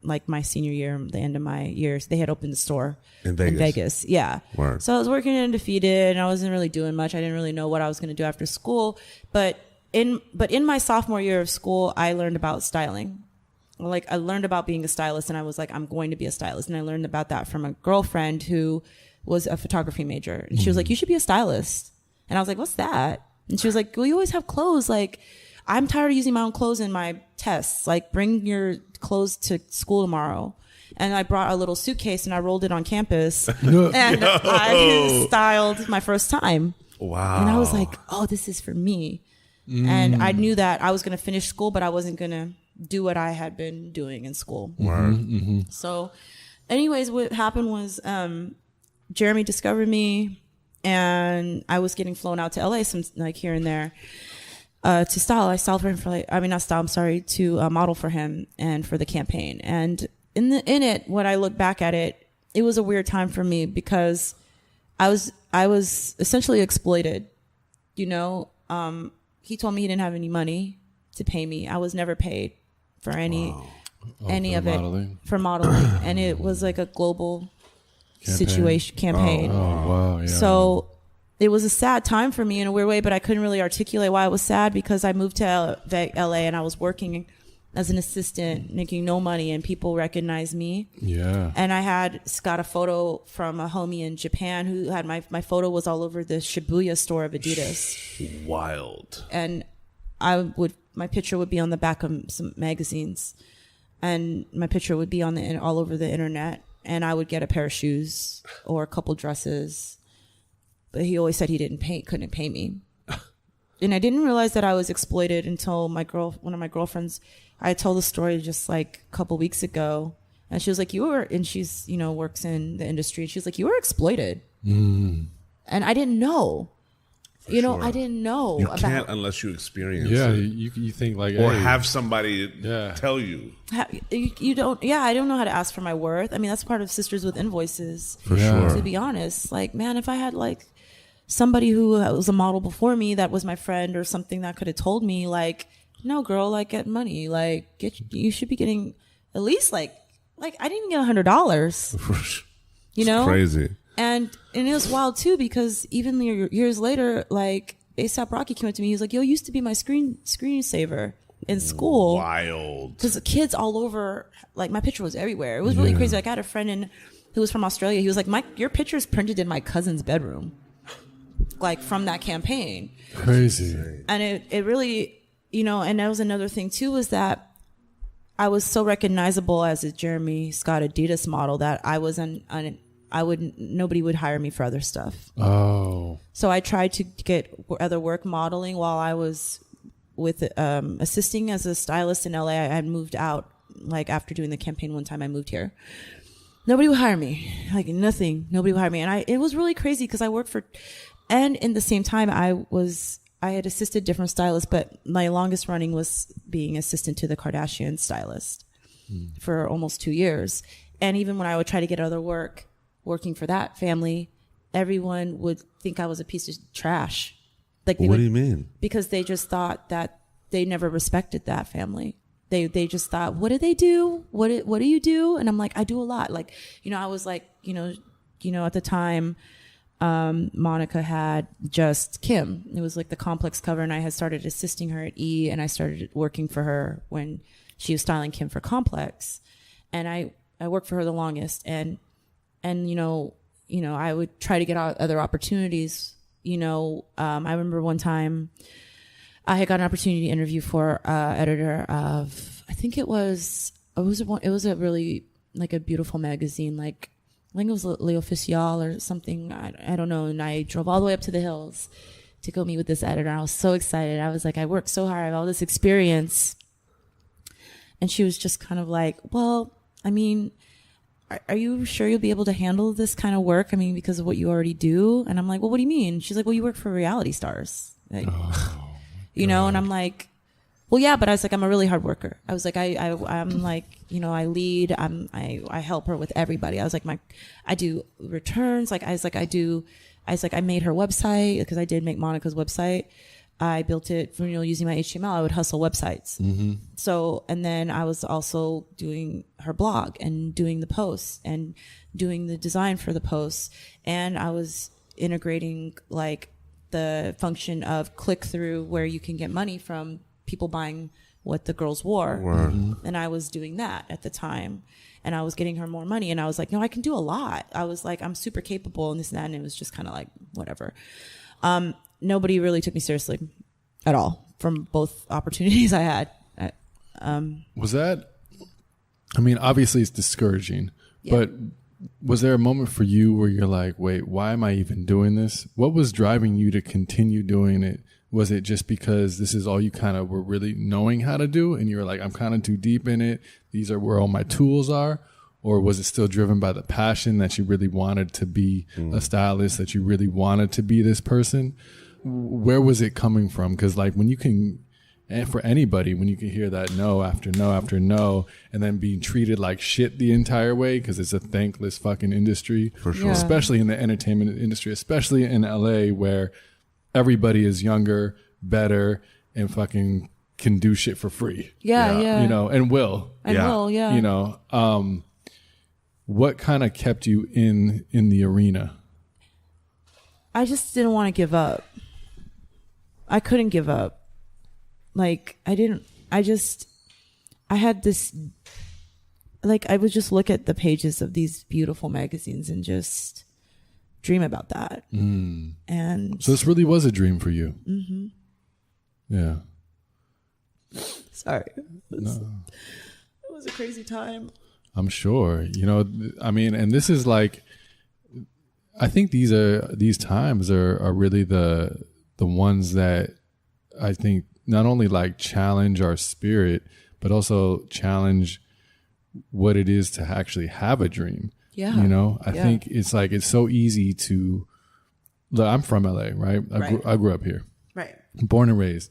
[SPEAKER 2] Like my senior year, the end of my years, they had opened the store in Vegas. Yeah.
[SPEAKER 1] Word.
[SPEAKER 2] So I was working at Undefeated and I wasn't really doing much. I didn't really know what I was going to do after school. But in my sophomore year of school, I learned about styling. Like I learned about being a stylist, and I was like, I'm going to be a stylist. And I learned about that from a girlfriend who was a photography major. And she was like, you should be a stylist. And I was like, what's that? And she was like, well, you always have clothes. Like, I'm tired of using my own clothes in my tests. Like, bring your clothes to school tomorrow. And I brought a little suitcase and I rolled it on campus and I styled my first time.
[SPEAKER 1] Wow.
[SPEAKER 2] And I was like, oh, this is for me. And I knew that I was going to finish school, but I wasn't going to do what I had been doing in school. So anyways, what happened was Jeremy discovered me and I was getting flown out to LA some like here and there. To style. I styled for him to model for him and for the campaign. And in it, when I look back at it, it was a weird time for me because I was essentially exploited. You know, he told me he didn't have any money to pay me. I was never paid for any of it for modeling. And it was like a global campaign.
[SPEAKER 3] Oh, wow. Yeah.
[SPEAKER 2] So it was a sad time for me in a weird way, but I couldn't really articulate why it was sad because I moved to LA and I was working as an assistant, making no money, and people recognized me. Yeah. And I got a photo from a homie in Japan who had my photo was all over the Shibuya store of Adidas.
[SPEAKER 1] Wild.
[SPEAKER 2] And my picture would be on the back of some magazines, and my picture would be all over the internet, and I would get a pair of shoes or a couple dresses. But he always said he couldn't pay me. And I didn't realize that I was exploited until one of my girlfriends, I told the story just like a couple weeks ago. And she was like, and she's, works in the industry. And she's like, you were exploited. And I didn't know. I didn't know.
[SPEAKER 1] You can't unless you experience it.
[SPEAKER 3] Yeah, you think like...
[SPEAKER 1] Or have somebody tell you.
[SPEAKER 2] You don't... Yeah, I don't know how to ask for my worth. I mean, that's part of Sisters with Invoices.
[SPEAKER 1] For sure.
[SPEAKER 2] To be honest. Like, man, if I had like somebody who was a model before me that was my friend or something that could have told me like, no, girl, like get money. Like, you should be getting at least like I didn't even get $100.
[SPEAKER 1] It's crazy.
[SPEAKER 2] And it was wild too because even years later, like ASAP Rocky came up to me. He was like, "Yo, used to be my screensaver in school."
[SPEAKER 1] Wild.
[SPEAKER 2] Because the kids all over, like my picture was everywhere. It was really crazy. Like I had a friend who was from Australia. He was like, your picture's printed in my cousin's bedroom, like from that campaign.
[SPEAKER 3] Crazy. And
[SPEAKER 2] it really, and that was another thing too, was that I was so recognizable as a Jeremy Scott Adidas model that I was nobody would hire me for other stuff.
[SPEAKER 3] Oh.
[SPEAKER 2] So I tried to get other work modeling while I was with assisting as a stylist in LA. I had moved out, like after doing the campaign one time I moved here. Nobody would hire me. Like nothing. Nobody would hire me. And it was really crazy because I worked and in the same time I had assisted different stylists, but my longest running was being assistant to the Kardashian stylist for almost 2 years. And even when I would try to get other work, working for that family, everyone would think I was a piece of trash. Like,
[SPEAKER 1] What do you mean?
[SPEAKER 2] Because they just thought that they never respected that family. They just thought, what do they do? What do you do? And I'm like, I do a lot. Like, I was like, at the time, Monica had just Kim. It was like the Complex cover, and I had started assisting her at E, and I started working for her when she was styling Kim for Complex. And I worked for her the longest, and I would try to get other opportunities. I remember one time I had got an opportunity to interview for editor of, I think it was a really like a beautiful magazine, like I think it was L'Officiel or something. I don't know. And I drove all the way up to the hills to go meet with this editor. I was so excited. I was like, I worked so hard. I have all this experience. And she was just kind of like, well, I mean, are you sure you'll be able to handle this kind of work? I mean, because of what you already do. And I'm like, well, what do you mean? She's like, well, you work for reality stars. Like, and I'm like, well, yeah, but I was like, I'm a really hard worker. I was like, I'm like, I lead, I help her with everybody. I was like, I do returns. Like, I made her website because I did make Monica's website. I built it from, using my HTML. I would hustle websites. Mm-hmm. So, and then I was also doing her blog and doing the posts and doing the design for the posts. And I was integrating like the function of click through where you can get money from people buying what the girls wore. Mm-hmm. And I was doing that at the time, and I was getting her more money. And I was like, no, I can do a lot. I was like, I'm super capable and this and that. And it was just kind of like, whatever. Nobody really took me seriously at all from both opportunities I had.
[SPEAKER 3] Was that, I mean, obviously it's discouraging, but was there a moment for you where you're like, wait, why am I even doing this? What was driving you to continue doing it? Was it just because this is all you kind of were really knowing how to do and you were like, I'm kind of too deep in it, these are where all my tools are? Or was it still driven by the passion that you really wanted to be a stylist, that you really wanted to be this person? Where was it coming from? Because like when you can, and for anybody, when you can hear that no after no after no, and then being treated like shit the entire way, because it's a thankless fucking industry, for sure. Especially in the entertainment industry, especially in LA, where everybody is younger, better, and fucking can do shit for free. And will. What kind of kept you in the arena?
[SPEAKER 2] I just didn't want to give up. I couldn't give up. Like, I had this, like, I would just look at the pages of these beautiful magazines and just dream about that. And
[SPEAKER 3] so this really was a dream for you. Mm-hmm. Yeah.
[SPEAKER 2] Sorry. It was a crazy time.
[SPEAKER 3] I'm sure. I mean, and this is like, I think these times are really the ones that I think not only like challenge our spirit, but also challenge what it is to actually have a dream. Yeah. I think it's like, it's so easy to, look, I'm from LA, right? I grew up here.
[SPEAKER 2] Right.
[SPEAKER 3] Born and raised.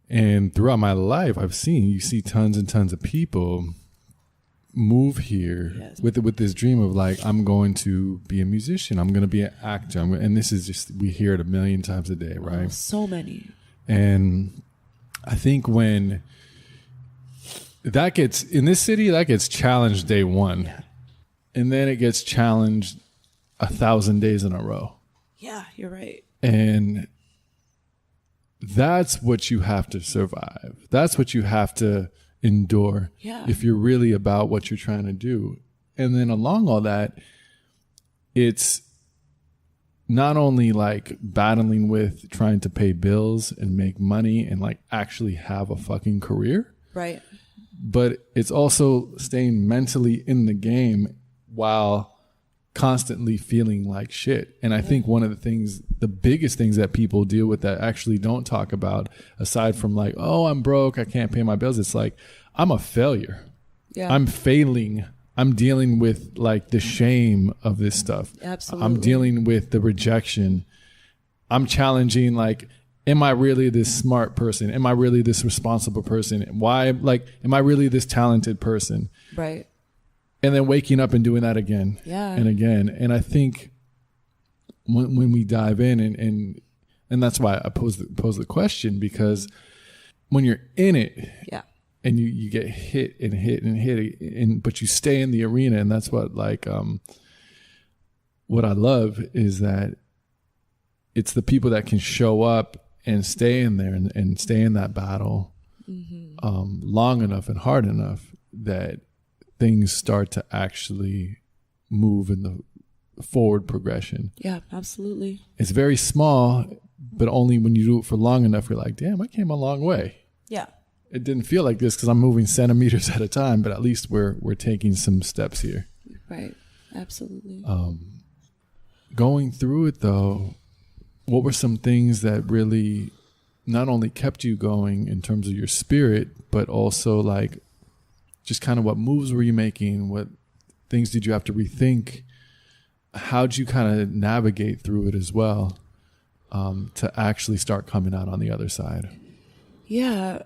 [SPEAKER 3] And throughout my life, you see tons and tons of people move here with this dream of like, I'm going to be a musician, I'm going to be an actor, and this is just, we hear it a million times a day, right?
[SPEAKER 2] Oh, so many.
[SPEAKER 3] And I think when that gets in this city, that gets challenged day one, and then it gets challenged 1,000 days in a row.
[SPEAKER 2] Yeah, you're right.
[SPEAKER 3] And that's what you have to survive. That's what you have to endure if you're really about what you're trying to do. And then along all that, it's not only like battling with trying to pay bills and make money and like actually have a fucking career,
[SPEAKER 2] right?
[SPEAKER 3] But it's also staying mentally in the game while constantly feeling like shit. And I think one of the biggest things that people deal with that actually don't talk about, aside from like, oh, I'm broke, I can't pay my bills, it's like, I'm a failure. Yeah. I'm failing. I'm dealing with like the shame of this stuff.
[SPEAKER 2] Absolutely.
[SPEAKER 3] I'm dealing with the rejection. I'm challenging like, am I really this smart person? Am I really this responsible person? Why, like, am I really this talented person?
[SPEAKER 2] Right.
[SPEAKER 3] And then waking up and doing that again and again. And I think when we dive in and that's why I pose the question, because when you're in it and you get hit and hit and hit, but you stay in the arena. And that's what what I love is that it's the people that can show up and stay in there and stay in that battle long enough and hard enough that things start to actually move in the forward progression.
[SPEAKER 2] Yeah, absolutely.
[SPEAKER 3] It's very small, but only when you do it for long enough, you're like, damn, I came a long way.
[SPEAKER 2] Yeah.
[SPEAKER 3] It didn't feel like this because I'm moving centimeters at a time, but at least we're taking some steps here.
[SPEAKER 2] Right. Absolutely.
[SPEAKER 3] Going through it though, what were some things that really not only kept you going in terms of your spirit, but also like just kind of what moves were you making? What things did you have to rethink? How'd you kind of navigate through it as well to actually start coming out on the other side?
[SPEAKER 2] Yeah.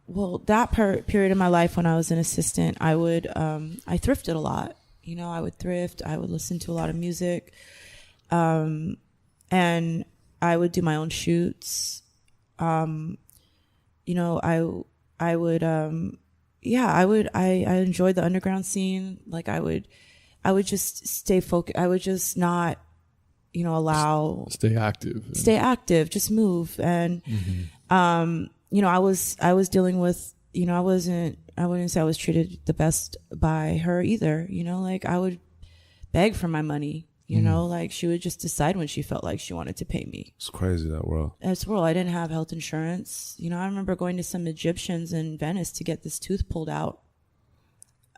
[SPEAKER 2] Well, that period of my life when I was an assistant, I thrifted a lot. You know, I would thrift. I would listen to a lot of music. And I would do my own shoots. You know, I enjoyed the underground scene. Like I would just stay focused. I would just not, you know,
[SPEAKER 3] stay active,
[SPEAKER 2] just move. And, you know, I was dealing with, you know, I wouldn't say I was treated the best by her either. You know, like I would beg for my money. You know, like she would just decide when she felt like she wanted to pay me.
[SPEAKER 1] It's crazy, that world.
[SPEAKER 2] It's world. I didn't have health insurance. You know, I remember going to some Egyptians in Venice to get this tooth pulled out.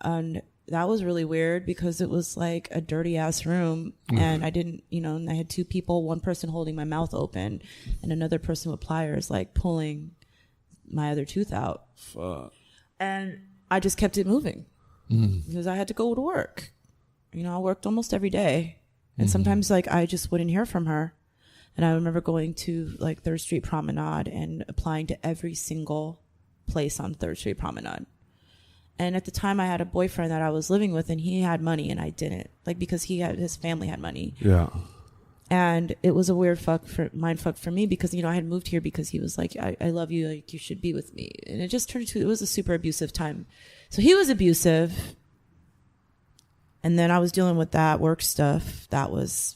[SPEAKER 2] And that was really weird because it was like a dirty ass room. And I didn't, you know, and I had two people, one person holding my mouth open and another person with pliers, like pulling my other tooth out.
[SPEAKER 1] Fuck.
[SPEAKER 2] And I just kept it moving because I had to go to work. You know, I worked almost every day. And sometimes like I just wouldn't hear from her. And I remember going to like 3rd Street Promenade and applying to every single place on 3rd Street Promenade. And at the time I had a boyfriend that I was living with and he had money and I didn't, like because his family had money.
[SPEAKER 1] Yeah.
[SPEAKER 2] And it was a weird mind fuck for me because, you know, I had moved here because he was like, I love you. Like you should be with me. And it just turned into, it was a super abusive time. So he was abusive. And then I was dealing with that work stuff that was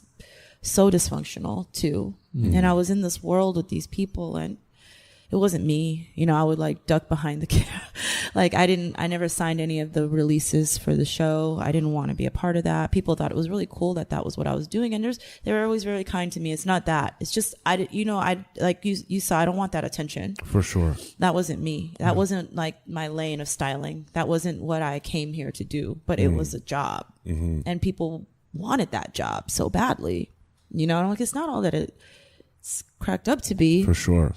[SPEAKER 2] so dysfunctional too. And I was in this world with these people and it wasn't me. You know, I would like duck behind the camera. Like I never signed any of the releases for the show. I didn't want to be a part of that. People thought it was really cool that was what I was doing. And they were always very kind to me. It's not that. It's just, like you saw, I don't want that attention.
[SPEAKER 1] For sure.
[SPEAKER 2] That wasn't me. That wasn't like my lane of styling. That wasn't what I came here to do, but it was a job and people wanted that job so badly, you know, and I'm like, it's not all that it's cracked up to be.
[SPEAKER 1] For sure.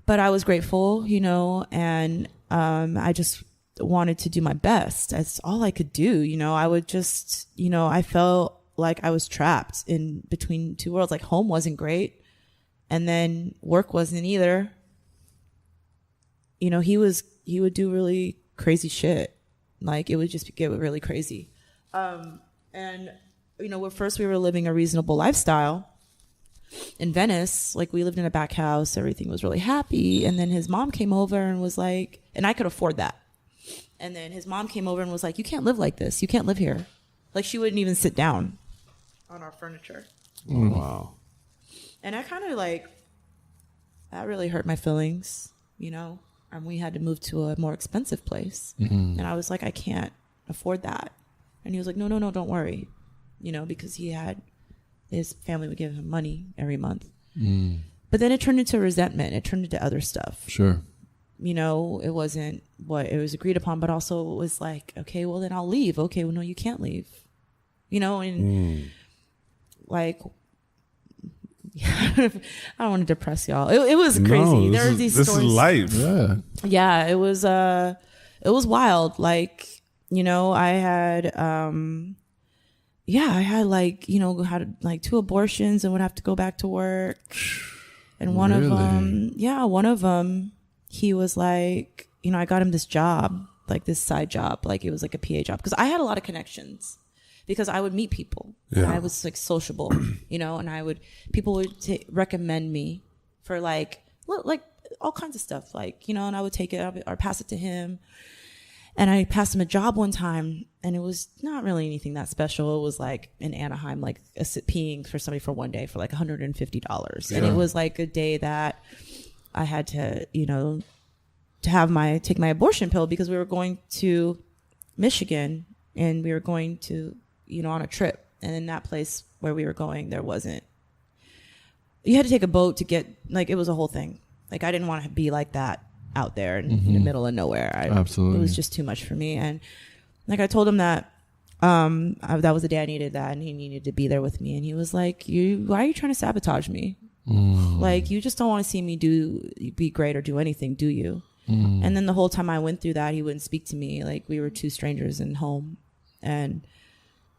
[SPEAKER 2] But I was grateful, you know, and I just wanted to do my best. That's all I could do. You know, I would just, you know, I felt like I was trapped in between two worlds. Like home wasn't great. And then work wasn't either. You know, he would do really crazy shit. Like it would just get really crazy. And, you know, first we were living a reasonable lifestyle in Venice. Like we lived in a back house. Everything was really happy. And then his mom came over and was like, and I could afford that. And then his mom came over and was like, you can't live like this. You can't live here. Like she wouldn't even sit down on our furniture.
[SPEAKER 1] Oh, wow.
[SPEAKER 2] And I kind of like, that really hurt my feelings, you know? And we had to move to a more expensive place. And I was like, I can't afford that. And he was like, no, don't worry. You know, because his family would give him money every month. But then it turned into resentment. It turned into other stuff.
[SPEAKER 3] Sure.
[SPEAKER 2] You know, it wasn't what it was agreed upon, but also it was like, okay, well then I'll leave. Okay, well no, you can't leave. You know, and like, I don't want to depress y'all. It was crazy.
[SPEAKER 1] No,
[SPEAKER 2] there were these
[SPEAKER 1] this
[SPEAKER 2] stories.
[SPEAKER 1] is life.
[SPEAKER 2] Yeah, it was wild. Like, you know, I had like, you know, had like 2 abortions and would have to go back to work. And one of them, he was like, you know, I got him this job like this side job, like it was like a PA job, because I had a lot of connections, because I would meet people.
[SPEAKER 1] Yeah.
[SPEAKER 2] And I was like sociable, you know, and people would recommend me for like all kinds of stuff, like, you know, and I would take it or pass it to him. And I passed him a job one time, and it was not really anything that special. It was like in Anaheim, like peeing for somebody for one day for like $150. And it was like a day that I had to, you know, to take my abortion pill, because we were going to Michigan, and we were going to, you know, on a trip. And in that place where we were going, you had to take a boat to get, like, it was a whole thing. Like, I didn't want to be like that out there in the middle of nowhere.
[SPEAKER 3] Absolutely.
[SPEAKER 2] It was just too much for me. And like, I told him that that was the day I needed that, and he needed to be there with me. And he was like, why are you trying to sabotage me? Like, you just don't want to see me be great or do anything, do you? And then the whole time I went through that, he wouldn't speak to me. Like, we were two strangers in home. And,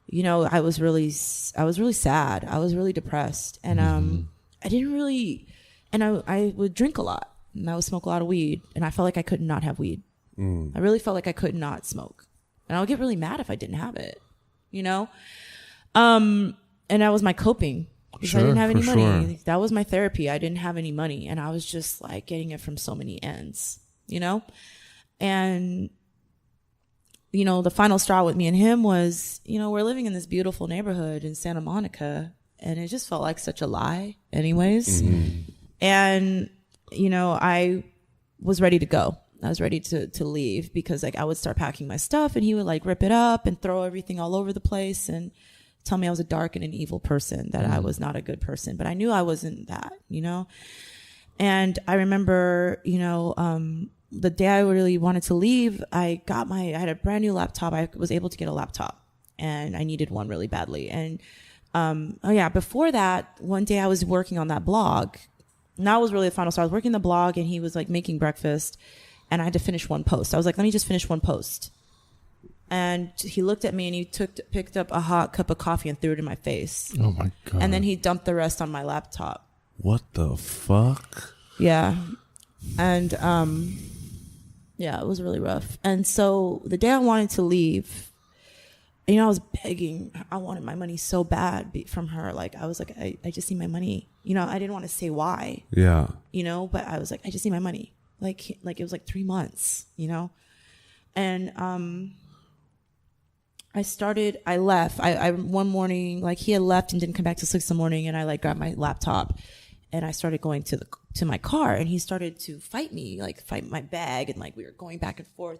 [SPEAKER 2] you know, I was really sad. I was really depressed. And I didn't really, and I would drink a lot. And I would smoke a lot of weed, and I felt like I could not have weed. I really felt like I could not smoke, and I would get really mad if I didn't have it, you know. And that was my coping, because I didn't have any money. Sure. That was my therapy. I didn't have any money, and I was just like getting it from so many ends, you know. And you know, the final straw with me and him was, you know, we're living in this beautiful neighborhood in Santa Monica, and it just felt like such a lie, anyways. And you know, I was ready to go. I was ready to leave, because like I would start packing my stuff, and he would like rip it up and throw everything all over the place and tell me I was a dark and an evil person, that I was not a good person. But I knew I wasn't that, you know. And I remember, you know, the day I really wanted to leave, I had a brand new laptop. I was able to get a laptop, and I needed one really badly. And before that, one day I was working on that blog. And that was really the final. So I was working the blog, and he was like making breakfast, and I had to finish one post. I was like, let me just finish one post. And he looked at me, and he picked up a hot cup of coffee and threw it in my face.
[SPEAKER 3] Oh my God.
[SPEAKER 2] And then he dumped the rest on my laptop.
[SPEAKER 1] What the fuck?
[SPEAKER 2] Yeah. And it was really rough. And so the day I wanted to leave, you know, I was begging. I wanted my money so bad from her. Like, I was like, I just need my money. You know, I didn't want to say why. Yeah. You know, but I was like, I just need my money. Like it was like 3 months, you know? And I left. I one morning, like, he had left and didn't come back till 6 a.m, and I like grabbed my laptop, and I started going to my car, and he started to fight me, like fight my bag, and like we were going back and forth,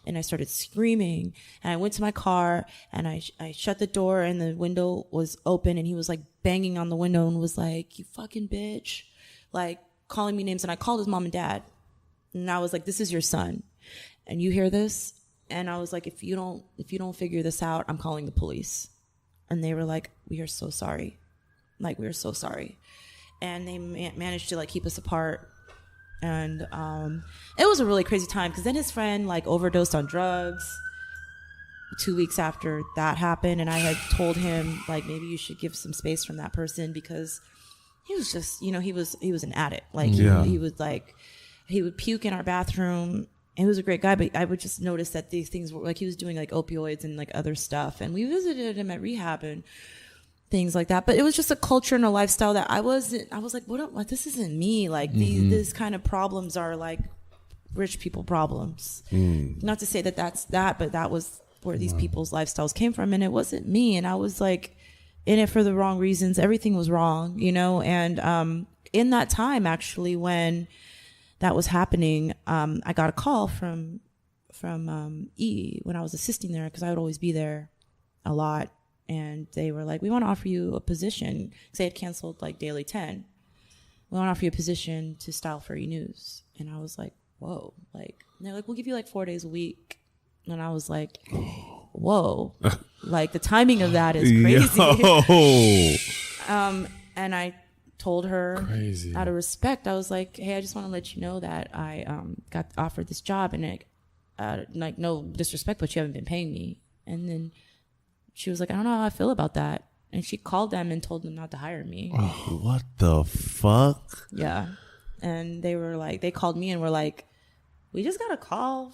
[SPEAKER 2] and I started screaming, and I went to my car, and I shut the door, and the window was open, and he was like banging on the window and was like, you fucking bitch, like calling me names. And I called his mom and dad, and I was like, this is your son, and you hear this? And I was like, if you don't figure this out, I'm calling the police. And they were like, we are so sorry. Like, we are so sorry. And they managed to like keep us apart. And it was a really crazy time, because then his friend like overdosed on drugs 2 weeks after that happened. And I had told him, like, maybe you should give some space from that person, because he was just, you know, he was an addict. Like, he would puke in our bathroom. He was a great guy, but I would just notice that these things were like, he was doing like opioids and like other stuff. And we visited him at rehab and things like that. But it was just a culture and a lifestyle that I was like, what, this isn't me. Like, these kind of problems are like rich people problems. Not to say that that's that, but that was where these people's lifestyles came from. And it wasn't me. And I was like in it for the wrong reasons. Everything was wrong, you know? And in that time, actually, when that was happening, I got a call from E when I was assisting there, because I would always be there a lot. And they were like, we want to offer you a position, because they had canceled like Daily 10. We want to offer you a position to style for E! News. And I was like, whoa. Like, and they're like, we'll give you like 4 days a week. And I was like, whoa. Like, the timing of that is crazy. And I told her, crazy, out of respect, I was like, hey, I just want to let you know that I got offered this job, and like, no disrespect, but you haven't been paying me. And then she was like, I don't know how I feel about that. And she called them and told them not to hire me.
[SPEAKER 1] Oh, what the fuck?
[SPEAKER 2] Yeah. And they were like, they called me and were like, we just got a call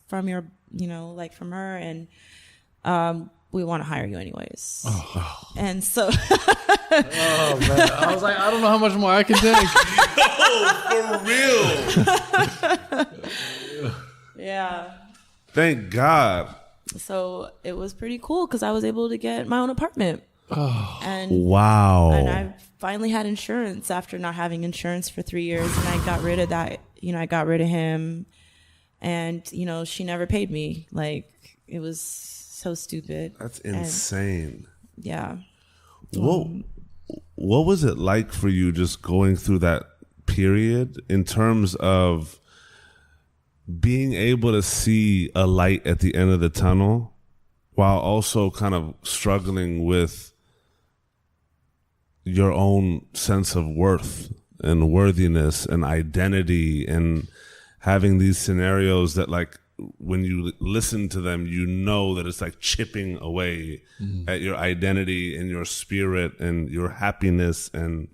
[SPEAKER 2] from your, like from her, and we want to hire you anyways. And so
[SPEAKER 3] oh man, I was like, I don't know how much more I can take.
[SPEAKER 1] For real.
[SPEAKER 2] Yeah.
[SPEAKER 1] Thank God.
[SPEAKER 2] So it was pretty cool because I was able to get my own apartment. And
[SPEAKER 1] wow.
[SPEAKER 2] And I finally had insurance after not having insurance for 3 years, and I got rid of that. I got rid of him, and she never paid me. Like, it was so stupid.
[SPEAKER 1] That's insane.
[SPEAKER 2] And, yeah.
[SPEAKER 1] What was it like for you just going through that period in terms of being able to see a light at the end of the tunnel while also kind of struggling with your own sense of worth and worthiness and identity, and having these scenarios that, like, when you listen to them, that it's like chipping away at your identity and your spirit and your happiness and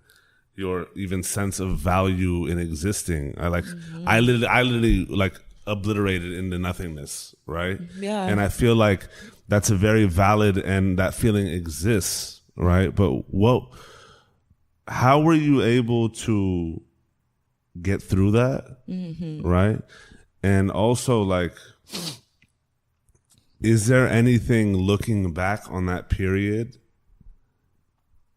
[SPEAKER 1] your even sense of value in existing. I literally like obliterated into nothingness, right?
[SPEAKER 2] Yeah.
[SPEAKER 1] And I feel like that's a very valid, and that feeling exists, right? But how were you able to get through that, right? And also, like, is there anything looking back on that period,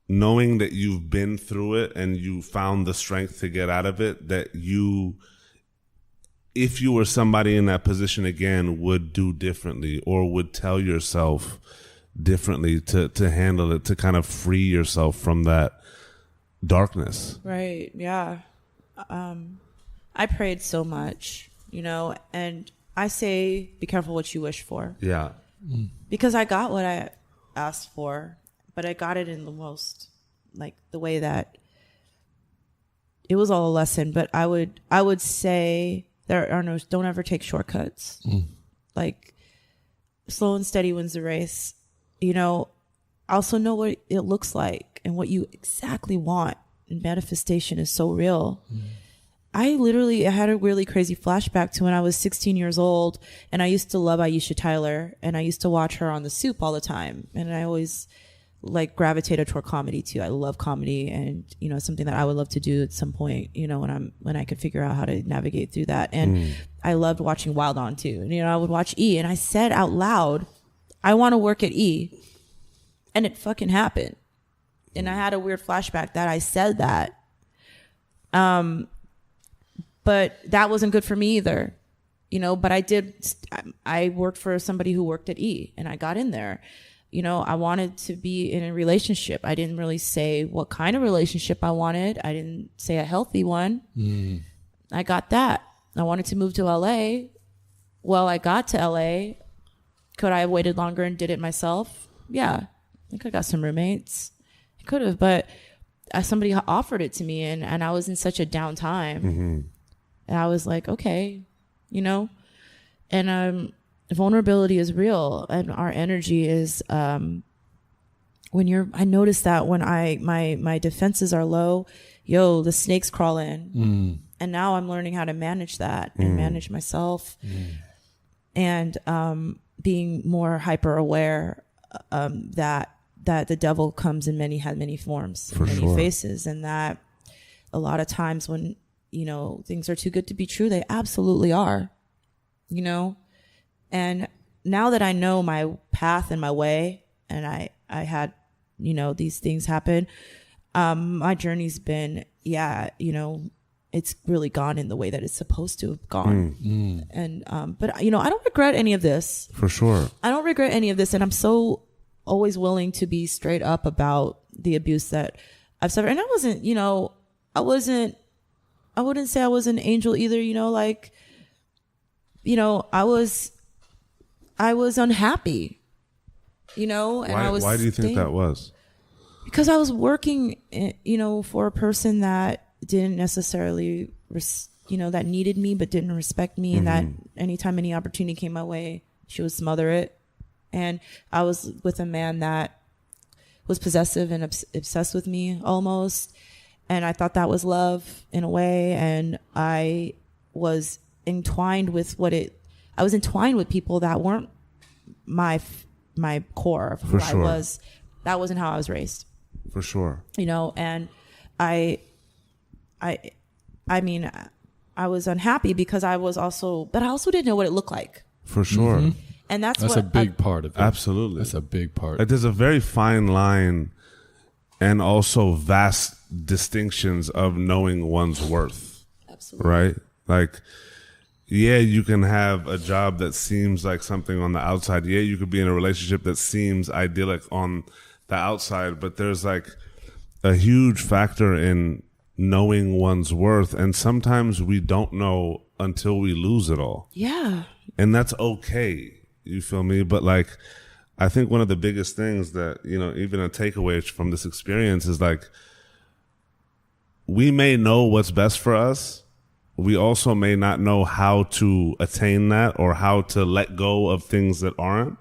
[SPEAKER 1] knowing that you've been through it and you found the strength to get out of it, that you, if you were somebody in that position again, would do differently or would tell yourself differently to handle it, to kind of free yourself from that darkness?
[SPEAKER 2] Right. Yeah. I prayed so much, and I say, be careful what you wish for.
[SPEAKER 1] Yeah.
[SPEAKER 2] Because I got what I asked for, but I got it in the most, like, the way that it was all a lesson. But I would say don't ever take shortcuts. Like, slow and steady wins the race. Also know what it looks like and what you exactly want. And manifestation is so real. I had a really crazy flashback to when I was 16 years old, and I used to love Aisha Tyler, and I used to watch her on The Soup all the time. And I always gravitated toward comedy too. I love comedy, and something that I would love to do at some point, when I could figure out how to navigate through that. And I loved watching Wild On too. And I would watch E, and I said out loud, I want to work at E. And it fucking happened. And I had a weird flashback that I said that. But that wasn't good for me either. But I worked for somebody who worked at E, and I got in there. I wanted to be in a relationship. I didn't really say what kind of relationship I wanted. I didn't say a healthy one. I got that. I wanted to move to LA. Well, I got to LA. Could I have waited longer and did it myself? Yeah. I could have got some roommates. I could have, but somebody offered it to me, and I was in such a down time. And I was like, okay, and vulnerability is real, and our energy is, I noticed that when my defenses are low, the snakes crawl in. And now I'm learning how to manage that and manage myself, and being more hyper aware that the devil comes in many forms, many faces, and that a lot of times when things are too good to be true, they absolutely are. And now that I know my path and my way, and I had these things happen, my journey's been it's really gone in the way that it's supposed to have gone. And but I don't regret any of this.
[SPEAKER 1] For sure.
[SPEAKER 2] I don't regret any of this, and I'm so always willing to be straight up about the abuse that I've suffered. And I wouldn't say I was an angel either, I was unhappy, and
[SPEAKER 1] why do you think that was?
[SPEAKER 2] Because I was working, for a person that didn't necessarily, that needed me, but didn't respect me. And that anytime any opportunity came my way, she would smother it. And I was with a man that was possessive and obsessed with me almost. And I thought that was love in a way. And I was entwined with I was entwined with people that weren't my core of who I was. That wasn't how I was raised.
[SPEAKER 1] For sure.
[SPEAKER 2] You know, and I mean, I was unhappy because I also didn't know what it looked like.
[SPEAKER 1] For sure.
[SPEAKER 3] Mm-hmm.
[SPEAKER 2] And that's
[SPEAKER 3] a big part of it.
[SPEAKER 1] Absolutely.
[SPEAKER 3] That's a big part.
[SPEAKER 1] Like, there's a very fine line and also vast distinctions of knowing one's worth.
[SPEAKER 2] Absolutely.
[SPEAKER 1] Right? Like, yeah, you can have a job that seems like something on the outside. Yeah, you could be in a relationship that seems idyllic on the outside, but there's like a huge factor in knowing one's worth. And sometimes we don't know until we lose it all.
[SPEAKER 2] Yeah.
[SPEAKER 1] And that's okay. You feel me? But like, I think one of the biggest things that, you know, even a takeaway from this experience is like, we may know what's best for us. We also may not know how to attain that or how to let go of things that aren't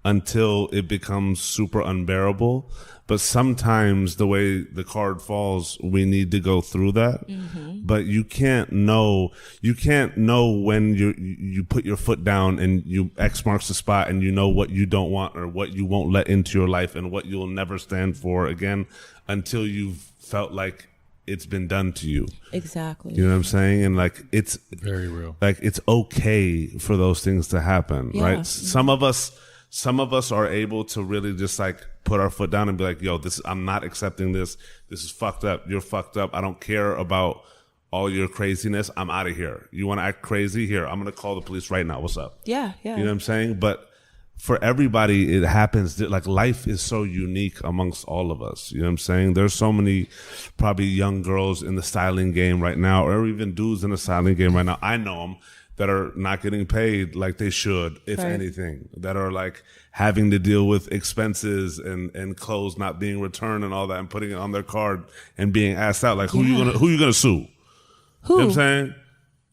[SPEAKER 1] until it becomes super unbearable. But sometimes the way the card falls, we need to go through that. Mm-hmm. But you can't know when you put your foot down and you X marks the spot and you know what you don't want or what you won't let into your life and what you'll never stand for again until you've felt like it's been done to you.
[SPEAKER 2] Exactly.
[SPEAKER 1] You know what I'm saying? And like, it's
[SPEAKER 3] very real.
[SPEAKER 1] Like, it's okay for those things to happen, right? Mm-hmm. Some of us are able to really just like put our foot down and be like, yo, I'm not accepting this. This is fucked up. You're fucked up. I don't care about all your craziness. I'm out of here. You want to act crazy? Here, I'm going to call the police right now. What's up?
[SPEAKER 2] Yeah.
[SPEAKER 1] You know what I'm saying? But for everybody, it happens. Like, life is so unique amongst all of us. You know what I'm saying? There's so many probably young girls in the styling game right now, or even dudes in the styling game right now. I know them that are not getting paid like they should, if anything, that are like having to deal with expenses and clothes not being returned and all that and putting it on their card and being asked out. Like, who you gonna sue?
[SPEAKER 2] Who?
[SPEAKER 1] You know what I'm saying?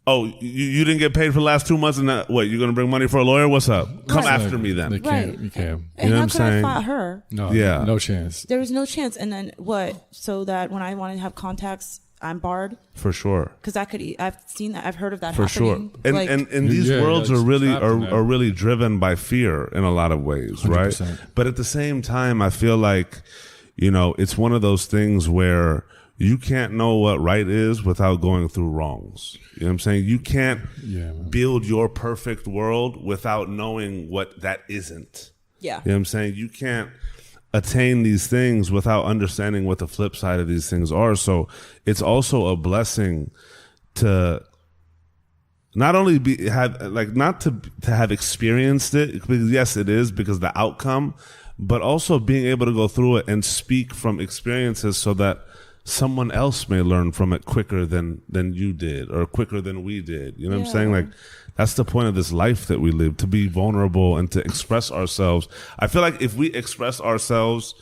[SPEAKER 1] Oh, you didn't get paid for the last 2 months, and what, you're going to bring money for a lawyer? What's up? Come after me then.
[SPEAKER 3] They can't. You can't.
[SPEAKER 2] And
[SPEAKER 1] you know
[SPEAKER 2] how
[SPEAKER 1] what I'm
[SPEAKER 2] could
[SPEAKER 1] saying?
[SPEAKER 2] I fight her?
[SPEAKER 3] No,
[SPEAKER 1] yeah.
[SPEAKER 3] No chance.
[SPEAKER 2] There was no chance. And then what? So that when I want to have contacts, I'm barred?
[SPEAKER 1] For sure.
[SPEAKER 2] Because I've seen that. I've heard of that
[SPEAKER 1] for
[SPEAKER 2] happening.
[SPEAKER 1] Sure.
[SPEAKER 2] Like,
[SPEAKER 1] and these worlds are really driven by fear in a lot of ways, 100%. Right? But at the same time, I feel like, you know, it's one of those things where you can't know what right is without going through wrongs. You know what I'm saying? You can't build your perfect world without knowing what that isn't.
[SPEAKER 2] Yeah.
[SPEAKER 1] You know what I'm saying? You can't attain these things without understanding what the flip side of these things are. So it's also a blessing to not only not to have experienced it, because yes, it is, because the outcome, but also being able to go through it and speak from experiences so that someone else may learn from it quicker than you did or quicker than we did. You know what I'm saying? Like, that's the point of this life that we live, to be vulnerable and to express ourselves. I feel like if we express ourselves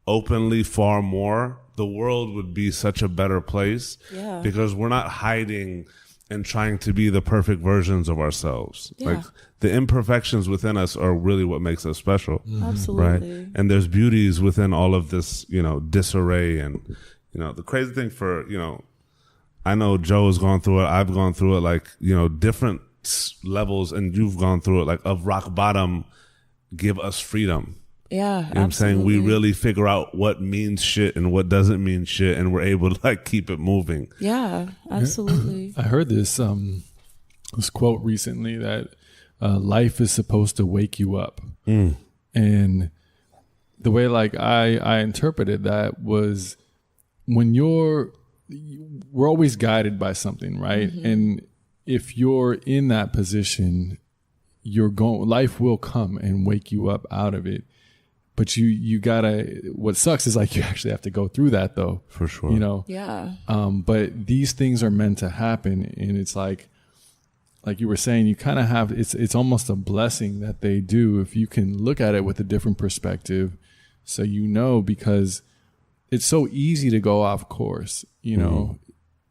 [SPEAKER 1] openly far more, the world would be such a better place because we're not hiding and trying to be the perfect versions of ourselves. Like, the imperfections within us are really what makes us special.
[SPEAKER 2] Absolutely.
[SPEAKER 1] Right? And there's beauties within all of this, you know, disarray. And, you know, the crazy thing for, you know, I know Joe has gone through it. I've gone through it, like, you know, different levels, and you've gone through it, like, of rock bottom, give us freedom.
[SPEAKER 2] Yeah,
[SPEAKER 1] you know what I'm saying? We really figure out what means shit and what doesn't mean shit, and we're able to, like, keep it moving.
[SPEAKER 2] Yeah, absolutely.
[SPEAKER 3] I heard this quote recently that life is supposed to wake you up. And the way, like, I interpreted that was, when we're always guided by something, right? Mm-hmm. And if you're in that position, life will come and wake you up out of it. But you gotta, what sucks is, like, you actually have to go through that, though.
[SPEAKER 1] For sure.
[SPEAKER 3] You know?
[SPEAKER 2] Yeah.
[SPEAKER 3] But these things are meant to happen. And it's like you were saying, you kind of have, it's almost a blessing that they do, if you can look at it with a different perspective. So, you know, because it's so easy to go off course, you know,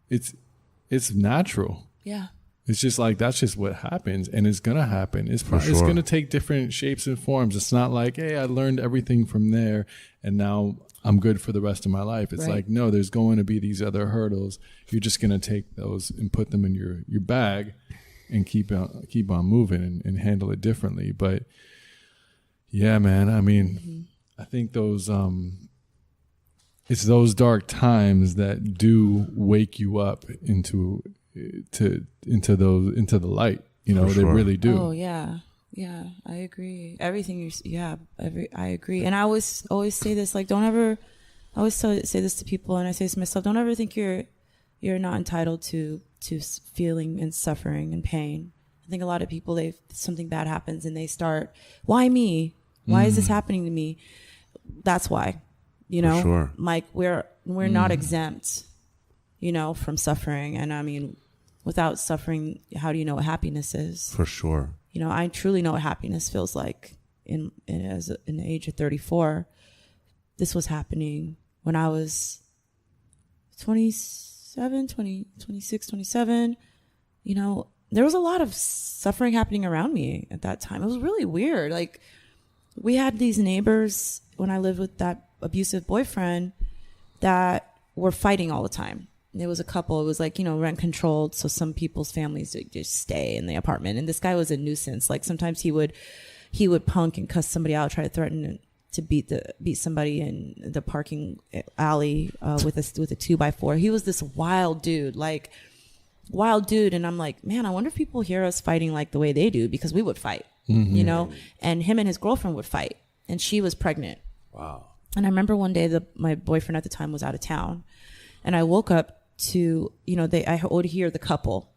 [SPEAKER 3] it's natural.
[SPEAKER 2] Yeah.
[SPEAKER 3] It's just like, that's just what happens, and it's going to happen. It's going to take different shapes and forms. It's not like, hey, I learned everything from there and now I'm good for the rest of my life. It's like, no, there's going to be these other hurdles. You're just going to take those and put them in your bag and keep on moving and handle it differently. But yeah, man, I mean, I think those it's those dark times that do wake you up into the light. You know, they really do.
[SPEAKER 2] Oh yeah. Yeah, I agree. Everything I agree. And I always say this, like, I always say this to people, and I say this to myself, don't ever think you're not entitled to feeling and suffering and pain. I think a lot of people, something bad happens and they start, why me? Why is this happening to me? That's why, you know,
[SPEAKER 1] sure.
[SPEAKER 2] Like we're not exempt, you know, from suffering. And I mean, without suffering, how do you know what happiness is?
[SPEAKER 1] For sure.
[SPEAKER 2] You know, I truly know what happiness feels like in the age of 34. This was happening when I was 26, 27. You know, there was a lot of suffering happening around me at that time. It was really weird. Like, we had these neighbors when I lived with that abusive boyfriend that were fighting all the time. There was a couple, it was like, you know, rent controlled. So some people's families would just stay in the apartment. And this guy was a nuisance. Like, sometimes he would punk and cuss somebody out, try to threaten to beat somebody in the parking alley with a 2x4. He was this wild dude. And I'm like, man, I wonder if people hear us fighting like the way they do, because we would fight, you know, and him and his girlfriend would fight, and she was pregnant.
[SPEAKER 1] Wow.
[SPEAKER 2] And I remember one day my boyfriend at the time was out of town, and I woke up to, you know, I would hear the couple,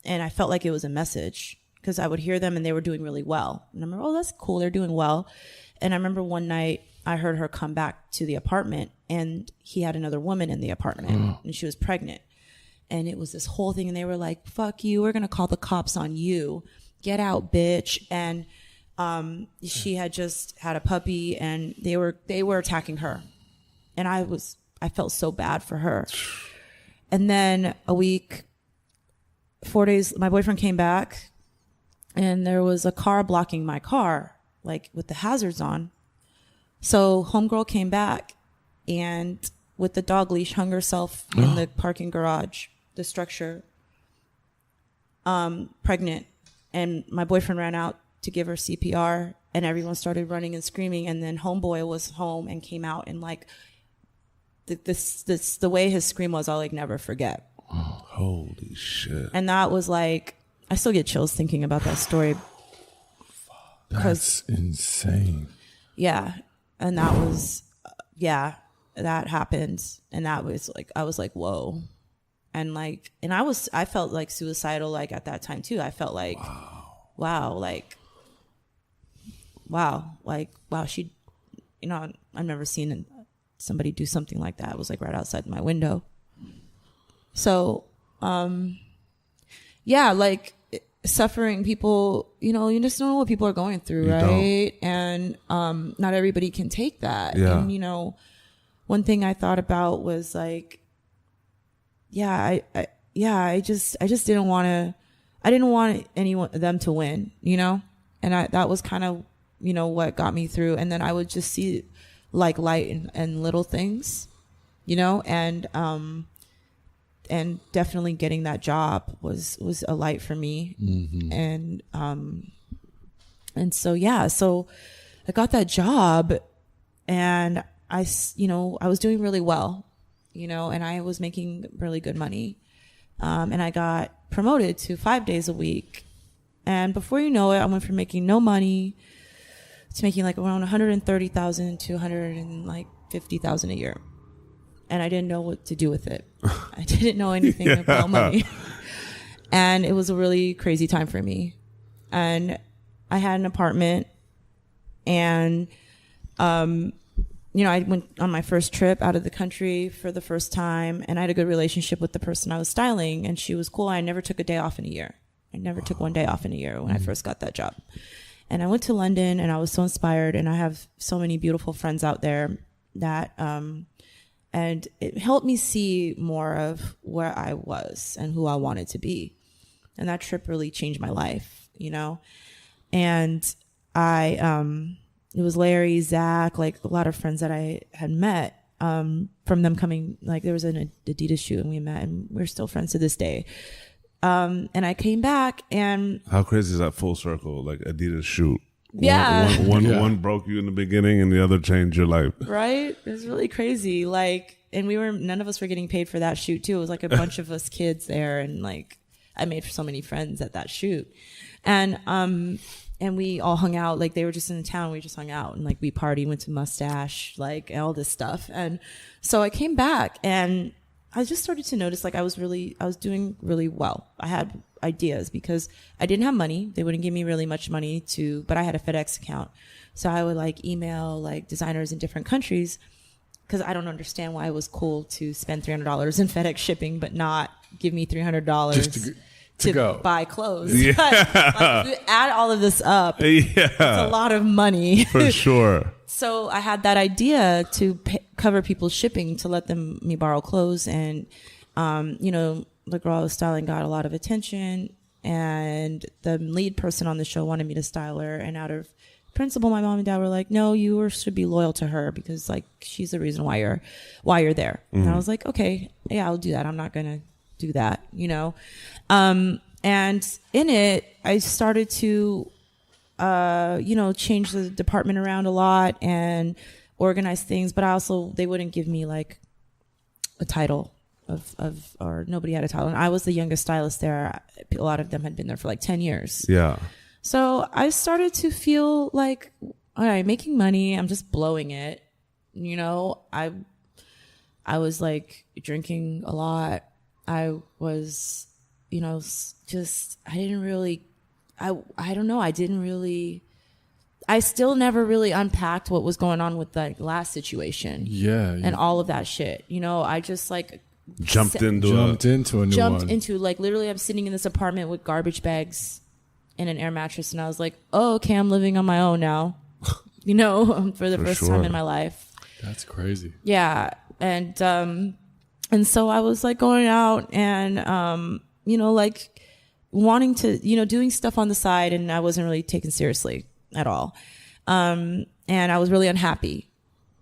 [SPEAKER 2] and I felt like it was a message, because I would hear them and they were doing really well. And I remember, oh, that's cool, they're doing well. And I remember one night I heard her come back to the apartment, and he had another woman in the apartment, and she was pregnant. And it was this whole thing, and they were like, fuck you, we're going to call the cops on you. Get out, bitch. And she had just had a puppy, and they were attacking her. And I felt so bad for her. And then a week, 4 days, my boyfriend came back, and there was a car blocking my car, like with the hazards on. So homegirl came back, and with the dog leash hung herself in the parking garage, the structure, pregnant. And my boyfriend ran out to give her CPR, and everyone started running and screaming. And then homeboy was home and came out, and like the way his scream was, I'll like never forget.
[SPEAKER 1] Oh, holy shit.
[SPEAKER 2] And that was like, I still get chills thinking about that story.
[SPEAKER 3] That's insane.
[SPEAKER 2] Yeah. And that was, that happened. And that was like, I was like, whoa. And like, and I felt like suicidal, like at that time too. I felt like, wow, she, you know, I've never seen somebody do something like that. It was like right outside my window. So, like suffering, people, you know, you just don't know what people are going through, right? And not everybody can take that.
[SPEAKER 1] Yeah.
[SPEAKER 2] And, you know, one thing I thought about was like, I just didn't want them to win, you know? And that was kind of, you know, what got me through. And then I would just see like light and little things, you know, and definitely getting that job was a light for me. And so I got that job, and I was doing really well, you know, and I was making really good money. And I got promoted to 5 days a week. And before you know it, I went from making no money to making like around $130,000 to $150,000 a year. And I didn't know what to do with it. I didn't know anything about money. And it was a really crazy time for me. And I had an apartment, and, you know, I went on my first trip out of the country for the first time, and I had a good relationship with the person I was styling, and she was cool. I never took a day off in a year. I never took one day off in a year when I first got that job. And I went to London, and I was so inspired, and I have so many beautiful friends out there that, and it helped me see more of where I was and who I wanted to be. And that trip really changed my life, you know? And it was Larry, Zach, like a lot of friends that I had met, from them coming, like there was an Adidas shoot and we met, and we're still friends to this day. And I came back, and
[SPEAKER 1] how crazy is that full circle? Like Adidas shoot.
[SPEAKER 2] Yeah.
[SPEAKER 1] One broke you in the beginning and the other changed your life.
[SPEAKER 2] Right? It was really crazy. Like, and none of us were getting paid for that shoot too. It was like a bunch of us kids there, and like I made so many friends at that shoot. And we all hung out, like they were just in town. We just hung out and like we partied, went to Mustache, like all this stuff. And so I came back and I just started to notice like I was doing really well. I had ideas because I didn't have money. They wouldn't give me really much money but I had a FedEx account. So I would like email like designers in different countries, because I don't understand why it was cool to spend $300 in FedEx shipping, but not give me $300
[SPEAKER 3] just to go
[SPEAKER 2] buy clothes.
[SPEAKER 1] Yeah.
[SPEAKER 2] But, like, if you add all of this up, it's a lot of money.
[SPEAKER 1] For sure.
[SPEAKER 2] So I had that idea to cover people's shipping, to let me borrow clothes. And, the girl I was styling got a lot of attention. And the lead person on the show wanted me to style her. And out of principle, my mom and dad were like, no, you should be loyal to her, because like she's the reason why you're there. Mm-hmm. And I was like, okay, yeah, I'll do that. I'm not going to do that, and in it, I started to, change the department around a lot and organize things, but they wouldn't give me like a title or nobody had a title. And I was the youngest stylist there. A lot of them had been there for like 10 years.
[SPEAKER 1] Yeah.
[SPEAKER 2] So I started to feel like, all right, making money, I'm just blowing it. I was like drinking a lot. I was, I still never really unpacked what was going on with the last situation.
[SPEAKER 3] Yeah.
[SPEAKER 2] And all of that shit. I just like
[SPEAKER 1] jumped into a new one.
[SPEAKER 2] Like literally I'm sitting in this apartment with garbage bags and an air mattress, and I was like, oh, okay, I'm living on my own now. For the first time in my life.
[SPEAKER 3] That's crazy.
[SPEAKER 2] Yeah. And so I was like going out and, like wanting to, doing stuff on the side, and I wasn't really taken seriously at all. And I was really unhappy.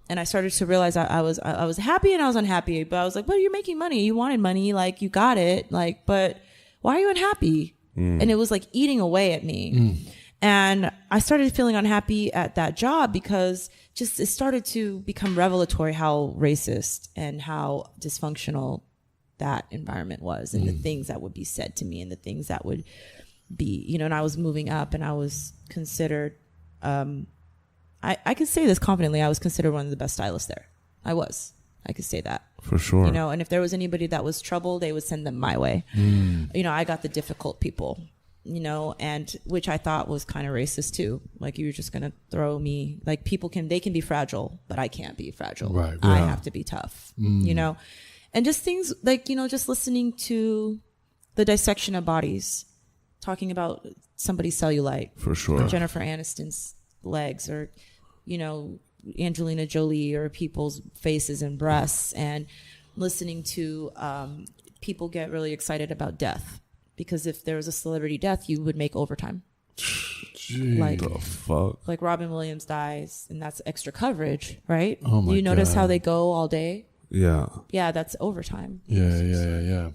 [SPEAKER 2] And I started to realize I was happy and I was unhappy, but I was like, well, you're making money. You wanted money. Like you got it. Like, but why are you unhappy? And it was like eating away at me. And I started feeling unhappy at that job because it started to become revelatory how racist and how dysfunctional that environment was, and the things that would be said to me and the things that would be, and I was moving up, and I was considered, I could say this confidently, I was considered one of the best stylists there. I could say that.
[SPEAKER 1] For sure.
[SPEAKER 2] And if there was anybody that was trouble, they would send them my way. I got the difficult people, and which I thought was kind of racist too. Like, you're just going to throw me, like, they can be fragile, but I can't be fragile.
[SPEAKER 3] Right.
[SPEAKER 2] I have to be tough, and just things like, just listening to the dissection of bodies, talking about somebody's cellulite.
[SPEAKER 1] For sure.
[SPEAKER 2] Or Jennifer Aniston's legs, or, Angelina Jolie, or people's faces and breasts, and listening to people get really excited about death, because if there was a celebrity death, you would make overtime.
[SPEAKER 3] Jeez.
[SPEAKER 1] Like, the fuck?
[SPEAKER 2] Like Robin Williams dies, and that's extra coverage, right?
[SPEAKER 3] Oh my
[SPEAKER 2] You notice
[SPEAKER 3] God.
[SPEAKER 2] how they go all day?
[SPEAKER 1] Yeah.
[SPEAKER 2] Yeah, that's overtime.
[SPEAKER 3] Yeah.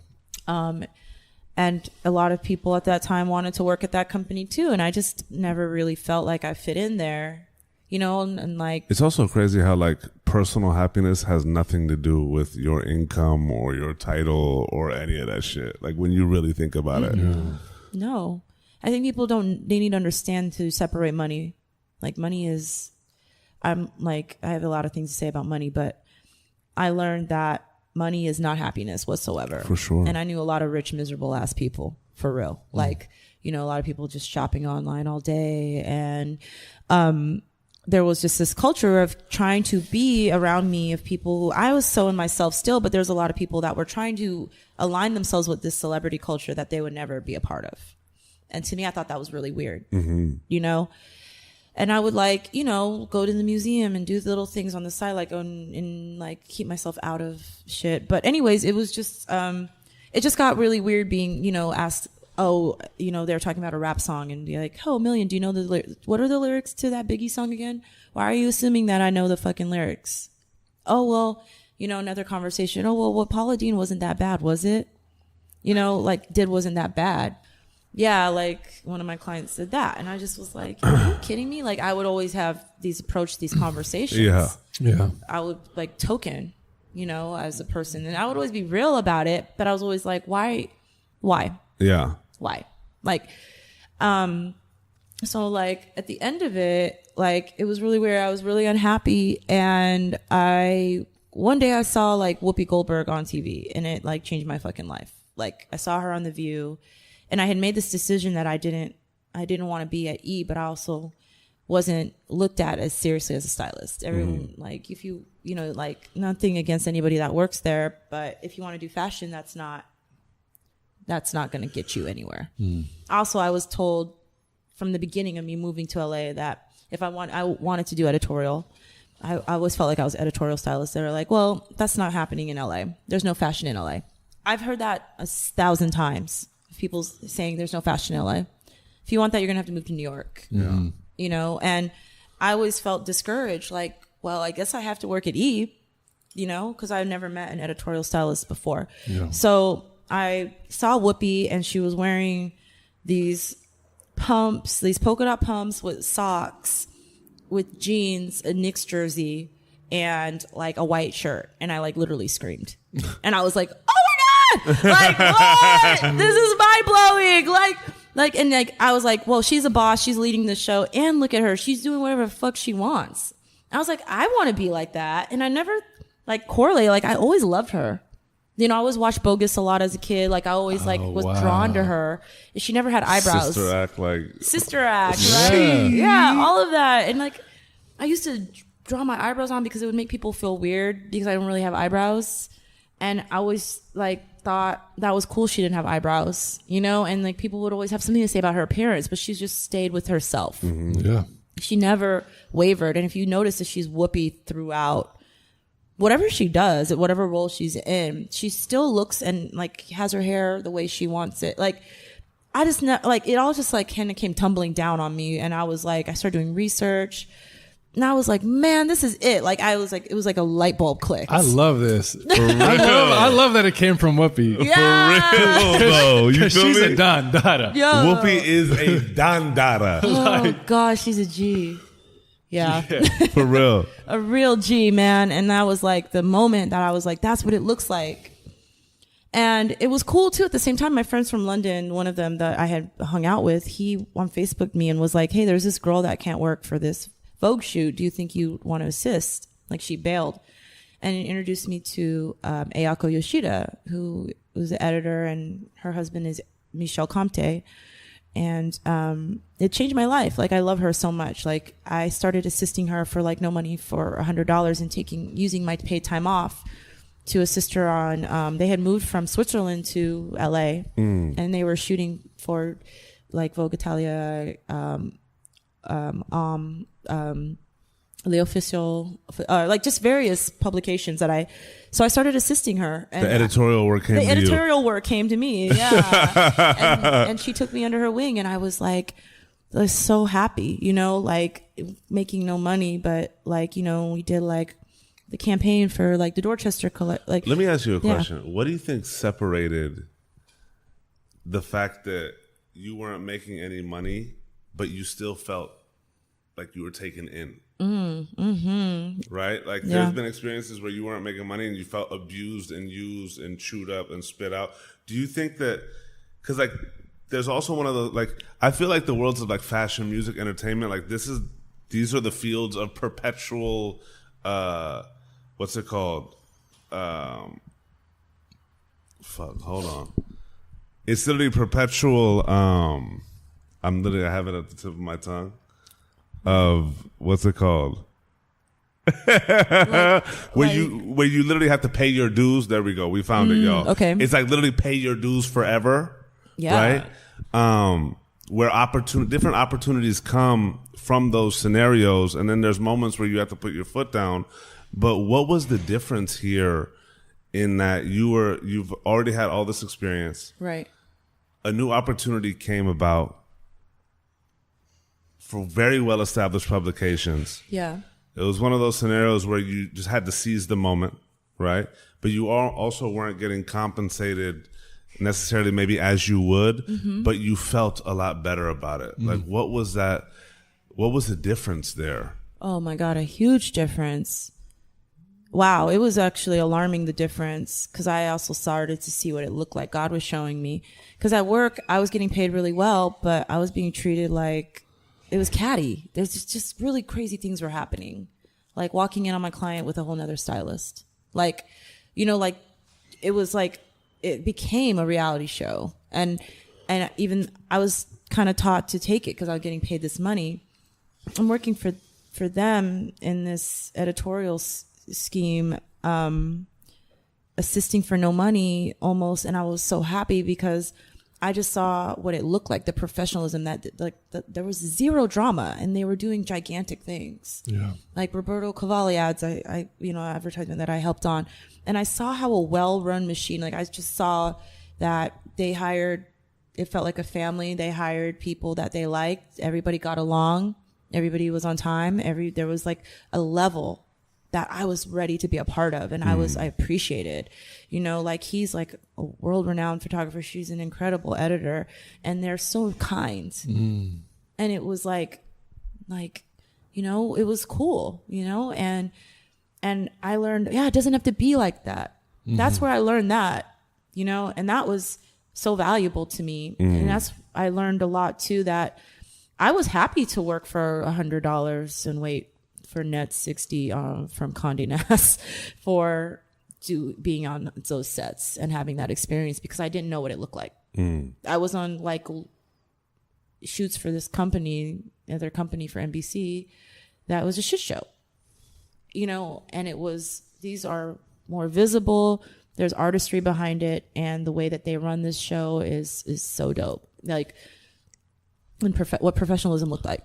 [SPEAKER 2] And a lot of people at that time wanted to work at that company too, and I just never really felt like I fit in there. And like,
[SPEAKER 1] it's also crazy how like personal happiness has nothing to do with your income or your title or any of that shit. Like, when you really think about it.
[SPEAKER 2] No, I think people they need to understand to separate money. Like, money is, I have a lot of things to say about money, but I learned that money is not happiness whatsoever.
[SPEAKER 1] For sure.
[SPEAKER 2] And I knew a lot of rich, miserable ass people, for real. Like, a lot of people just shopping online all day, and, there was just this culture of trying to be around me of people who I was so in myself still, but there's a lot of people that were trying to align themselves with this celebrity culture that they would never be a part of. And to me, I thought that was really weird, and I would go to the museum and do little things on the side, like and like keep myself out of shit. But anyways, it was just, it just got really weird being, asked, they're talking about a rap song, and be like, oh, Amelian, do you know what are the lyrics to that Biggie song again? Why are you assuming that I know the fucking lyrics? Oh, well, another conversation. Oh, well, Paula Deen wasn't that bad, was it? did wasn't that bad. Yeah, like one of my clients did that, and I just was like, are you kidding me? Like I would always have these conversations.
[SPEAKER 3] Yeah. I
[SPEAKER 2] would like token, as a person, and I would always be real about it, but I was always like, why?
[SPEAKER 1] Yeah.
[SPEAKER 2] Why? Like, so like at the end of it, like it was really weird. I was really unhappy, and one day I saw like Whoopi Goldberg on TV, and it like changed my fucking life. Like I saw her on The View. And I had made this decision that I didn't want to be at E, but I also wasn't looked at as seriously as a stylist. Everyone, like, if you like, nothing against anybody that works there, but if you want to do fashion, that's not going to get you anywhere. Also, I was told from the beginning of me moving to LA that if I wanted to do editorial, I always felt like I was editorial stylist. They were like, well, that's not happening in LA. There's no fashion in LA. I've heard that 1,000 times. People saying there's no fashion in LA. If you want that, you're gonna have to move to New York. Yeah. And I always felt discouraged. Like, well, I guess I have to work at E, because I've never met an editorial stylist before. Yeah. So I saw Whoopi, and she was wearing these polka dot pumps with socks, with jeans, a Knicks jersey, and like a white shirt. And I like literally screamed. And I was like, oh, like, what? This is mind blowing. Like, I was like, well, she's a boss. She's leading the show. And look at her. She's doing whatever the fuck she wants. I was like, I want to be like that. And I never like correlate. Like, I always loved her. I always watched Bogus a lot as a kid. Like, I always was drawn to her. She never had eyebrows. Sister Act, right? Yeah, all of that. And like, I used to draw my eyebrows on because it would make people feel weird because I don't really have eyebrows. And I always like thought that was cool she didn't have eyebrows, and like people would always have something to say about her appearance, but she's just stayed with herself.
[SPEAKER 3] Yeah.
[SPEAKER 2] She never wavered. And if you notice that she's Whoopi throughout whatever she does, at whatever role she's in, she still looks and like has her hair the way she wants it. Like I just like it all just like kind of came tumbling down on me. And I was like, I started doing research. And I was like, man, this is it. Like, I was like, it was like a light bulb clicked.
[SPEAKER 3] I love this. I love that it came from Whoopi.
[SPEAKER 2] Yeah.
[SPEAKER 1] For real, though. You feel
[SPEAKER 3] she's
[SPEAKER 1] me?
[SPEAKER 3] a Don Dada.
[SPEAKER 2] Yo.
[SPEAKER 1] Whoopi is a Don Dada.
[SPEAKER 2] Oh, gosh, she's a G. Yeah.
[SPEAKER 1] For real.
[SPEAKER 2] A real G, man. And that was like the moment that I was like, that's what it looks like. And it was cool, too. At the same time, my friends from London, one of them that I had hung out with, he on Facebooked me and was like, hey, there's this girl that can't work for this Vogue shoot. Do you think you want to assist? Like, she bailed. And he introduced me to Ayako Yoshida, who was the editor, and her husband is Michel Comte. And it changed my life. Like, I love her so much. Like, I started assisting her for like no money for $100 and using my paid time off to assist her on, they had moved from Switzerland to LA and they were shooting for like Vogue Italia, L'Officiel, like just various publications so I started assisting her. And
[SPEAKER 1] the editorial work came to you. The
[SPEAKER 2] editorial work came to me, yeah. and she took me under her wing, and I was like, I was so happy, like making no money, but like, we did like the campaign for like the Dorchester like.
[SPEAKER 1] Let me ask you a question. Yeah. What do you think separated the fact that you weren't making any money, but you still felt like you were taken in? Right? Like there's been experiences where you weren't making money and you felt abused and used and chewed up and spit out. Do you think that, because like there's also one of the, like, I feel like the worlds of like fashion, music, entertainment, like these are the fields of perpetual, what's it called? Hold on. It's literally perpetual, I have it at the tip of my tongue. Of what's it called? Where you literally have to pay your dues. There we go. We found it, y'all.
[SPEAKER 2] Okay.
[SPEAKER 1] It's like literally pay your dues forever. Yeah. Right. Where different opportunities come from those scenarios, and then there's moments where you have to put your foot down. But what was the difference here in that you've already had all this experience?
[SPEAKER 2] Right.
[SPEAKER 1] A new opportunity came about for very well-established publications.
[SPEAKER 2] Yeah.
[SPEAKER 1] It was one of those scenarios where you just had to seize the moment, right? But you also weren't getting compensated necessarily maybe as you would, but you felt a lot better about it. Like, what was that? What was the difference there?
[SPEAKER 2] Oh my God, a huge difference. Wow, it was actually alarming, the difference, because I also started to see what it looked like. God was showing me. Because at work, I was getting paid really well, but I was being treated like it was catty. There's just really crazy things were happening. Like walking in on my client with a whole nother stylist. Like, you know, like it was like it became a reality show. And even I was kind of taught to take it because I was getting paid this money. I'm working for them in this editorial scheme, assisting for no money almost. And I was so happy because I just saw what it looked like, the professionalism there was zero drama and they were doing gigantic things. Yeah. Like Roberto Cavalli ads, advertisement that I helped on. And I saw how a well-run machine, like I just saw that they hired, it felt like a family. They hired people that they liked. Everybody got along. Everybody was on time. There was like a level that I was ready to be a part of. And I appreciated, like he's like a world-renowned photographer. She's an incredible editor and they're so kind. And it was like, it was cool, and I learned, it doesn't have to be like that. That's where I learned that, and that was so valuable to me. And I learned a lot too, that I was happy to work for $100 and wait for net 60 from Condé Nast for being on those sets and having that experience, because I didn't know what it looked like. I was on like shoots for this company, other company for NBC, that was a shit show, and these are more visible. There's artistry behind it, and the way that they run this show is so dope. Like what professionalism looked like.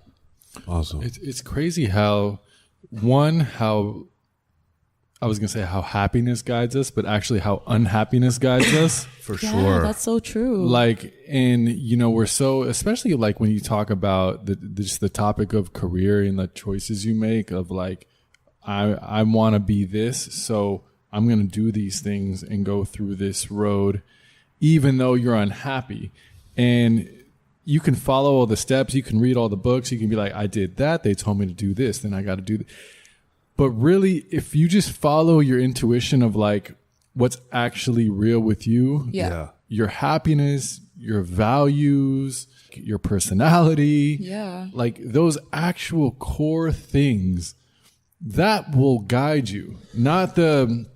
[SPEAKER 3] Awesome. It's crazy how I was going to say how happiness guides us, but actually how unhappiness guides us.
[SPEAKER 1] For sure.
[SPEAKER 2] That's so true.
[SPEAKER 3] Like, and we're so, especially like when you talk about the topic of career and the choices you make of like, I want to be this, so I'm going to do these things and go through this road, even though you're unhappy. And you can follow all the steps. You can read all the books. You can be like, I did that. They told me to do this. Then I got to do that. But really, if you just follow your intuition of like what's actually real with you, your happiness, your values, your personality, like those actual core things, that will guide you. Not the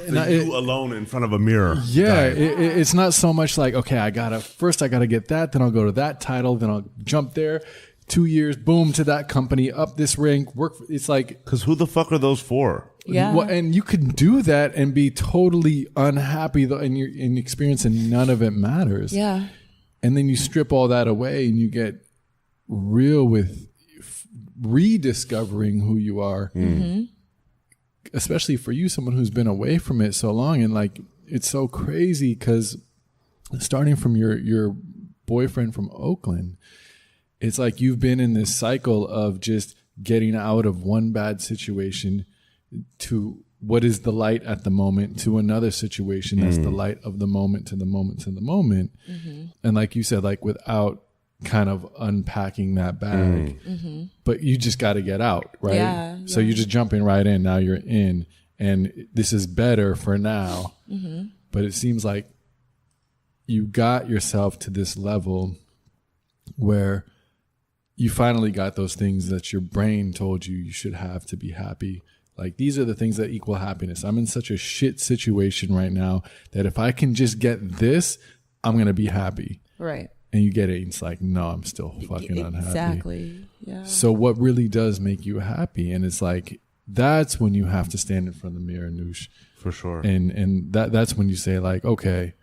[SPEAKER 1] you alone in front of a mirror.
[SPEAKER 3] Yeah, it's not so much like, okay, I gotta get that, then I'll go to that title, then I'll jump there. 2 years, boom, to that company, up this rank, it's like...
[SPEAKER 1] Because who the fuck are those for?
[SPEAKER 2] Yeah.
[SPEAKER 3] Well, and you can do that and be totally unhappy and you're in experience and none of it matters.
[SPEAKER 2] Yeah.
[SPEAKER 3] And then you strip all that away and you get real with rediscovering who you are. Especially for you, someone who's been away from it so long. And like, it's so crazy because starting from your boyfriend from Oakland, it's like you've been in this cycle of just getting out of one bad situation to what is the light at the moment to another situation that's the light of the moment to the moment to the moment. And like you said, like without kind of unpacking that bag, but you just got to get out, right?
[SPEAKER 2] Yeah,
[SPEAKER 3] so you're just jumping right in. Now you're in, and this is better for now. But it seems like you got yourself to this level where you finally got those things that your brain told you should have to be happy. Like, these are the things that equal happiness. I'm in such a shit situation right now that if I can just get this, I'm going to be happy.
[SPEAKER 2] Right.
[SPEAKER 3] And you get it. And it's like, no, I'm still fucking unhappy.
[SPEAKER 2] Exactly. Yeah.
[SPEAKER 3] So what really does make you happy? And it's like, that's when you have to stand in front of the mirror, Noosh.
[SPEAKER 1] For sure.
[SPEAKER 3] And that's when you say like, okay,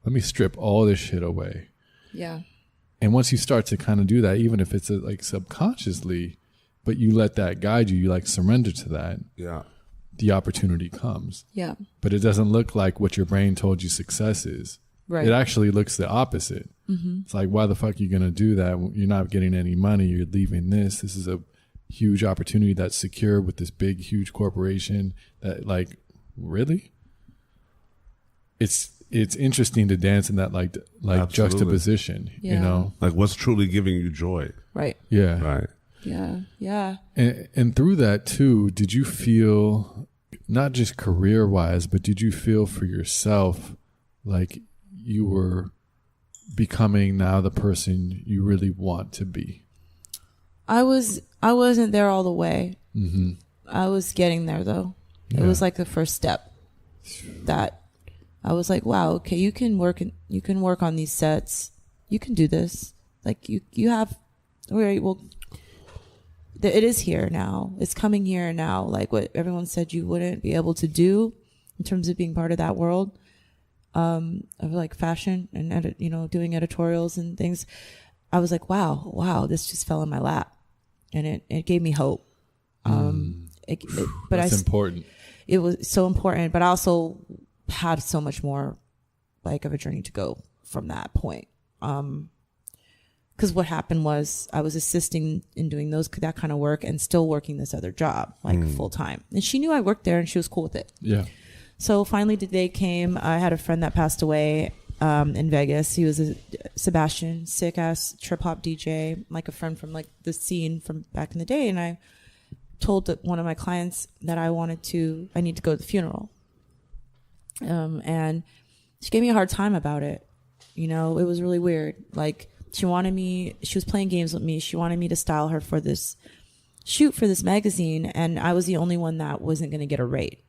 [SPEAKER 3] let me strip all this shit away.
[SPEAKER 2] Yeah.
[SPEAKER 3] And once you start to kind of do that, even if it's like subconsciously, but you let that guide you, you like surrender to that.
[SPEAKER 1] Yeah.
[SPEAKER 3] The opportunity comes.
[SPEAKER 2] Yeah.
[SPEAKER 3] But it doesn't look like what your brain told you success is.
[SPEAKER 2] Right.
[SPEAKER 3] It actually looks the opposite. It's like, why the fuck are you going to do that? You're not getting any money. You're leaving this. This is a huge opportunity that's secure with this big, huge corporation that like, really? It's it's interesting to dance in that like
[SPEAKER 1] Absolutely.
[SPEAKER 3] juxtaposition,
[SPEAKER 2] Yeah.
[SPEAKER 3] you know?
[SPEAKER 1] Like what's truly giving you joy.
[SPEAKER 2] Right.
[SPEAKER 3] Yeah.
[SPEAKER 1] Right.
[SPEAKER 2] Yeah.
[SPEAKER 3] And through that too, did you feel, not just career wise, but did you feel for yourself like you were becoming now the person you really want to be?
[SPEAKER 2] I wasn't there all the way.
[SPEAKER 3] Mm-hmm.
[SPEAKER 2] I was getting there though.
[SPEAKER 3] Yeah.
[SPEAKER 2] It was like the first step that I was like, wow, okay, you can work on these sets. You can do this. Like you have, well, it is here now. It's coming here now. Like what everyone said you wouldn't be able to do in terms of being part of that world, of like fashion and, doing editorials and things. I was like, wow, this just fell in my lap, and it gave me hope. But
[SPEAKER 3] that's important.
[SPEAKER 2] It was so important, but I also had so much more like of a journey to go from that point. Because what happened was I was assisting in doing that kind of work and still working this other job, like full time. And she knew I worked there and she was cool with it.
[SPEAKER 3] Yeah.
[SPEAKER 2] So finally the day came. I had a friend that passed away in Vegas. He was a Sebastian, sick ass trip hop DJ, like a friend from like the scene from back in the day. And I told one of my clients that I need to go to the funeral. And she gave me a hard time about it. It was really weird. Like she was playing games with me. She wanted me to style her for this shoot for this magazine. And I was the only one that wasn't going to get a rate.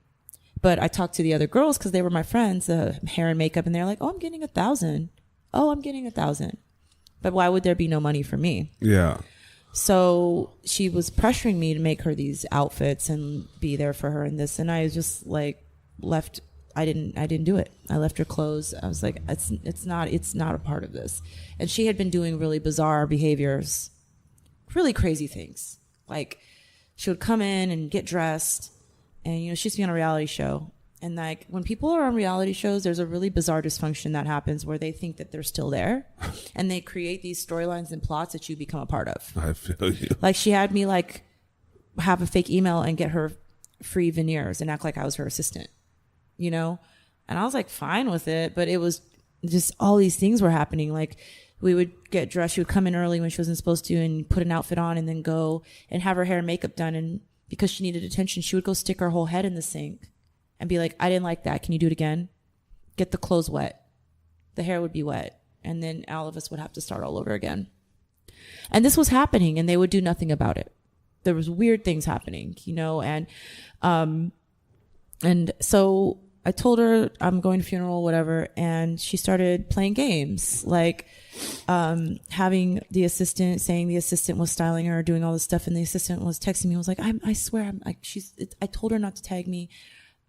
[SPEAKER 2] But I talked to the other girls because they were my friends, hair and makeup. And they're like, oh, I'm getting $1,000. Oh, I'm getting $1,000. But why would there be no money for me?
[SPEAKER 1] Yeah.
[SPEAKER 2] So she was pressuring me to make her these outfits and be there for her and this. And I just like left. I didn't do it. I left her clothes. I was like, it's not a part of this. And she had been doing really bizarre behaviors, really crazy things. Like she would come in and get dressed and, she used to be on a reality show. And like when people are on reality shows, there's a really bizarre dysfunction that happens where they think that they're still there and they create these storylines and plots that you become a part of.
[SPEAKER 1] I feel you.
[SPEAKER 2] Like she had me like have a fake email and get her free veneers and act like I was her assistant, and I was like fine with it, but it was just all these things were happening. Like we would get dressed. She would come in early when she wasn't supposed to and put an outfit on and then go and have her hair and makeup done. And because she needed attention, she would go stick her whole head in the sink and be like, I didn't like that. Can you do it again? Get the clothes wet. The hair would be wet. And then all of us would have to start all over again. And this was happening and they would do nothing about it. There was weird things happening, and so I told her I'm going to funeral, whatever. And she started playing games, like, having the assistant saying the assistant was styling her, doing all this stuff. And the assistant was texting me. I was like, I swear, I told her not to tag me.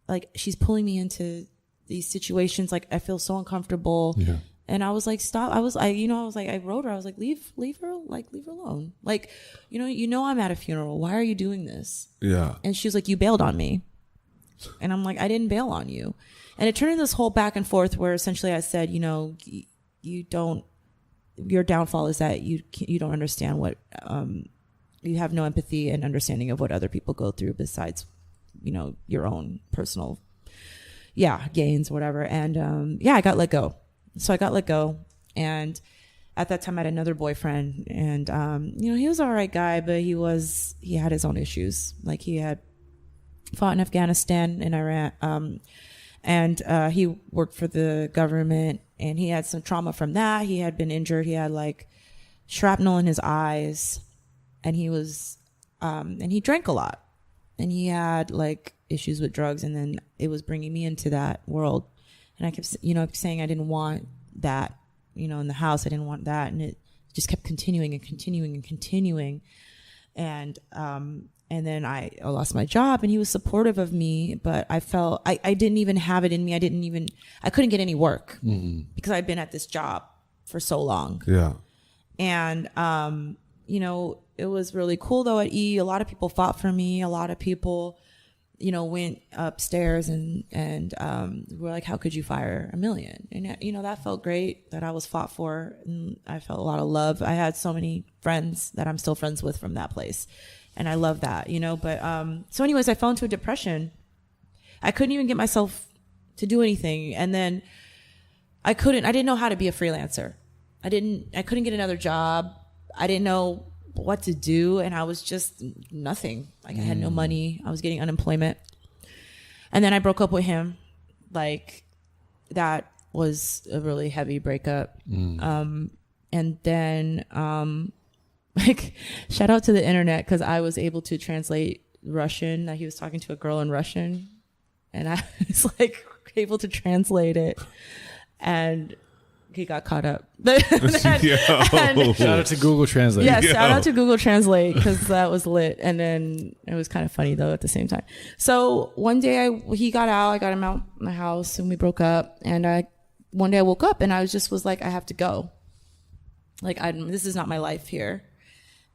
[SPEAKER 2] Like she's pulling me into these situations. Like I feel so uncomfortable. Yeah. And I was like, stop. I wrote her. I was like, leave her alone. Like, I'm at a funeral. Why are you doing this? Yeah. And she was like, you bailed on me. And I'm like, I didn't bail on you. And it turned into this whole back and forth where essentially I said, your downfall is that you don't understand what, you have no empathy and understanding of what other people go through besides, your own personal, gains, whatever. And, I got let go. So I got let go. And at that time I had another boyfriend and, he was all right guy, but he had his own issues. Like he had fought in Afghanistan and Iran. And he worked for the government and he had some trauma from that. He had been injured. He had like shrapnel in his eyes and he was, and he drank a lot and he had like issues with drugs. And then it was bringing me into that world. And I kept, saying I didn't want that, in the house. I didn't want that. And it just kept continuing and continuing and continuing. And then I lost my job and he was supportive of me, but I felt I didn't even have it in me. I couldn't get any work because I'd been at this job for so long. Yeah. And, it was really cool though at E. A lot of people fought for me. A lot of people, went upstairs and were like, how could you fire Amelian? And, that felt great that I was fought for and I felt a lot of love. I had so many friends that I'm still friends with from that place. And I love that, but, so anyways, I fell into a depression. I couldn't even get myself to do anything. And then I didn't know how to be a freelancer. I couldn't get another job. I didn't know what to do. And I was just nothing. Like I had no money. I was getting unemployment. And then I broke up with him. Like that was a really heavy breakup. And then, like shout out to the internet. 'Cause I was able to translate Russian. He was talking to a girl in Russian and I was like able to translate it. And he got caught up.
[SPEAKER 3] Shout out to Google Translate.
[SPEAKER 2] Yeah, shout out to Google Translate because that was lit. And then it was kind of funny though at the same time. So one day he got out. I got him out of my house and we broke up. And one day I woke up and I was like, I have to go. Like this is not my life here.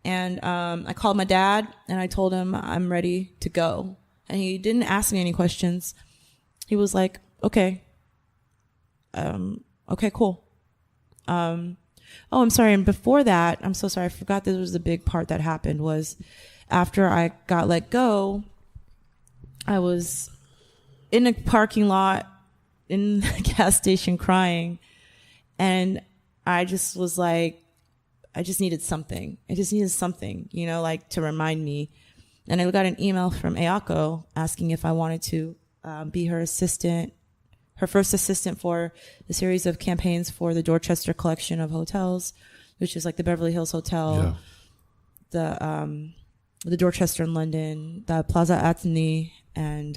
[SPEAKER 2] And I called my dad and I told him I'm ready to go. And he didn't ask me any questions. He was like, okay. Okay, cool. Oh, I'm sorry. And before that, I'm so sorry. I forgot this was the big part that happened was after I got let go, I was in a parking lot in the gas station crying. And I just was like, I just needed something. You know, like to remind me. And I got an email from Ayako asking if I wanted to be her assistant. Her first assistant for the series of campaigns for the Dorchester collection of hotels, which is like the Beverly Hills Hotel, the Dorchester in London, the Plaza Athénée, and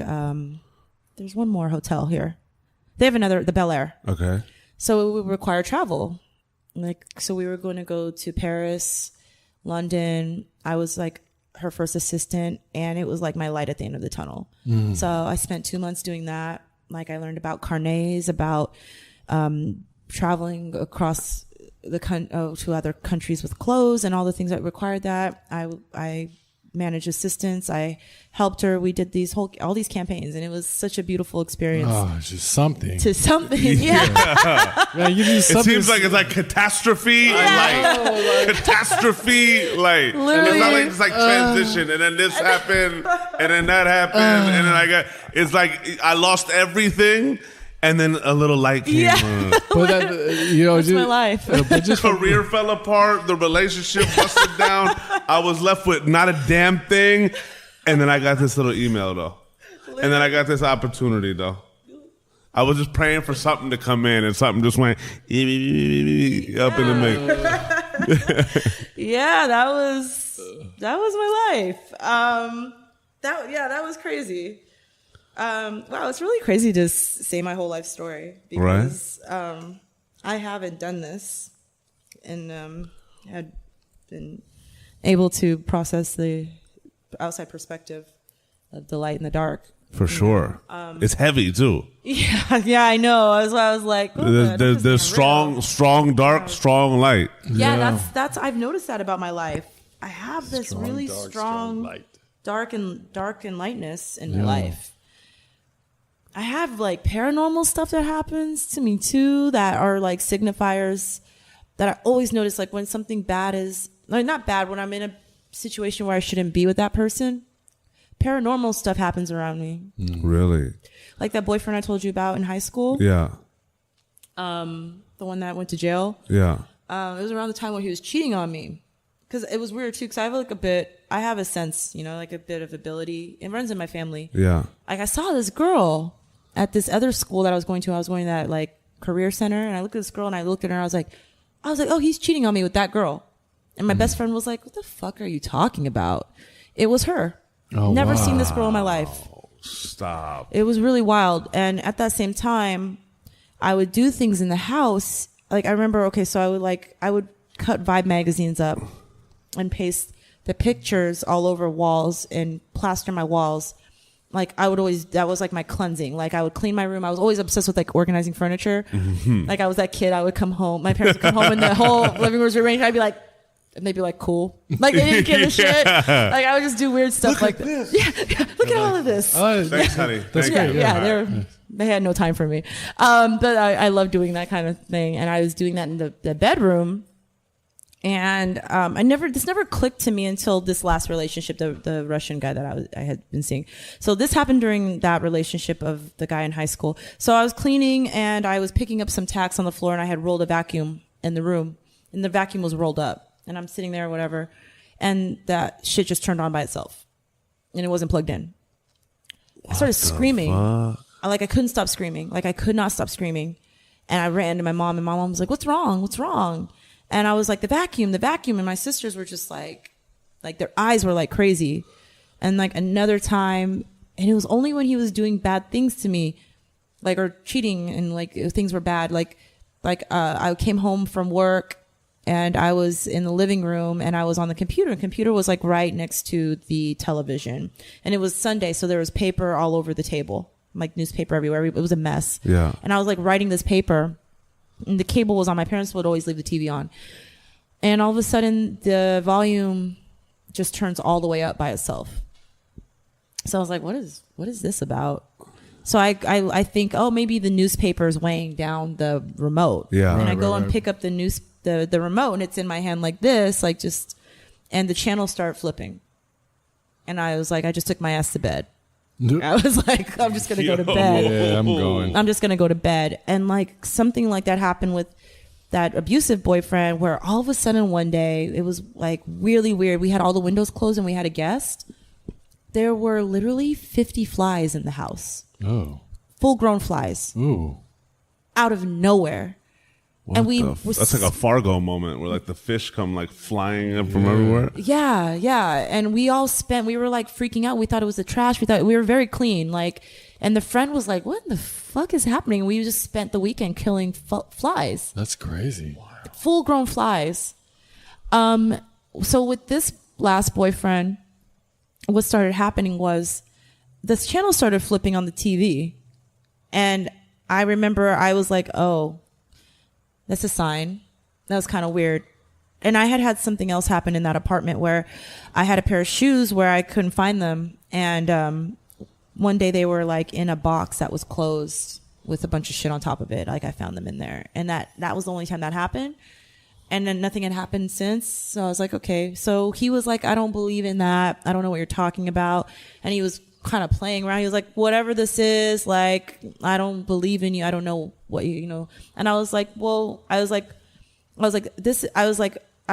[SPEAKER 2] there's one more hotel here. They have another, the Bel Air.
[SPEAKER 1] Okay.
[SPEAKER 2] So it would require travel. So we were going to go to Paris, London. I was like her first assistant, and it was like my light at the end of the tunnel. So I spent 2 months doing that. Like I learned about carnets, about traveling across to other countries with clothes and all the things that required that. I managed assistants. I helped her. We did all these campaigns, and it was such a beautiful experience.
[SPEAKER 3] Oh, it's just something.
[SPEAKER 2] To something, yeah.
[SPEAKER 3] Man, you do something.
[SPEAKER 1] It seems like it's like catastrophe, catastrophe, like
[SPEAKER 2] Literally.
[SPEAKER 1] it's not like it's like transition, and then this happened, and then that happened, and then it's like I lost everything. And then a little light came on.
[SPEAKER 3] But that, you know,
[SPEAKER 2] That's my life.
[SPEAKER 3] But just
[SPEAKER 1] career fell apart. The relationship busted down. I was left with not a damn thing. And then I got this little email, though. And then I got this opportunity, though. I was just praying for something to come in, and something just went up in the mix.
[SPEAKER 2] Yeah, that was my life. That was crazy. Wow, it's really crazy to say my whole life story because I haven't done this and had been able to process the outside perspective of the light and the dark.
[SPEAKER 1] For sure. It's heavy, too.
[SPEAKER 2] Yeah, I know. I was like,
[SPEAKER 1] there's strong dark, strong light.
[SPEAKER 2] Yeah, that's I've noticed that about my life. I have this really strong
[SPEAKER 3] light.
[SPEAKER 2] dark and lightness in my life. I have like paranormal stuff that happens to me too that are like signifiers that I always notice, like when something bad is, like not bad, when I'm in a situation where I shouldn't be with that person, paranormal stuff happens around me.
[SPEAKER 1] Really?
[SPEAKER 2] Like that boyfriend I told you about in high school.
[SPEAKER 1] Yeah.
[SPEAKER 2] The one that went to jail.
[SPEAKER 1] Yeah.
[SPEAKER 2] It was around the time when he was cheating on me. Because it was weird too, because I have a sense, you know, like a bit of ability. It runs in my family.
[SPEAKER 1] Yeah.
[SPEAKER 2] Like I saw this girl at this other school that I was going to. I was going to that like career center, and I looked at this girl and I looked at her and I was like, oh, he's cheating on me with that girl. And my best friend was like, what the fuck are you talking about? It was her. Never seen this girl in my life.
[SPEAKER 1] Stop.
[SPEAKER 2] It was really wild. And at that same time, I would do things in the house. Like I remember, so I would cut Vibe magazines up and paste the pictures all over walls and plaster my walls. Like I would always, that was like my cleansing. Like I would clean my room. I was always obsessed with like organizing furniture. Like I was that kid. I would come home. My parents would come home and the whole living room was rearranged. I'd be like, and they'd be like, cool. Like they didn't give a shit. Like I would just do weird stuff like that. Yeah, look at all of this.
[SPEAKER 1] Thanks, honey.
[SPEAKER 3] That's great.
[SPEAKER 2] Yeah, they had no time for me. But I love doing that kind of thing. And I was doing that in the bedroom. And this never clicked to me until this last relationship, the Russian guy that I had been seeing. So this happened during that relationship of the guy in high school. So I was cleaning and I was picking up some tacks on the floor, and I had rolled a vacuum in the room, and the vacuum was rolled up, and I'm sitting there or whatever, and that shit just turned on by itself, and it wasn't plugged in. I started screaming. I couldn't stop screaming. Like I could not stop screaming. And I ran to my mom, and my mom was like, "What's wrong? What's wrong?" And I was like, the vacuum. And my sisters were just like their eyes were like crazy. And like another time, and it was only when he was doing bad things to me, like, or cheating, and like things were bad. I came home from work, and I was in the living room, and I was on the computer. The computer was like right next to the television, and it was Sunday, so there was paper all over the table, like newspaper everywhere. It was a mess.
[SPEAKER 1] Yeah.
[SPEAKER 2] And I was like writing this paper, and the cable was on. My parents would always leave the TV on, and all of a sudden the volume just turns all the way up by itself. So I was like, what is this about? So I think, oh, maybe the newspaper is weighing down the remote.
[SPEAKER 1] Yeah.
[SPEAKER 2] And I go and pick up the remote, and it's in my hand like this, and the channels start flipping. And I was like, I just took my ass to bed. I was like, I'm just going to go to bed.
[SPEAKER 3] Yeah, I'm
[SPEAKER 2] just going to go to bed. And like something like that happened with that abusive boyfriend, where all of a sudden one day, it was like really weird. We had all the windows closed and we had a guest. There were literally 50 flies in the house.
[SPEAKER 3] Oh.
[SPEAKER 2] Full grown flies.
[SPEAKER 3] Ooh.
[SPEAKER 2] Out of nowhere.
[SPEAKER 1] That's like a Fargo moment where like the fish come like flying up from everywhere.
[SPEAKER 2] Yeah. And we were like freaking out. We thought it was the trash. We thought we were very clean. And the friend was like, what the fuck is happening? We just spent the weekend killing flies.
[SPEAKER 3] That's crazy. Wow.
[SPEAKER 2] Full grown flies. So with this last boyfriend, what started happening was this channel started flipping on the TV. And I remember I was like, oh, that's a sign. That was kind of weird. And I had something else happen in that apartment where I had a pair of shoes where I couldn't find them. And one day they were like in a box that was closed with a bunch of shit on top of it. Like I found them in there. And that was the only time that happened. And then nothing had happened since. So I was like, okay. So he was like, I don't believe in that. I don't know what you're talking about. And he was kind of playing around. He was like, whatever this is, like, I don't believe in you. I don't know what you know. And I was like, well, I was like, I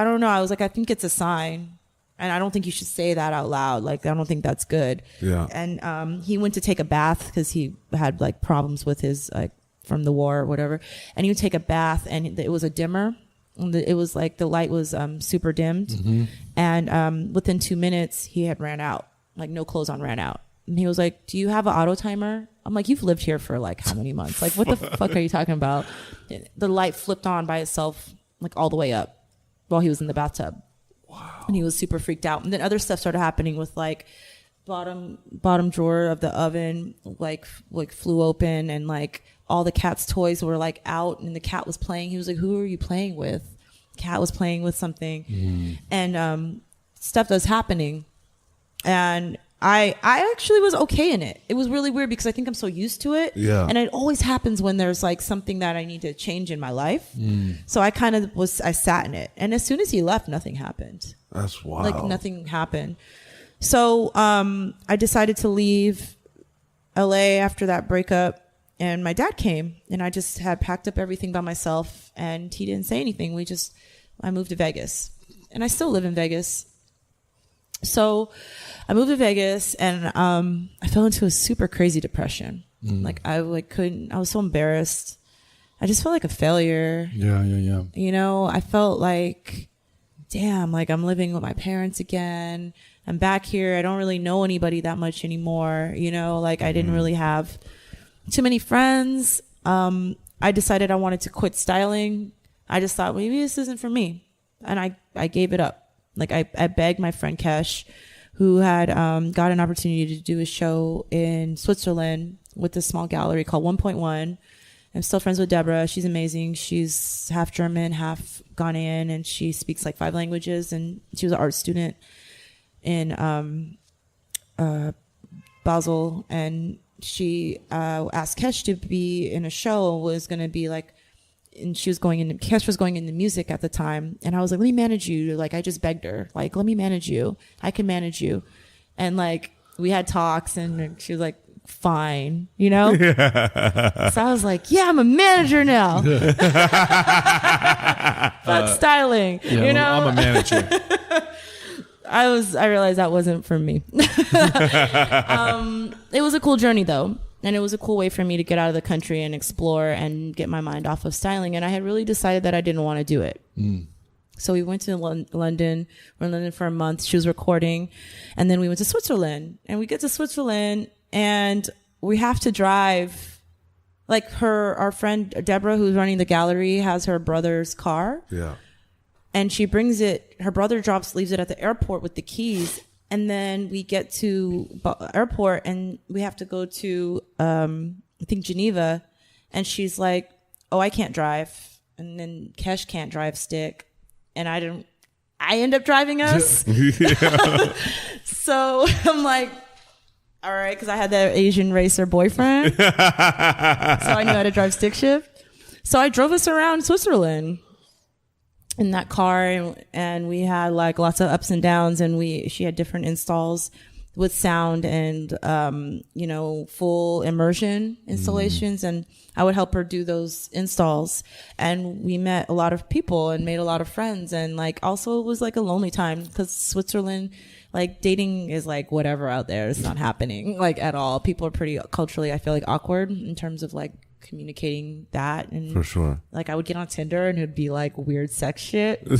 [SPEAKER 2] don't know. I was like, I think it's a sign. And I don't think you should say that out loud. Like, I don't think that's good.
[SPEAKER 1] Yeah.
[SPEAKER 2] And he went to take a bath because he had like problems with his, like, from the war or whatever. And he would take a bath, and it was a dimmer. It was like the light was super dimmed. Mm-hmm. And within 2 minutes, he had ran out. Like, no clothes on, ran out. And he was like, do you have an auto timer? I'm like, you've lived here for like how many months? Like, what the fuck are you talking about? The light flipped on by itself, like all the way up while he was in the bathtub. Wow. And he was super freaked out. And then other stuff started happening with like bottom drawer of the oven, like flew open, and like all the cat's toys were like out, and the cat was playing. He was like, who are you playing with? The cat was playing with something. Mm. And stuff was happening. And I actually was okay in it. It was really weird because I think I'm so used to it.
[SPEAKER 1] Yeah.
[SPEAKER 2] And it always happens when there's like something that I need to change in my life. Mm. So I sat in it. And as soon as he left, nothing happened.
[SPEAKER 1] That's wild.
[SPEAKER 2] Like nothing happened. So I decided to leave LA after that breakup, and my dad came, and I just had packed up everything by myself, and he didn't say anything. I moved to Vegas, and I still live in Vegas. So I moved to Vegas, and I fell into a super crazy depression. Like I was so embarrassed. I just felt like a failure.
[SPEAKER 3] Yeah.
[SPEAKER 2] You know, I felt like, damn, like I'm living with my parents again. I'm back here. I don't really know anybody that much anymore. You know, like I didn't really have too many friends. I decided I wanted to quit styling. I just thought, maybe this isn't for me. And I gave it up. Like I begged my friend Kesh, who had got an opportunity to do a show in Switzerland with a small gallery called 1.1. I'm still friends with Deborah. She's amazing. She's half German, half Ghanaian, and she speaks like 5 languages. And she was an art student in Basel. And she asked Kesh to be in a show. It was going to be like and Cash was going into music at the time. And I was like, let me manage you. Like, I just begged her, like, let me manage you. I can manage you. And like, we had talks and she was like, fine, you know? Yeah. So I was like, yeah, I'm a manager now. Fuck styling, you know?
[SPEAKER 3] I'm a manager.
[SPEAKER 2] I realized that wasn't for me. It was a cool journey though. And it was a cool way for me to get out of the country and explore and get my mind off of styling. And I had really decided that I didn't want to do it. So we went to London. We're in London for a month. She was recording. And then we went to Switzerland. And we get to Switzerland and we have to drive. Like our friend Deborah, who's running the gallery, has her brother's car. Yeah. And she brings it, her brother leaves it at the airport with the keys. And then we get to airport and we have to go to, I think Geneva. And she's like, oh, I can't drive. And then Kesh can't drive stick. And I end up driving us. So I'm like, all right, because I had that Asian racer boyfriend. So I knew how to drive stick shift. So I drove us around Switzerland in that car, and we had like lots of ups and downs, and she had different installs with sound and full immersion installations, and I would help her do those installs. And we met a lot of people and made a lot of friends, and like also it was like a lonely time because Switzerland, like dating is like whatever out there. It's not happening like at all. People are pretty culturally, I feel like, awkward in terms of like communicating that. And
[SPEAKER 1] for sure,
[SPEAKER 2] like I would get on Tinder and it'd be like weird sex shit. Like,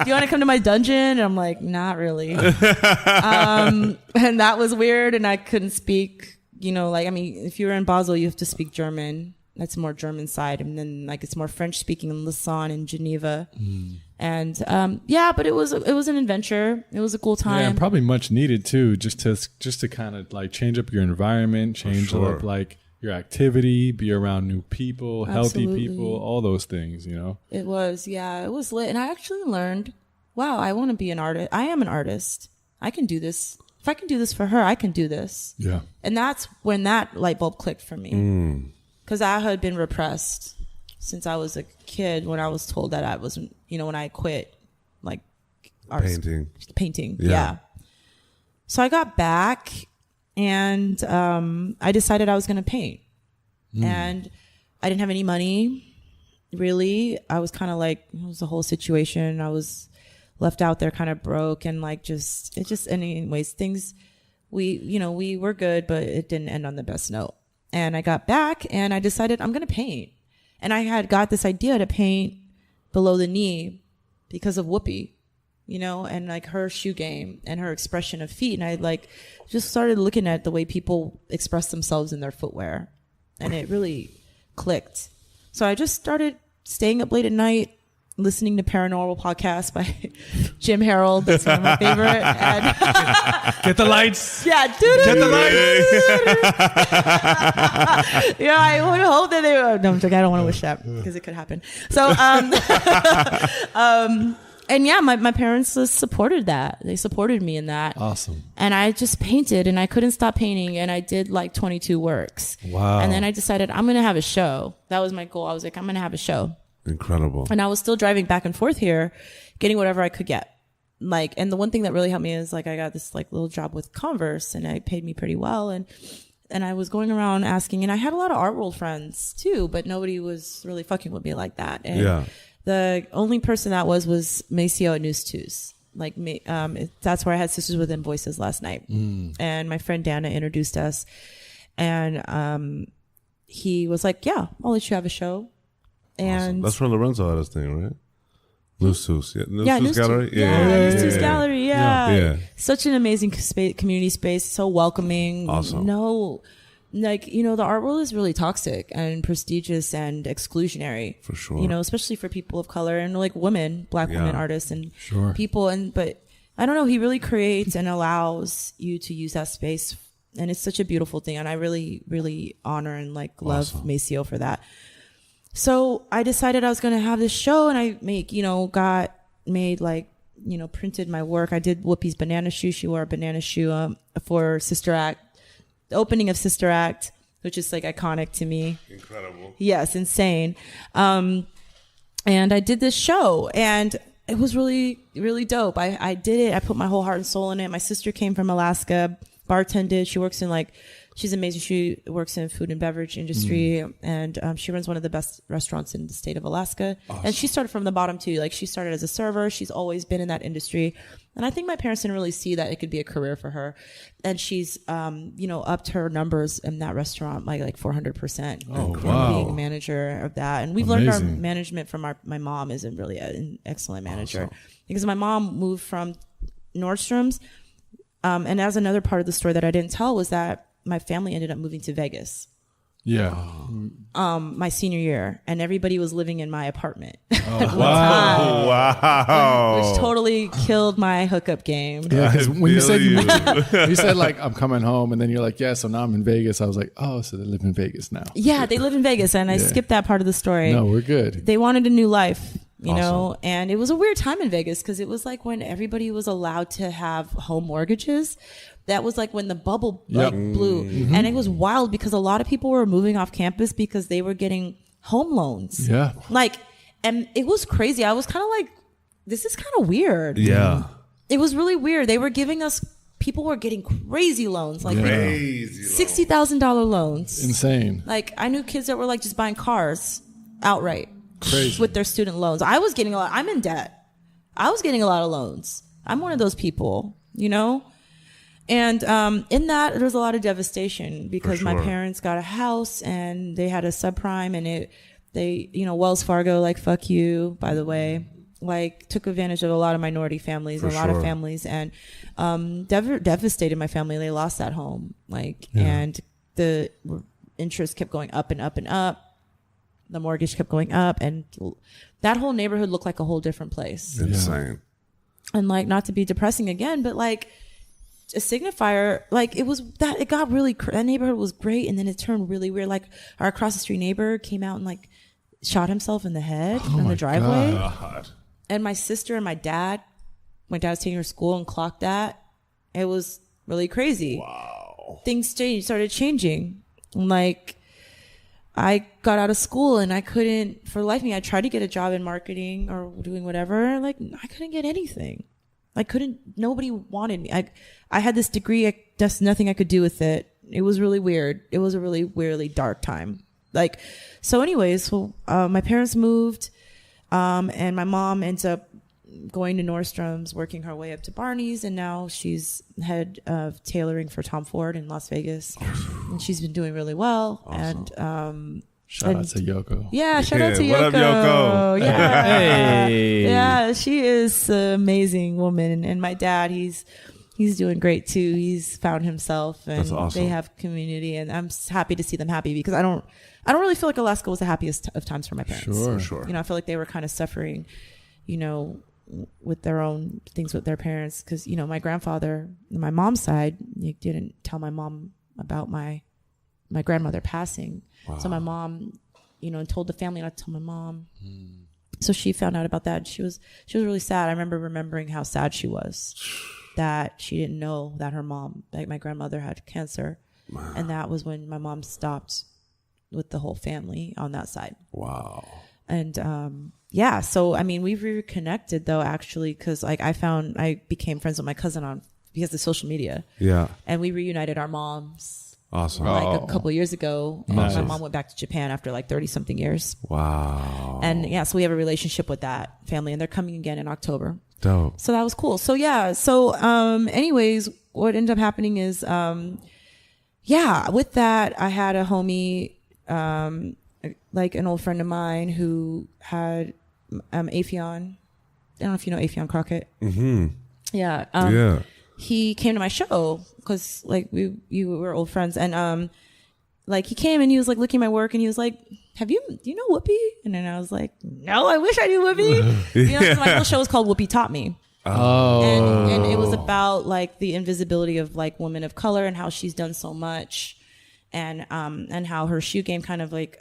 [SPEAKER 2] do you want to come to my dungeon? And I'm like, not really. And that was weird, and I couldn't speak, like, I mean, if you're in Basel, you have to speak German. That's more German side, and then like it's more French speaking in Lausanne and Geneva. And but it was an adventure. It was a cool time.
[SPEAKER 3] Yeah, and probably much needed too, just to kind of like change up your environment, change up like your activity, be around new people, healthy people, all those things,
[SPEAKER 2] It was lit. And I actually learned, wow, I want to be an artist. I am an artist. I can do this. If I can do this for her, I can do this. Yeah. And that's when that light bulb clicked for me. Because I had been repressed since I was a kid, when I was told that I wasn't, when I quit, like painting. Yeah. So I got back and I decided I was going to paint. And I didn't have any money, really. I was kind of like, it was a whole situation. I was left out there kind of broke, and like anyways, things, we were good, but it didn't end on the best note. And I got back and I decided I'm going to paint. And I had got this idea to paint below the knee because of Whoopi, and like her shoe game and her expression of feet. And I like just started looking at the way people express themselves in their footwear, and it really clicked. So I just started staying up late at night, listening to paranormal podcasts by Jim Harold. That's one of my favorite. And
[SPEAKER 3] get the lights.
[SPEAKER 2] Yeah, get the lights. Yeah, I would hope that they were. No, I'm joking. I don't want to wish that because it could happen. So, and yeah, my parents supported that. They supported me in that.
[SPEAKER 3] Awesome.
[SPEAKER 2] And I just painted, and I couldn't stop painting, and I did like 22 works.
[SPEAKER 3] Wow.
[SPEAKER 2] And then I decided I'm going to have a show. That was my goal. I was like, I'm going to have a show.
[SPEAKER 1] Incredible. And
[SPEAKER 2] I was still driving back and forth here, getting whatever I could get. Like, and the one thing that really helped me is like, I got this like little job with Converse, and it paid me pretty well. And I was going around asking, and I had a lot of art world friends too, but nobody was really fucking with me like that. And the only person that was Maceo at News Twos. Like me, that's where I had Sisters Within Voices last night. And my friend Dana introduced us, and he was like, yeah, I'll let you have a show. And
[SPEAKER 1] awesome. That's from Lorenzo had his thing, right? News Twos.
[SPEAKER 2] News
[SPEAKER 1] Gallery.
[SPEAKER 2] News Twos Gallery. Yeah. Such an amazing community space. So welcoming.
[SPEAKER 1] Awesome.
[SPEAKER 2] No, like, the art world is really toxic and prestigious and exclusionary.
[SPEAKER 1] For sure.
[SPEAKER 2] Especially for people of color and like women, Black women artists and people. But I don't know, he really creates and allows you to use that space. And it's such a beautiful thing. And I really, really honor and like love Maceo for that. So I decided I was going to have this show, and I printed my work. I did Whoopi's banana shoe. She wore a banana shoe for Sister Act, the opening of Sister Act, which is like iconic to me.
[SPEAKER 1] Incredible.
[SPEAKER 2] Yes, insane. And I did this show, and it was really, really dope. I did it. I put my whole heart and soul in it. My sister came from Alaska, bartended. She works in she's amazing. She works in food and beverage industry, and she runs one of the best restaurants in the state of Alaska. Awesome. And she started from the bottom too. Like, she started as a server. She's always been in that industry. And I think my parents didn't really see that it could be a career for her. And she's, upped her numbers in that restaurant by like 400%.
[SPEAKER 3] Oh, wow.
[SPEAKER 2] Being a manager of that. And we've learned our management from my mom is really an excellent manager. Awesome. Because my mom moved from Nordstrom's. And as another part of the story that I didn't tell was that my family ended up moving to Vegas.
[SPEAKER 3] Yeah.
[SPEAKER 2] My senior year, and everybody was living in my apartment.
[SPEAKER 3] Oh,
[SPEAKER 1] wow.
[SPEAKER 2] Which totally killed my hookup game.
[SPEAKER 3] Yeah, because when you said you said like, I'm coming home, and then you're like, yeah, so now I'm in Vegas. I was like, oh, so they live in Vegas now.
[SPEAKER 2] Yeah, they live in Vegas, and I skipped that part of the story.
[SPEAKER 3] No, we're good.
[SPEAKER 2] They wanted a new life, you know, and it was a weird time in Vegas because it was like when everybody was allowed to have home mortgages. That was like when the bubble blew. Mm-hmm. And it was wild because a lot of people were moving off campus because they were getting home loans.
[SPEAKER 3] Yeah.
[SPEAKER 2] And it was crazy. I was kind of like, this is kind of weird.
[SPEAKER 1] Yeah.
[SPEAKER 2] It was really weird. They were giving us, people were getting crazy loans. Like $60,000 loans.
[SPEAKER 3] Insane.
[SPEAKER 2] Like, I knew kids that were like just buying cars outright.
[SPEAKER 3] Crazy.
[SPEAKER 2] With their student loans. I was getting I'm in debt. I was getting a lot of loans. I'm one of those people, you know? And in that, there was a lot of devastation because my parents got a house and they had a subprime, and Wells Fargo, like, fuck you, by the way, like, took advantage of a lot of minority families, a lot of families, and devastated my family. They lost that home, and the interest kept going up and up and up. The mortgage kept going up, and that whole neighborhood looked like a whole different place.
[SPEAKER 1] Insane.
[SPEAKER 2] And like, not to be depressing again, but like, a signifier, like, it got really, that neighborhood was great, and then it turned really weird. Like, our across the street neighbor came out and like shot himself in the head in the driveway.
[SPEAKER 1] God.
[SPEAKER 2] And my sister and my dad was taking her to school and clocked that. It was really crazy.
[SPEAKER 1] Wow.
[SPEAKER 2] Things started changing. Like, I got out of school and I couldn't, for the life of me, I tried to get a job in marketing or doing whatever. Like, I couldn't get anything. Nobody wanted me. I had this degree, just nothing I could do with it. It was really weird. It was a really weirdly dark time. Like, so anyways, my parents moved, and my mom ends up going to Nordstrom's, working her way up to Barney's, and now she's head of tailoring for Tom Ford in Las Vegas. And she's been doing really well.
[SPEAKER 1] Awesome.
[SPEAKER 2] And,
[SPEAKER 3] Shout out to Yoko.
[SPEAKER 2] Yeah, shout out to Yoko.
[SPEAKER 1] What up, Yoko?
[SPEAKER 2] Yeah.
[SPEAKER 3] Hey.
[SPEAKER 2] Yeah, she is an amazing woman. And my dad, he's doing great too. He's found himself, and
[SPEAKER 1] That's awesome.
[SPEAKER 2] They have community, and I'm happy to see them happy because I don't really feel like Alaska was the happiest of times for my parents.
[SPEAKER 3] Sure.
[SPEAKER 1] For sure.
[SPEAKER 2] You know, I feel like they were kind of suffering, you know, with their own things with their parents. Because, you know, my grandfather, on my mom's side, didn't tell my mom about my grandmother passing. Wow. So my mom, you know, told the family not to tell my mom. So she found out about that. And she was really sad. I remember remembering how sad she was that she didn't know that her mom, like my grandmother, had cancer. Wow. And that was when my mom stopped with the whole family on that side.
[SPEAKER 1] Wow.
[SPEAKER 2] And yeah, so I mean, we've reconnected though, actually, because like I became friends with my cousin because of social media.
[SPEAKER 1] Yeah.
[SPEAKER 2] And we reunited our moms.
[SPEAKER 1] Awesome.
[SPEAKER 2] Like a couple of years ago.
[SPEAKER 3] Nice.
[SPEAKER 2] My mom went back to Japan after like 30 something years.
[SPEAKER 1] Wow.
[SPEAKER 2] And yeah, so we have a relationship with that family, and they're coming again in October.
[SPEAKER 1] Dope.
[SPEAKER 2] So that was cool. So yeah. So anyways, what ended up happening is yeah, with that, I had a homie, like an old friend of mine who had Afion. I don't know if you know Afion Crockett.
[SPEAKER 1] Mm-hmm.
[SPEAKER 2] Yeah.
[SPEAKER 1] Yeah.
[SPEAKER 2] He came to my show because like you were old friends, and like he came and he was like looking at my work, and he was like, do you know Whoopi? And then I was like, no, I wish I knew Whoopi. You know, so my whole show was called Whoopi Taught Me.
[SPEAKER 3] Oh.
[SPEAKER 2] And it was about like the invisibility of like women of color and how she's done so much, and how her shoe game kind of like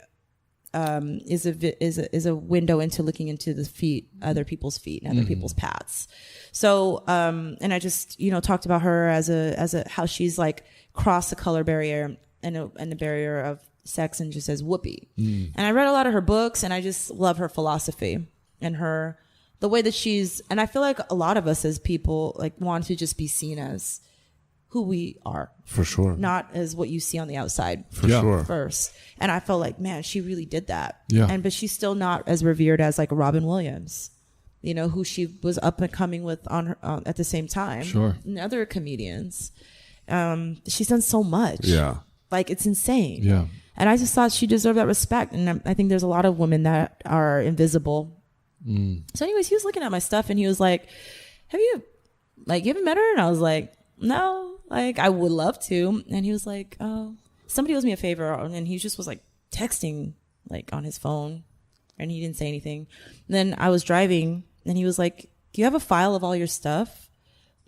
[SPEAKER 2] is a window into looking into the feet, other people's feet and other people's paths. So and I just, you know, talked about her as a how she's like crossed the color barrier and the barrier of sex and just as Whoopi. And I read a lot of her books, and I just love her philosophy and the way that and I feel like a lot of us as people like want to just be seen as who we are.
[SPEAKER 1] For sure.
[SPEAKER 2] Not as what you see on the outside.
[SPEAKER 1] For sure.
[SPEAKER 2] First. And I felt like, man, she really did that.
[SPEAKER 3] Yeah.
[SPEAKER 2] But she's still not as revered as like Robin Williams, you know, who she was up and coming with on her at the same time.
[SPEAKER 3] Sure.
[SPEAKER 2] And other comedians. She's done so much.
[SPEAKER 1] Yeah.
[SPEAKER 2] Like, it's insane.
[SPEAKER 3] Yeah.
[SPEAKER 2] And I just thought she deserved that respect. And I think there's a lot of women that are invisible. So anyways, he was looking at my stuff and he was like, you haven't met her? And I was like, no, like, I would love to. And he was like, oh, somebody owes me a favor. And he just was like texting like on his phone, and he didn't say anything. And then I was driving and he was like, do you have a file of all your stuff?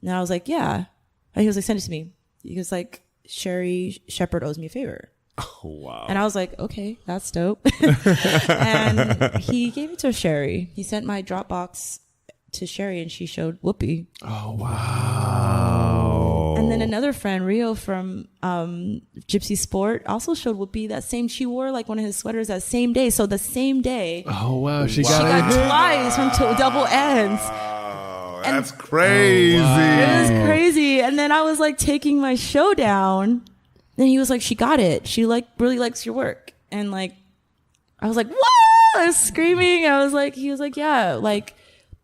[SPEAKER 2] And I was like, yeah. And he was like, send it to me. He was like, Sherry Shepherd owes me a favor.
[SPEAKER 1] Oh, wow.
[SPEAKER 2] And I was like, okay, that's dope. And he gave it to Sherry. He sent my Dropbox to Sherry, and she showed Whoopi.
[SPEAKER 3] Oh, wow.
[SPEAKER 2] And then another friend, Rio from Gypsy Sport, also showed Whoopi that same. She wore like one of his sweaters that same day. So the same day.
[SPEAKER 3] Oh, wow. She
[SPEAKER 2] got twice from double ends.
[SPEAKER 1] That's crazy.
[SPEAKER 3] Oh, wow.
[SPEAKER 2] It was crazy. And then I was like taking my show down. And he was like, she got it. She like really likes your work. And like, I was like, whoa! I was screaming. He was like, yeah, like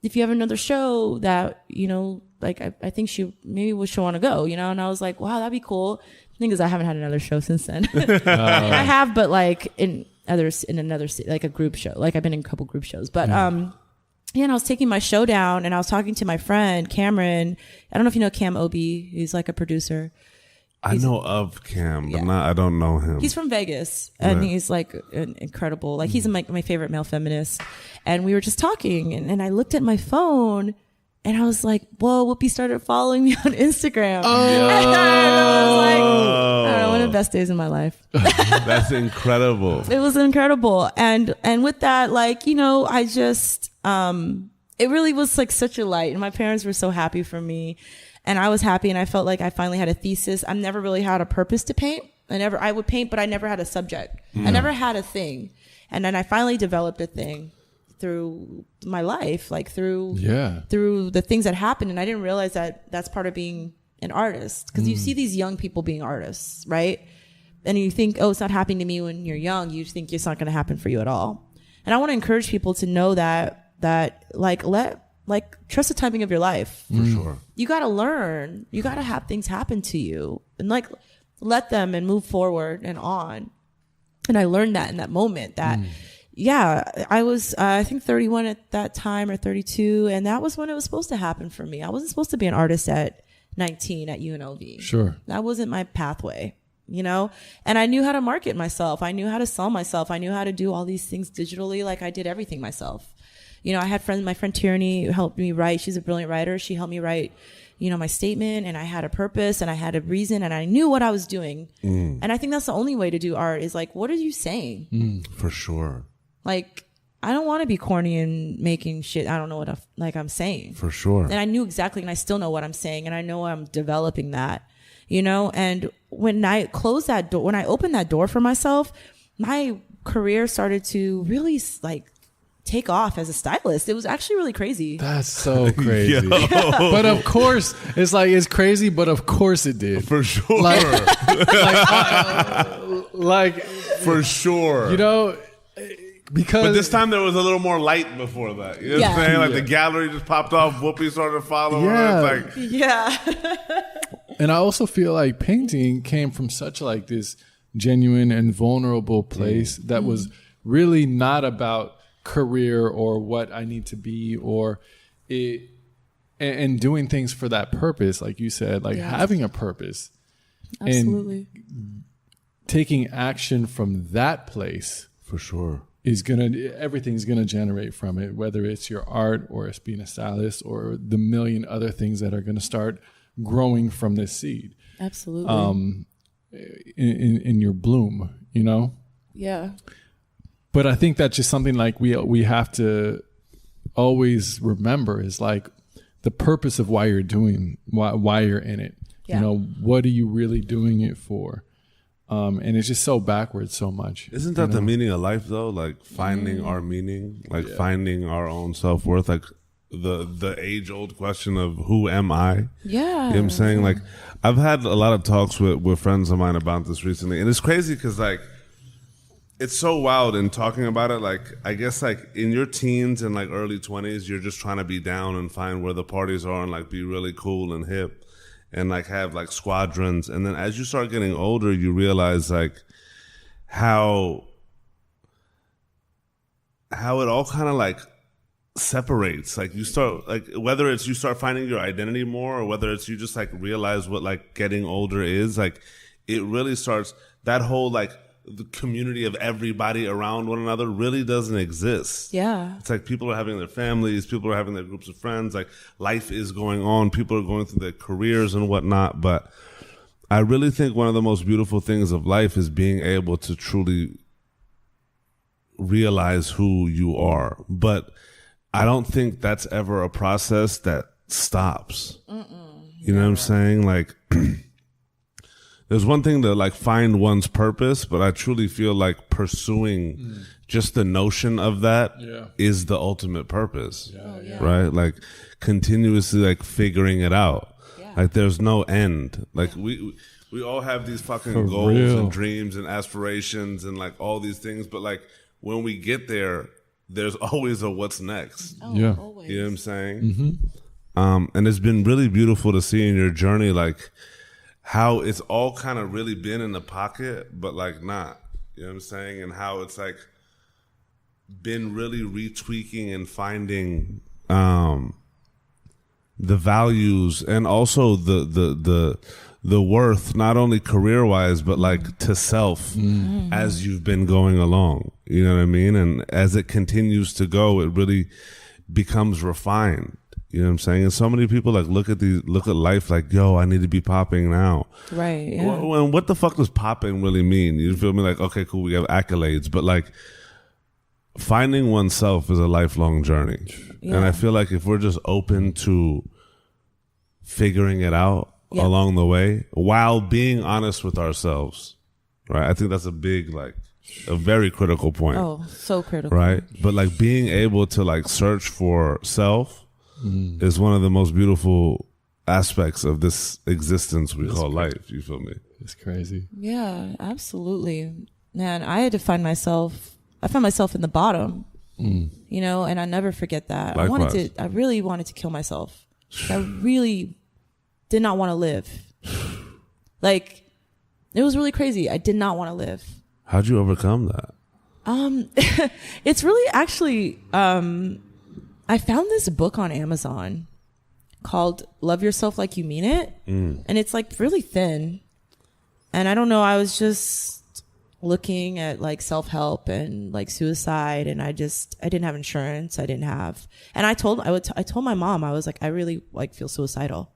[SPEAKER 2] if you have another show that, you know, like I think maybe she'll want to go, you know? And I was like, wow, that'd be cool. The thing is, I haven't had another show since then. I have, but like in another, like a group show. Like I've been in a couple group shows, but, and I was taking my show down and I was talking to my friend, Cameron. I don't know if you know Cam Obi. He's like a producer.
[SPEAKER 1] I know of Cam, but I don't know him.
[SPEAKER 2] He's from Vegas, and he's like incredible. Like he's my favorite male feminist. And we were just talking, and I looked at my phone, and I was like, whoa, Whoopi started following me on Instagram. Oh. And I was like, I don't know, one of the best days of my life.
[SPEAKER 1] That's incredible.
[SPEAKER 2] It was incredible. And with that, like, you know, I just, it really was like such a light. And my parents were so happy for me. And I was happy, and I felt like I finally had a thesis. I've never really had a purpose to paint. I would paint, but I never had a subject. I never had a thing. And then I finally developed a thing through my life, like through the things that happened. And I didn't realize that that's part of being an artist. Because you see these young people being artists, right? And you think, oh, it's not happening to me when you're young. You think it's not going to happen for you at all. And I want to encourage people to know that trust the timing of your life.
[SPEAKER 1] For sure.
[SPEAKER 2] You got to learn. You got to have things happen to you and like let them and move forward and on. And I learned that in that moment that, I was, I think 31 at that time or 32. And that was when it was supposed to happen for me. I wasn't supposed to be an artist at 19 at UNLV.
[SPEAKER 3] Sure.
[SPEAKER 2] That wasn't my pathway, you know? And I knew how to market myself. I knew how to sell myself. I knew how to do all these things digitally. Like I did everything myself. You know, I had my friend Tierney who helped me write. She's a brilliant writer. She helped me write, you know, my statement, and I had a purpose and I had a reason and I knew what I was doing. And I think that's the only way to do art is like, what are you saying?
[SPEAKER 1] For sure.
[SPEAKER 2] Like, I don't want to be corny and making shit. I don't know what I'm saying.
[SPEAKER 1] For sure.
[SPEAKER 2] And I knew exactly, and I still know what I'm saying, and I know I'm developing that, you know? And when I closed that door, when I opened that door for myself, my career started to really like take off as a stylist. It was actually really crazy.
[SPEAKER 3] That's so crazy. But of course, it's crazy, but of course it did.
[SPEAKER 1] For sure.
[SPEAKER 3] Like
[SPEAKER 1] for sure.
[SPEAKER 3] You know, because...
[SPEAKER 1] But this time there was a little more light before that. You know what I'm saying? Like the gallery just popped off, Whoopi started following.
[SPEAKER 3] Yeah.
[SPEAKER 1] It's like,
[SPEAKER 3] And I also feel like painting came from such like this genuine and vulnerable place that was really not about career or what I need to be or it, and doing things for that purpose, like you said, like having a purpose.
[SPEAKER 2] Absolutely.
[SPEAKER 3] And taking action from that place.
[SPEAKER 1] For sure.
[SPEAKER 3] Everything's gonna generate from it, whether it's your art or it's being a stylist or the million other things that are gonna start growing from this seed.
[SPEAKER 2] Absolutely.
[SPEAKER 3] In your bloom, you know?
[SPEAKER 2] Yeah.
[SPEAKER 3] But I think that's just something like we have to always remember is like the purpose of why you're doing, why you're in it. Yeah. You know, what are you really doing it for? And it's just so backwards so much.
[SPEAKER 1] Isn't that the meaning of life though? Like finding our meaning, like finding our own self-worth, like the age-old question of who am I?
[SPEAKER 2] Yeah.
[SPEAKER 1] You know what I'm saying? Like I've had a lot of talks with friends of mine about this recently, and it's crazy because like it's so wild in talking about it. Like I guess like in your teens and like early 20s, you're just trying to be down and find where the parties are and like be really cool and hip and like have like squadrons. And then as you start getting older, you realize like how it all kind of like separates. Like you start like whether it's you start finding your identity more or whether it's you just like realize what like getting older is, like it really starts that whole like the community of everybody around one another really doesn't exist.
[SPEAKER 2] Yeah.
[SPEAKER 1] It's like people are having their families, people are having their groups of friends, like life is going on, people are going through their careers and whatnot. But I really think one of the most beautiful things of life is being able to truly realize who you are. But I don't think that's ever a process that stops. You know what I'm saying? Like there's one thing to like find one's purpose, but I truly feel like pursuing just the notion of that is the ultimate purpose, right? Like continuously like figuring it out. Like there's no end. Like we all have these fucking goals and dreams and aspirations and like all these things, but like when we get there, there's always a what's next.
[SPEAKER 2] Always.
[SPEAKER 1] You know what I'm saying? And it's been really beautiful to see in your journey, like how it's all kind of really been in the pocket, but like not, you know what I'm saying? And how it's like been really retweaking and finding the values and also the worth, not only career wise, but like to self as you've been going along, you know what I mean? And as it continues to go, it really becomes refined. You know what I'm saying? And so many people like look at life like, yo, I need to be popping now.
[SPEAKER 2] Right. Yeah.
[SPEAKER 1] Well, what the fuck does popping really mean? You feel me? Like, okay, cool, we have accolades, but like finding oneself is a lifelong journey. Yeah. And I feel like if we're just open to figuring it out along the way while being honest with ourselves, right? I think that's a very critical point.
[SPEAKER 2] Oh, so critical.
[SPEAKER 1] Right? But like being able to like search for self is one of the most beautiful aspects of this existence we call life. You feel me?
[SPEAKER 3] It's crazy.
[SPEAKER 2] Yeah, absolutely. Man, I had to find myself. I found myself in the bottom, you know, and I never forget that.
[SPEAKER 1] Likewise.
[SPEAKER 2] I really wanted to kill myself. I really did not want to live. Like, it was really crazy. I did not want to live.
[SPEAKER 1] How'd you overcome that?
[SPEAKER 2] It's really actually, I found this book on Amazon called Love Yourself Like You Mean It. And it's like really thin. And I don't know, I was just looking at like self-help and like suicide, and I didn't have insurance. And I told my mom, I was like, I really like feel suicidal,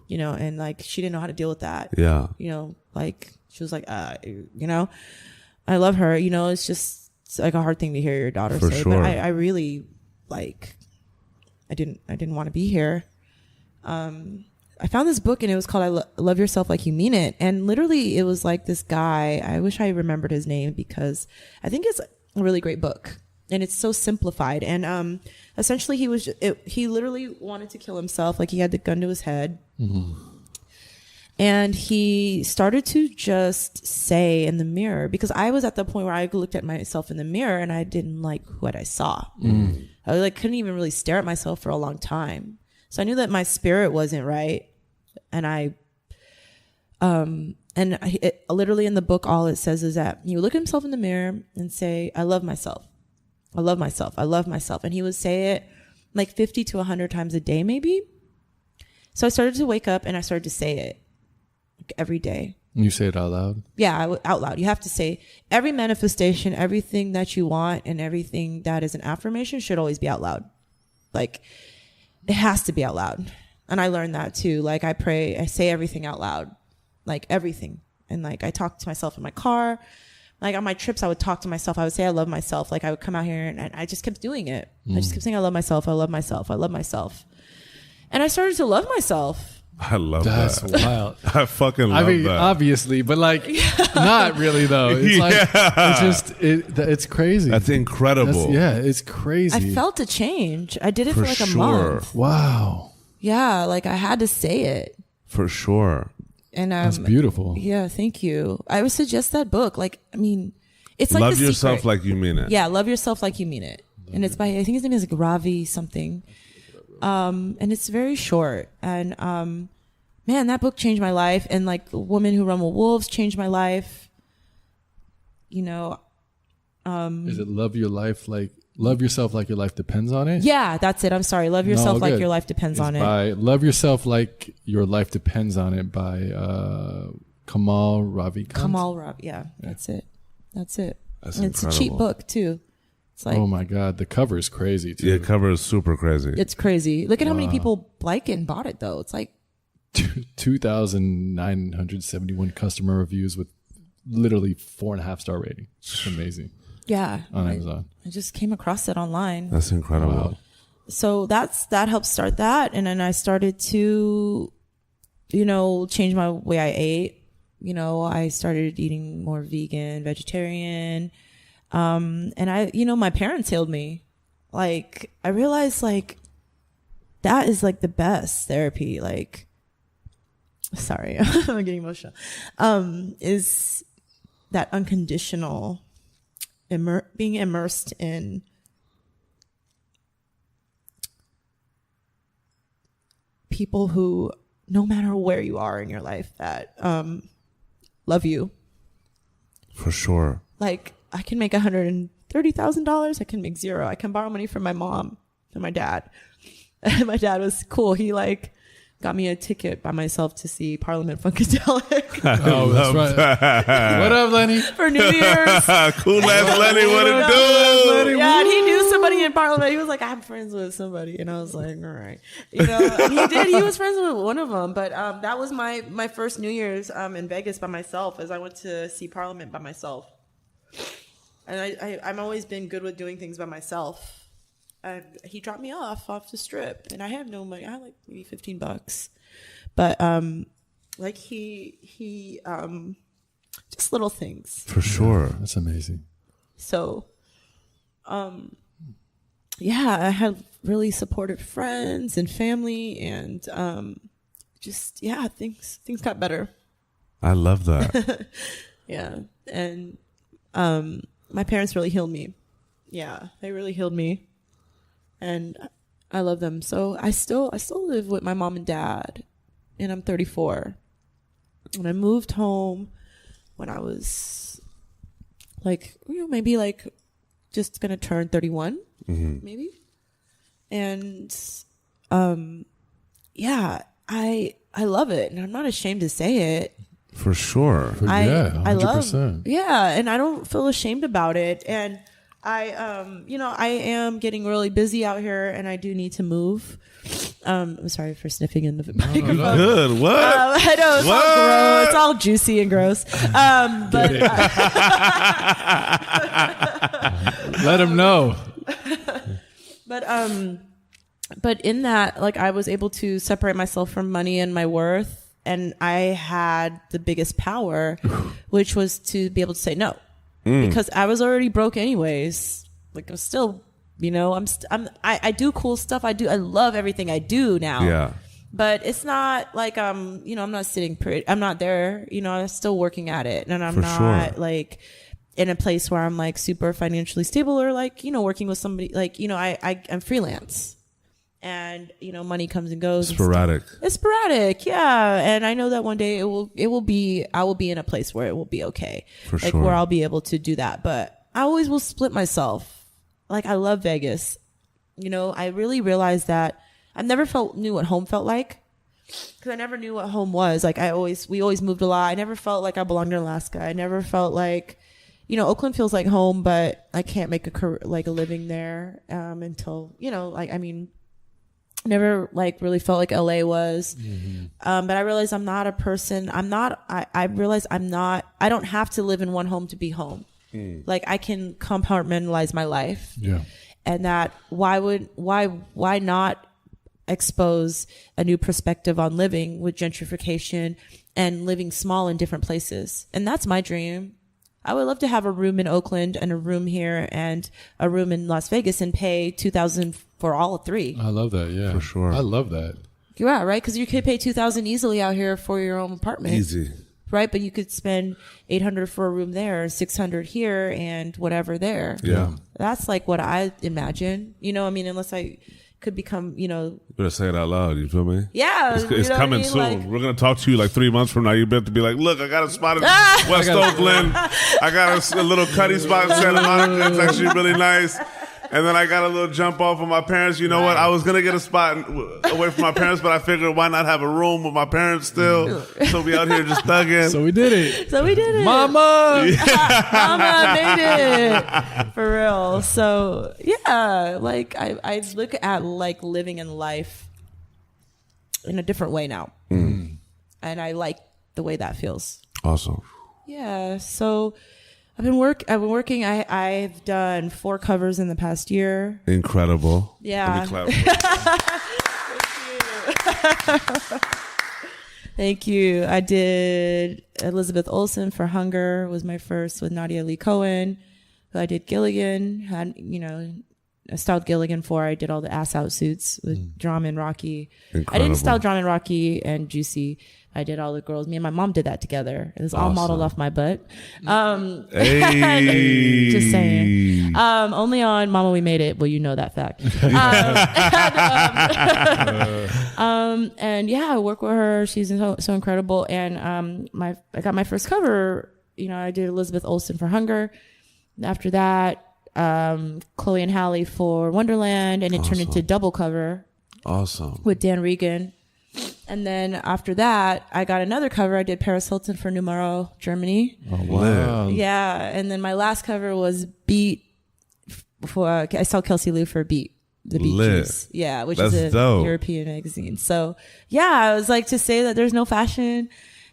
[SPEAKER 2] you know, and like she didn't know how to deal with that. Yeah. You know, like she was like, you know, I love her, you know, it's like a hard thing to hear your daughter say,
[SPEAKER 1] sure.
[SPEAKER 2] but I really like, I didn't want to be here. I found this book and it was called Love Yourself Like You Mean It. And literally it was like this guy, I wish I remembered his name because I think it's a really great book and it's so simplified. And essentially he literally wanted to kill himself. Like he had the gun to his head. And he started to just say in the mirror, because I was at the point where I looked at myself in the mirror and I didn't like what I saw. I like couldn't even really stare at myself for a long time. So I knew that my spirit wasn't right. And literally in the book, all it says is that he would look at himself in the mirror and say, I love myself. I love myself. I love myself. And he would say it like 50 to 100 times a day, maybe. So I started to wake up and I started to say it like every day.
[SPEAKER 3] You say it out loud?
[SPEAKER 2] Yeah, out loud. You have to say every manifestation, everything that you want and everything that is an affirmation should always be out loud. Like it has to be out loud. And I learned that too. Like I pray, I say everything out loud, like everything. And like I talk to myself in my car. Like on my trips, I would talk to myself. I would say, I love myself. Like I would come out here and I just kept doing it. I just kept saying, I love myself. I love myself. I love myself. And I started to love myself.
[SPEAKER 1] I love
[SPEAKER 3] That's
[SPEAKER 1] that.
[SPEAKER 3] wild.
[SPEAKER 1] I fucking love that.
[SPEAKER 3] Obviously, but like, not really though. It's like, it's crazy.
[SPEAKER 1] That's incredible.
[SPEAKER 3] It's crazy.
[SPEAKER 2] I felt a change. I did it for like a
[SPEAKER 1] sure.
[SPEAKER 2] month.
[SPEAKER 3] Wow.
[SPEAKER 2] Yeah, like I had to say it.
[SPEAKER 1] For sure.
[SPEAKER 2] And
[SPEAKER 3] That's beautiful.
[SPEAKER 2] Yeah, thank you. I would suggest that book. Like, I mean, it's like
[SPEAKER 1] Love
[SPEAKER 2] The
[SPEAKER 1] yourself
[SPEAKER 2] Secret.
[SPEAKER 1] like you mean it.
[SPEAKER 2] Yeah, love yourself like you mean it. And it's by, I think his name is like Ravi something. And it's very short. And man, that book changed my life. And like The Woman Who Run with Wolves changed my life. You know,
[SPEAKER 3] is it love yourself like your life depends on it?
[SPEAKER 2] yeah, that's it. I'm sorry. Love yourself like your life depends on it.
[SPEAKER 3] By Love Yourself Like Your Life Depends on It by Kamal Ravikant.
[SPEAKER 2] Kamal Ravi. Yeah, that's it. That's it.
[SPEAKER 1] That's
[SPEAKER 2] and
[SPEAKER 1] incredible.
[SPEAKER 2] it's a cheap book too. It's like,
[SPEAKER 3] Oh my God, the cover is crazy too.
[SPEAKER 1] Yeah, cover is super crazy.
[SPEAKER 2] it's crazy. Look at how many people like it and bought it though. It's like
[SPEAKER 3] 2,971 customer reviews with literally 4.5 star rating. It's amazing
[SPEAKER 2] yeah.
[SPEAKER 3] on Amazon.
[SPEAKER 2] I just came across it online.
[SPEAKER 1] That's incredible.
[SPEAKER 3] Wow.
[SPEAKER 2] So that helped start that, and then I started to, you know, change my way I ate. You know, I started eating more vegan, vegetarian, and I, you know, my parents healed me. Like I realized, like that is like the best therapy. Like, sorry, I'm getting emotional. Is that unconditional being immersed in people who, no matter where you are in your life, that love you.
[SPEAKER 1] For sure.
[SPEAKER 2] Like I can make $130,000. I can make zero. I can borrow money from my mom and my dad. And my dad was cool. He like got me a ticket by myself to see Parliament Funkadelic
[SPEAKER 3] Oh, that's right. What up, Lenny?
[SPEAKER 2] for New Year's.
[SPEAKER 1] Cool ass Lenny, what it do?
[SPEAKER 2] Yeah, and he knew somebody in Parliament. He was like, I'm friends with somebody. And I was like, all right. You know, and he did. He was friends with one of them. But that was my first New Year's in Vegas by myself, as I went to see Parliament by myself. And I've always been good with doing things by myself. And he dropped me off the strip. And I had no money. I had like maybe $15. But like he just little things.
[SPEAKER 1] For sure.
[SPEAKER 3] That's amazing.
[SPEAKER 2] So, yeah, I had really supportive friends and family, and just things got better.
[SPEAKER 1] I love that.
[SPEAKER 2] Yeah, and my parents really healed me. Yeah, they really healed me, and I love them. So I still live with my mom and dad, and I'm 34, and I moved home when I was like, you know, maybe like just gonna turn 31, maybe. And yeah, I love it, and I'm not ashamed to say it.
[SPEAKER 1] For sure.
[SPEAKER 2] I
[SPEAKER 3] 100%.
[SPEAKER 2] love, yeah, and I don't feel ashamed about it. And I, you know, I am getting really busy out here, and I do need to move. I'm sorry for sniffing in the microphone.
[SPEAKER 1] Good. What?
[SPEAKER 2] I know it's all gross. It's all juicy and gross. But
[SPEAKER 3] Let him know.
[SPEAKER 2] But in that, like, I was able to separate myself from money and my worth. And I had the biggest power, which was to be able to say no, because I was already broke anyways. Like I'm still, you know, I do cool stuff. I love everything I do now.
[SPEAKER 1] Yeah.
[SPEAKER 2] But it's not like you know, I'm not sitting pretty. I'm not there. You know, I'm still working at it, and I'm not like in a place where I'm like super financially stable or like, you know, working with somebody. Like, you know, I'm freelance. And, you know, money comes and goes.
[SPEAKER 1] Sporadic.
[SPEAKER 2] It's sporadic, yeah. And I know that one day I will be in a place where it will be okay.
[SPEAKER 1] For
[SPEAKER 2] like
[SPEAKER 1] sure.
[SPEAKER 2] where I'll be able to do that. But I always will split myself. Like I love Vegas. You know, I really realized that I never knew what home felt like. Because I never knew what home was. Like we always moved a lot. I never felt like I belonged in Alaska. I never felt like, you know, Oakland feels like home, but I can't make a living there until, you know, like, I mean, never like really felt like LA was. But I realized I'm not a person. I realized I don't have to live in one home to be home. Like I can compartmentalize my life.
[SPEAKER 3] Yeah.
[SPEAKER 2] And that why not expose a new perspective on living with gentrification and living small in different places. And that's my dream. I would love to have a room in Oakland and a room here and a room in Las Vegas and pay $2,000 for all three.
[SPEAKER 3] I love that. Yeah,
[SPEAKER 1] For sure.
[SPEAKER 3] I love that.
[SPEAKER 2] Yeah, right? Because you could pay $2,000 easily out here for your own apartment.
[SPEAKER 1] Easy.
[SPEAKER 2] Right? But you could spend $800 for a room there, $600 here, and whatever there.
[SPEAKER 1] Yeah.
[SPEAKER 2] That's like what I imagine. You know, I mean, unless I could become, you know.
[SPEAKER 1] You better say it out loud. You feel me?
[SPEAKER 2] Yeah.
[SPEAKER 1] It's coming soon.
[SPEAKER 2] Like,
[SPEAKER 1] We're going to talk to you like 3 months from now. You better be like, look, I got a spot in West Oakland. I got a little cutty spot in Santa Monica. It's actually really nice. And then I got a little jump off with my parents. You know what? I was going to get a spot away from my parents, but I figured why not have a room with my parents still? So we out here just thugging.
[SPEAKER 3] So we did it.
[SPEAKER 2] Mama! Mama made it! For real. So, yeah, like I look at like living in life in a different way now. And I like the way that feels.
[SPEAKER 1] Awesome.
[SPEAKER 2] Yeah. So I've been working. I've done 4 covers in the past year.
[SPEAKER 1] Incredible.
[SPEAKER 2] Yeah.
[SPEAKER 1] Let me clap.
[SPEAKER 2] Thank you. I did Elizabeth Olsen for Hunger was my first with Nadia Lee Cohen. I did Gilligan. I styled Gilligan for. I did all the ass out suits with Drama and Rocky.
[SPEAKER 1] Incredible.
[SPEAKER 2] I didn't style Drama and Rocky and Juicy. I did all the girls. Me and my mom did that together. It was all modeled off my butt.
[SPEAKER 1] Hey.
[SPEAKER 2] Just saying. Only on Mama We Made It. Well, you know that fact. And yeah, I work with her. She's so incredible. And I got my first cover. You know, I did Elizabeth Olsen for Hunger. After that, Chloe and Halle for Wonderland, and it turned into double cover.
[SPEAKER 1] Awesome.
[SPEAKER 2] With Dan Regan. And then after that, I got another cover. I did Paris Hilton for Numero, Germany.
[SPEAKER 3] Oh, wow.
[SPEAKER 2] Yeah. And then my last cover was Beat for, I saw Kelsey Lou for Beat, the Beat Juice. Yeah. Which is a
[SPEAKER 1] dope.
[SPEAKER 2] European magazine. So yeah, I was like, to say that there's no fashion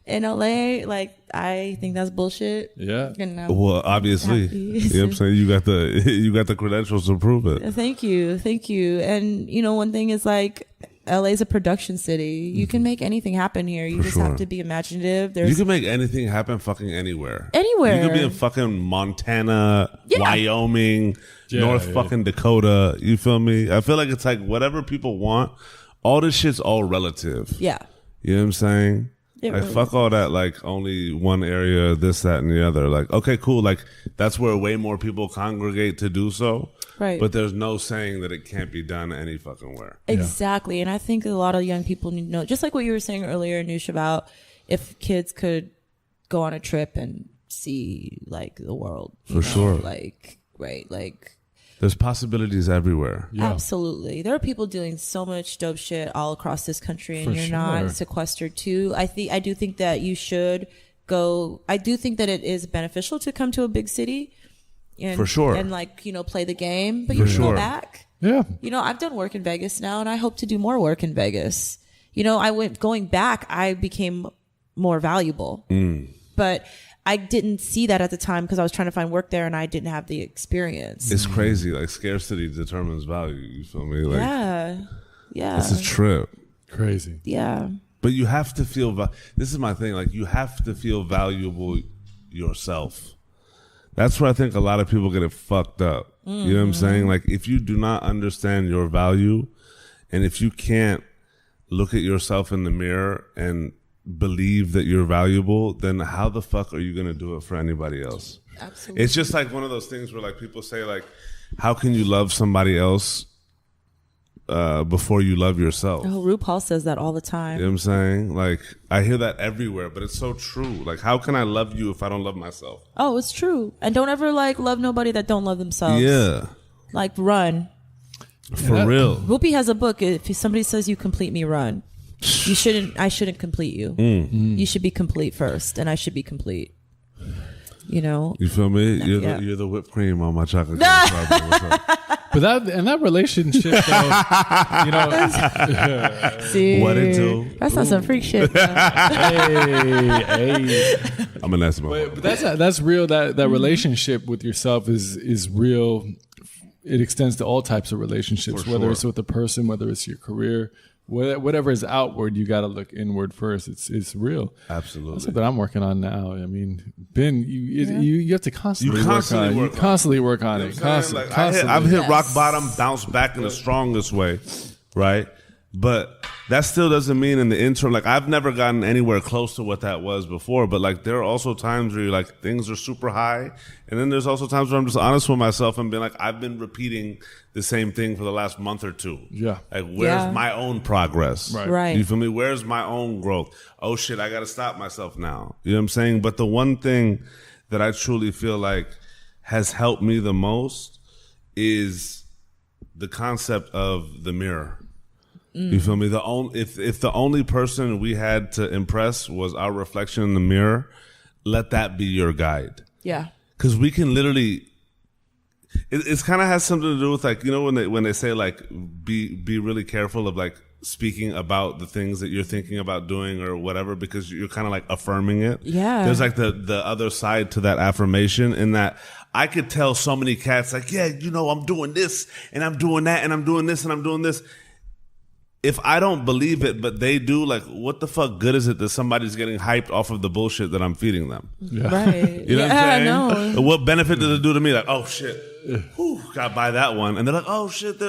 [SPEAKER 2] in LA, like, I think that's bullshit.
[SPEAKER 3] Yeah.
[SPEAKER 1] Well, obviously, you know what I'm saying? You got the credentials to prove it.
[SPEAKER 2] Thank you. And you know, one thing is like, LA's a production city. You can make anything happen here. You just have to be imaginative.
[SPEAKER 1] You can make anything happen fucking anywhere.
[SPEAKER 2] Anywhere.
[SPEAKER 1] You could be in fucking Montana, Wyoming, North fucking Dakota. You feel me? I feel like it's like whatever people want, all this shit's all relative.
[SPEAKER 2] Yeah.
[SPEAKER 1] You know what I'm saying?
[SPEAKER 2] It
[SPEAKER 1] like
[SPEAKER 2] really
[SPEAKER 1] fuck all that, like only one area, this, that, and the other. Like, okay, cool. Like that's where way more people congregate to do so.
[SPEAKER 2] Right.
[SPEAKER 1] But there's no saying that it can't be done any fucking where.
[SPEAKER 2] Exactly. And I think a lot of young people need to know, just like what you were saying earlier, Noosh, about if kids could go on a trip and see like the world.
[SPEAKER 1] For sure.
[SPEAKER 2] Like, right. Like,
[SPEAKER 1] there's possibilities everywhere.
[SPEAKER 3] Yeah.
[SPEAKER 2] absolutely. There are people doing so much dope shit all across this country, and
[SPEAKER 3] For
[SPEAKER 2] you're
[SPEAKER 3] sure.
[SPEAKER 2] not sequestered too. I do think that you should go. I do think that it is beneficial to come to a big city. And,
[SPEAKER 1] For sure.
[SPEAKER 2] And like, you know, play the game, but
[SPEAKER 1] For
[SPEAKER 2] you can
[SPEAKER 1] sure.
[SPEAKER 2] go back.
[SPEAKER 3] Yeah.
[SPEAKER 2] You know, I've done work in Vegas now, and I hope to do more work in Vegas. You know, going back, I became more valuable. But I didn't see that at the time because I was trying to find work there and I didn't have the experience.
[SPEAKER 1] It's crazy. Like scarcity determines value. You feel me? Like,
[SPEAKER 2] yeah.
[SPEAKER 1] It's a trip.
[SPEAKER 3] Crazy.
[SPEAKER 2] Yeah.
[SPEAKER 1] But you have to feel. This is my thing. Like you have to feel valuable yourself. That's where I think a lot of people get it fucked up. You know what I'm saying? Like if you do not understand your value, and if you can't look at yourself in the mirror and believe that you're valuable, then how the fuck are you going to do it for anybody else?
[SPEAKER 2] Absolutely.
[SPEAKER 1] It's just like one of those things where like people say like, how can you love somebody else before you love yourself?
[SPEAKER 2] Oh, RuPaul says that all the time.
[SPEAKER 1] You know what I'm saying? Like I hear that everywhere, but it's so true. Like how can I love you if I don't love myself?
[SPEAKER 2] Oh, it's true. And don't ever like love nobody that don't love themselves.
[SPEAKER 1] Yeah.
[SPEAKER 2] Like run.
[SPEAKER 1] For real.
[SPEAKER 2] Whoopi has a book. If somebody says you complete me, run. I shouldn't complete you. You should be complete first, and I should be complete. You know?
[SPEAKER 1] You feel me? You're the whipped cream on my chocolate cake. What's up?
[SPEAKER 3] But that relationship, though, you know,
[SPEAKER 2] See,
[SPEAKER 1] What it do?
[SPEAKER 2] That's not some freak shit.
[SPEAKER 3] hey,
[SPEAKER 1] I'm gonna ask my
[SPEAKER 3] but that's real. That relationship with yourself is real it extends to all types of relationships,
[SPEAKER 1] For
[SPEAKER 3] whether
[SPEAKER 1] sure.
[SPEAKER 3] it's with a person, whether it's your career, whatever is outward, you got to look inward first. It's real.
[SPEAKER 1] Absolutely.
[SPEAKER 3] That's something I'm working on now. I mean, Ben, you have to constantly work on it. Constantly.
[SPEAKER 1] I've hit rock bottom, bounced back in the strongest way, right? But that still doesn't mean in the interim, like I've never gotten anywhere close to what that was before. But like there are also times where you're like things are super high, and then there's also times where I'm just honest with myself and being like, I've been repeating the same thing for the last month or two.
[SPEAKER 3] Yeah.
[SPEAKER 1] Like where's my own progress?
[SPEAKER 2] Right.
[SPEAKER 1] You feel me? Where's my own growth? Oh shit, I got to stop myself now. You know what I'm saying? But the one thing that I truly feel like has helped me the most is the concept of the mirror. You feel me? If the only person we had to impress was our reflection in the mirror, let that be your guide.
[SPEAKER 2] Yeah.
[SPEAKER 1] Because we can literally, it's kind of has something to do with like, you know, when they say like be really careful of like speaking about the things that you're thinking about doing or whatever, because you're kind of like affirming it.
[SPEAKER 2] Yeah.
[SPEAKER 1] There's like the other side to that affirmation, in that I could tell so many cats like, yeah, you know, I'm doing this and I'm doing that and I'm doing this and I'm doing this. If I don't believe it, but they do, like, what the fuck good is it that somebody's getting hyped off of the bullshit that I'm feeding them?
[SPEAKER 2] Yeah. Right.
[SPEAKER 1] You know what I'm saying?
[SPEAKER 2] No.
[SPEAKER 1] What benefit does it do to me? Like, oh shit, gotta buy that one. And they're like, oh shit,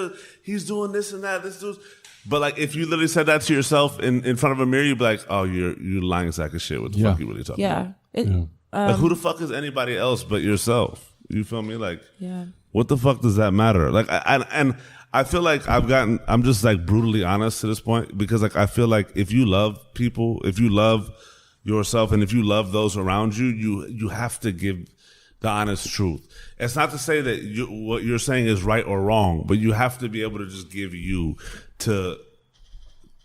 [SPEAKER 1] he's doing this and that. This dude's. But like, if you literally said that to yourself in front of a mirror, you'd be like, oh, you're lying sack of shit. What the fuck you really talking about? Like, who the fuck is anybody else but yourself? You feel me? Like, what the fuck does that matter? Like, I feel like I'm just like brutally honest to this point, because like I feel like if you love people, if you love yourself, and if you love those around you, you have to give the honest truth. It's not to say that what you're saying is right or wrong, but you have to be able to just give you to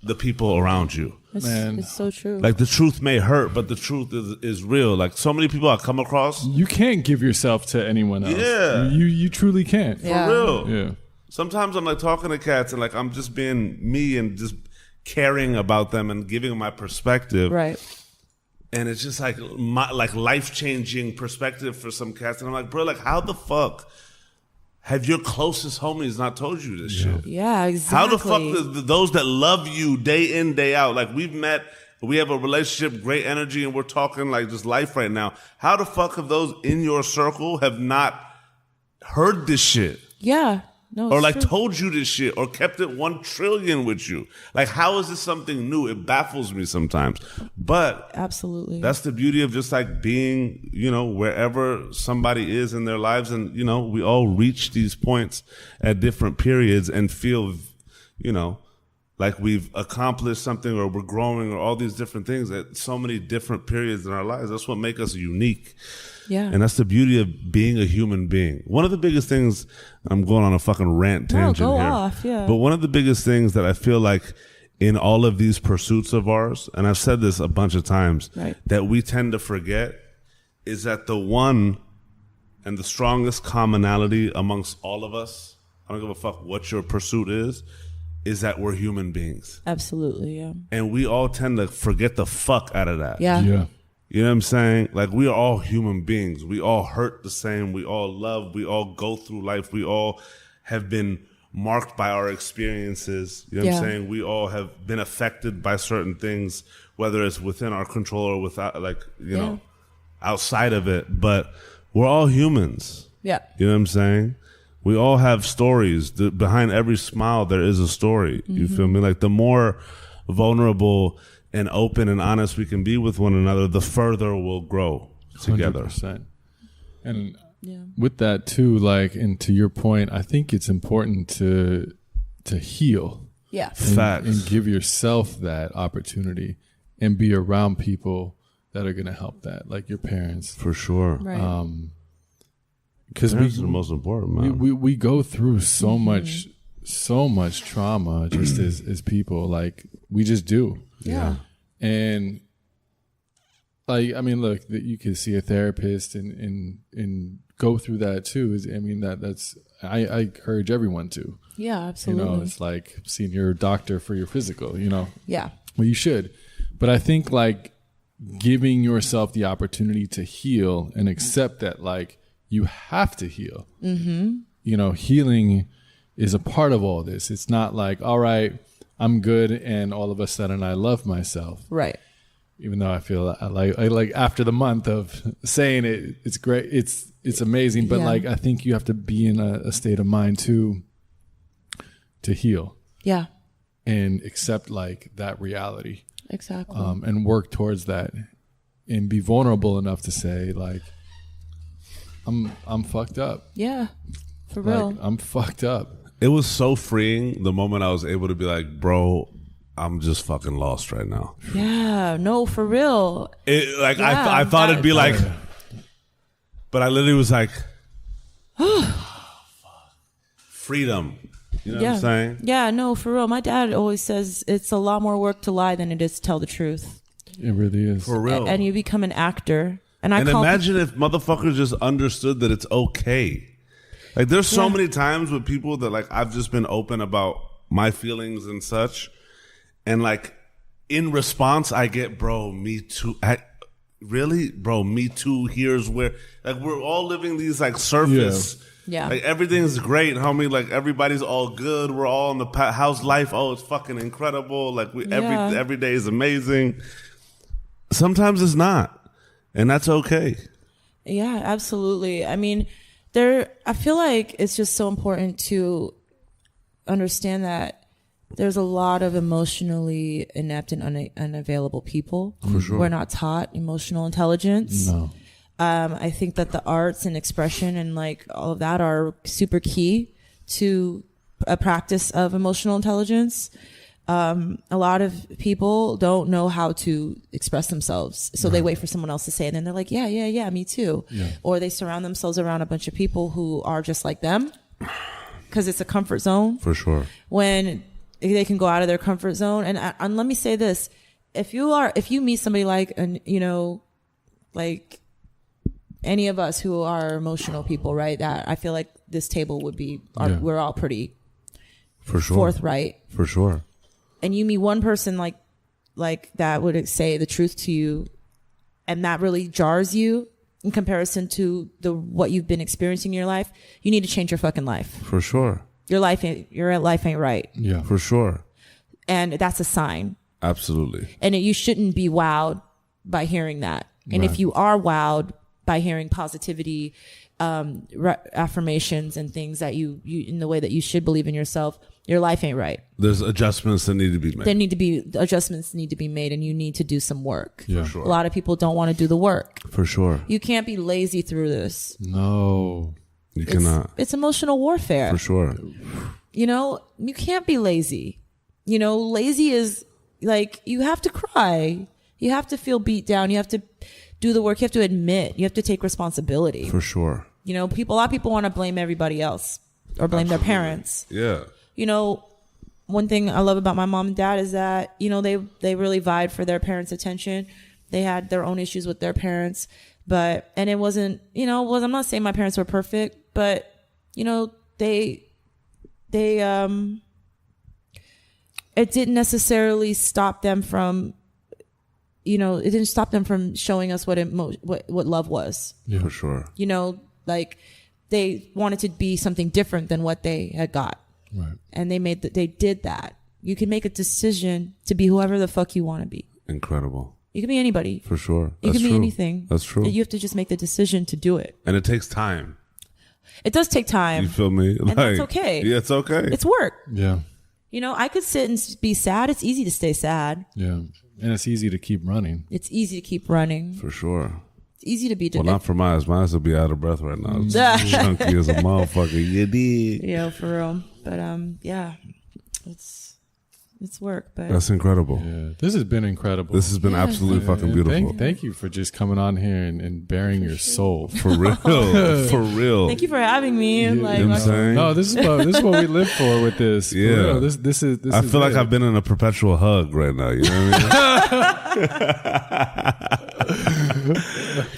[SPEAKER 1] the people around you.
[SPEAKER 2] It's so true.
[SPEAKER 1] Like the truth may hurt, but the truth is real. Like so many people I come across,
[SPEAKER 3] you can't give yourself to anyone else.
[SPEAKER 1] Yeah,
[SPEAKER 3] you truly can't.
[SPEAKER 1] For real.
[SPEAKER 3] Yeah.
[SPEAKER 1] Sometimes I'm like talking to cats and like I'm just being me and just caring about them and giving them my perspective.
[SPEAKER 2] Right.
[SPEAKER 1] And it's just like like life-changing perspective for some cats. And I'm like, bro, like how the fuck have your closest homies not told you this shit?
[SPEAKER 2] Yeah, exactly.
[SPEAKER 1] How the fuck those that love you day in, day out, like we've met, we have a relationship, great energy, and we're talking like just life right now. How the fuck have those in your circle have not heard this shit?
[SPEAKER 2] Yeah. No,
[SPEAKER 1] or like
[SPEAKER 2] true.
[SPEAKER 1] told you this shit, or kept it 1 trillion with you. Like, how is this something new? It baffles me sometimes. But
[SPEAKER 2] absolutely,
[SPEAKER 1] that's the beauty of just like being, you know, wherever somebody is in their lives. And, you know, we all reach these points at different periods and feel, you know, like we've accomplished something or we're growing or all these different things at so many different periods in our lives. That's what makes us unique.
[SPEAKER 2] Yeah.
[SPEAKER 1] And that's the beauty of being a human being. One of the biggest things, I'm going on a fucking rant tangent
[SPEAKER 2] go
[SPEAKER 1] here.
[SPEAKER 2] off, yeah.
[SPEAKER 1] But one of the biggest things that I feel like in all of these pursuits of ours, and I've said this a bunch of times,
[SPEAKER 2] right,
[SPEAKER 1] that we tend to forget is that the one and the strongest commonality amongst all of us, I don't give a fuck what your pursuit is that we're human beings.
[SPEAKER 2] Absolutely, yeah.
[SPEAKER 1] And we all tend to forget the fuck out of that.
[SPEAKER 2] Yeah.
[SPEAKER 1] You know what I'm saying? Like, we are all human beings. We all hurt the same. We all love. We all go through life. We all have been marked by our experiences. You know what I'm saying? We all have been affected by certain things, whether it's within our control or without, like, you know, outside of it. But we're all humans.
[SPEAKER 2] Yeah.
[SPEAKER 1] You know what I'm saying? We all have stories. Behind every smile, there is a story. Mm-hmm. You feel me? Like, the more vulnerable and open and honest we can be with one another, the further we'll grow together.
[SPEAKER 3] 100%. And with that too, like, and to your point, I think it's important to heal.
[SPEAKER 2] Yeah.
[SPEAKER 1] Facts.
[SPEAKER 3] And give yourself that opportunity and be around people that are going to help that, like your parents.
[SPEAKER 1] For sure.
[SPEAKER 2] Right.
[SPEAKER 1] Because parents are the most important, man.
[SPEAKER 3] We go through so much trauma just as people, like, we just do.
[SPEAKER 2] Yeah.
[SPEAKER 3] And like, I mean, look, that you can see a therapist and go through that too. I mean, that's I encourage everyone to.
[SPEAKER 2] Yeah, absolutely.
[SPEAKER 3] You know, it's like seeing your doctor for your physical, you know.
[SPEAKER 2] Yeah.
[SPEAKER 3] Well, you should. But I think like giving yourself the opportunity to heal and accept that like you have to heal. Mm-hmm. healing is a part of all this. It's not like, all right, I'm good, and all of a sudden I love myself.
[SPEAKER 2] Right.
[SPEAKER 3] Even though I feel like after the month of saying it, it's great. It's amazing. But like, I think you have to be in a state of mind to heal.
[SPEAKER 2] Yeah.
[SPEAKER 3] And accept like that reality.
[SPEAKER 2] Exactly.
[SPEAKER 3] And work towards that, and be vulnerable enough to say like, I'm fucked up.
[SPEAKER 2] Yeah. For real.
[SPEAKER 3] Like, I'm fucked up.
[SPEAKER 1] It was so freeing the moment I was able to be like, bro, I'm just fucking lost right now.
[SPEAKER 2] Yeah, no, for real.
[SPEAKER 1] I thought it'd be like, but I literally was like, freedom. You know what I'm saying?
[SPEAKER 2] Yeah, no, for real. My dad always says it's a lot more work to lie than it is to tell the truth.
[SPEAKER 3] It really is.
[SPEAKER 1] For real.
[SPEAKER 2] And you become an actor. And
[SPEAKER 1] imagine if motherfuckers just understood that it's okay. Like, there's so many times with people that, like, I've just been open about my feelings and such. And, like, in response, I get, bro, me too. Really? Bro, me too. Here's where, like, we're all living these, like, surface.
[SPEAKER 2] Yeah.
[SPEAKER 1] Like, everything's great, homie. Like, everybody's all good. We're all in the house life. Oh, it's fucking incredible. Like, every day is amazing. Sometimes it's not. And that's okay.
[SPEAKER 2] Yeah, absolutely. I mean, I feel like it's just so important to understand that there's a lot of emotionally inept and unavailable people.
[SPEAKER 1] For sure.
[SPEAKER 2] We're not taught emotional intelligence.
[SPEAKER 3] No.
[SPEAKER 2] I think that the arts and expression and like all of that are super key to a practice of emotional intelligence. A lot of people don't know how to express themselves. So they wait for someone else to say it. And then they're like, yeah, me too. Yeah. Or they surround themselves around a bunch of people who are just like them because it's a comfort zone.
[SPEAKER 1] For sure.
[SPEAKER 2] When they can go out of their comfort zone. And let me say this. If you meet somebody like, like any of us who are emotional people, right? That I feel like this table would be, we're all pretty
[SPEAKER 1] for sure
[SPEAKER 2] forthright.
[SPEAKER 1] For sure.
[SPEAKER 2] And you meet one person like that would say the truth to you, and that really jars you in comparison to what you've been experiencing in your life, you need to change your fucking life.
[SPEAKER 1] For sure.
[SPEAKER 2] Your life ain't right.
[SPEAKER 3] Yeah.
[SPEAKER 1] For sure.
[SPEAKER 2] And that's a sign.
[SPEAKER 1] Absolutely.
[SPEAKER 2] And you shouldn't be wowed by hearing that. And if you are wowed by hearing positivity, affirmations and things that you in the way that you should believe in yourself, your life ain't right.
[SPEAKER 1] There's adjustments that need to be made.
[SPEAKER 2] Adjustments need to be made, and you need to do some work.
[SPEAKER 3] Yeah.
[SPEAKER 1] For sure.
[SPEAKER 2] A lot of people don't want to do the work.
[SPEAKER 1] For sure.
[SPEAKER 2] You can't be lazy through this.
[SPEAKER 3] No.
[SPEAKER 1] You cannot.
[SPEAKER 2] It's emotional warfare.
[SPEAKER 1] For sure.
[SPEAKER 2] You can't be lazy. Lazy is like, you have to cry. You have to feel beat down. You have to do the work. You have to admit. You have to take responsibility.
[SPEAKER 1] For sure.
[SPEAKER 2] A lot of people want to blame everybody else or blame their parents.
[SPEAKER 1] Yeah.
[SPEAKER 2] One thing I love about my mom and dad is that, they really vied for their parents' attention. They had their own issues with their parents, and it wasn't, I'm not saying my parents were perfect, but, it didn't necessarily stop them from, it didn't stop them from showing us what love was.
[SPEAKER 3] Yeah.
[SPEAKER 1] For sure.
[SPEAKER 2] Like they wanted to be something different than what they had got.
[SPEAKER 3] Right.
[SPEAKER 2] And they did that. You can make a decision to be whoever the fuck you want to be.
[SPEAKER 1] Incredible.
[SPEAKER 2] You can be anybody.
[SPEAKER 1] For sure.
[SPEAKER 2] You
[SPEAKER 1] That's
[SPEAKER 2] can be
[SPEAKER 1] true.
[SPEAKER 2] anything.
[SPEAKER 1] That's true.
[SPEAKER 2] You have to just make the decision to do it.
[SPEAKER 1] And it takes time.
[SPEAKER 2] It does take time.
[SPEAKER 1] You feel me?
[SPEAKER 2] And that's okay.
[SPEAKER 1] Yeah, it's okay.
[SPEAKER 2] It's work.
[SPEAKER 3] Yeah.
[SPEAKER 2] I could sit and be sad. It's easy to stay sad.
[SPEAKER 3] Yeah. And it's easy to keep running.
[SPEAKER 2] It's easy to keep running.
[SPEAKER 1] For sure.
[SPEAKER 2] It's easy to be.
[SPEAKER 1] Well, not for mine. Mine will be out of breath right now. It's chunky as a motherfucker. You did.
[SPEAKER 2] Yeah, for real. But yeah, it's work. But
[SPEAKER 1] That's incredible.
[SPEAKER 3] Yeah. This has been incredible.
[SPEAKER 1] This has been absolutely fucking beautiful.
[SPEAKER 3] Thank you for just coming on here and bearing your soul.
[SPEAKER 1] For real. For real.
[SPEAKER 2] Thank you for having me.
[SPEAKER 1] You know what I'm saying?
[SPEAKER 3] No, this is what we live for with this. For
[SPEAKER 1] Yeah.
[SPEAKER 3] real. This is.
[SPEAKER 1] I feel like I've been in a perpetual hug right now. You know what I mean?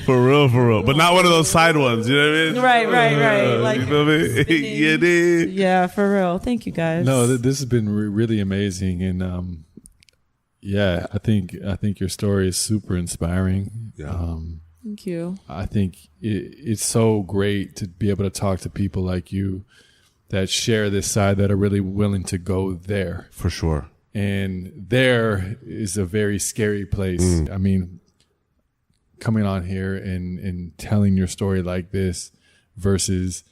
[SPEAKER 1] For real. But not one of those side ones. You know what I mean?
[SPEAKER 2] Right. Like,
[SPEAKER 1] you feel me? You did.
[SPEAKER 2] Yeah, for real. Thank you guys.
[SPEAKER 3] No, this has been really amazing, and I think your story is super inspiring.
[SPEAKER 1] Yeah.
[SPEAKER 2] Thank you.
[SPEAKER 3] I think it's so great to be able to talk to people like you that share this side, that are really willing to go there.
[SPEAKER 1] For sure.
[SPEAKER 3] And there is a very scary place. I mean, coming on here and telling your story like this versus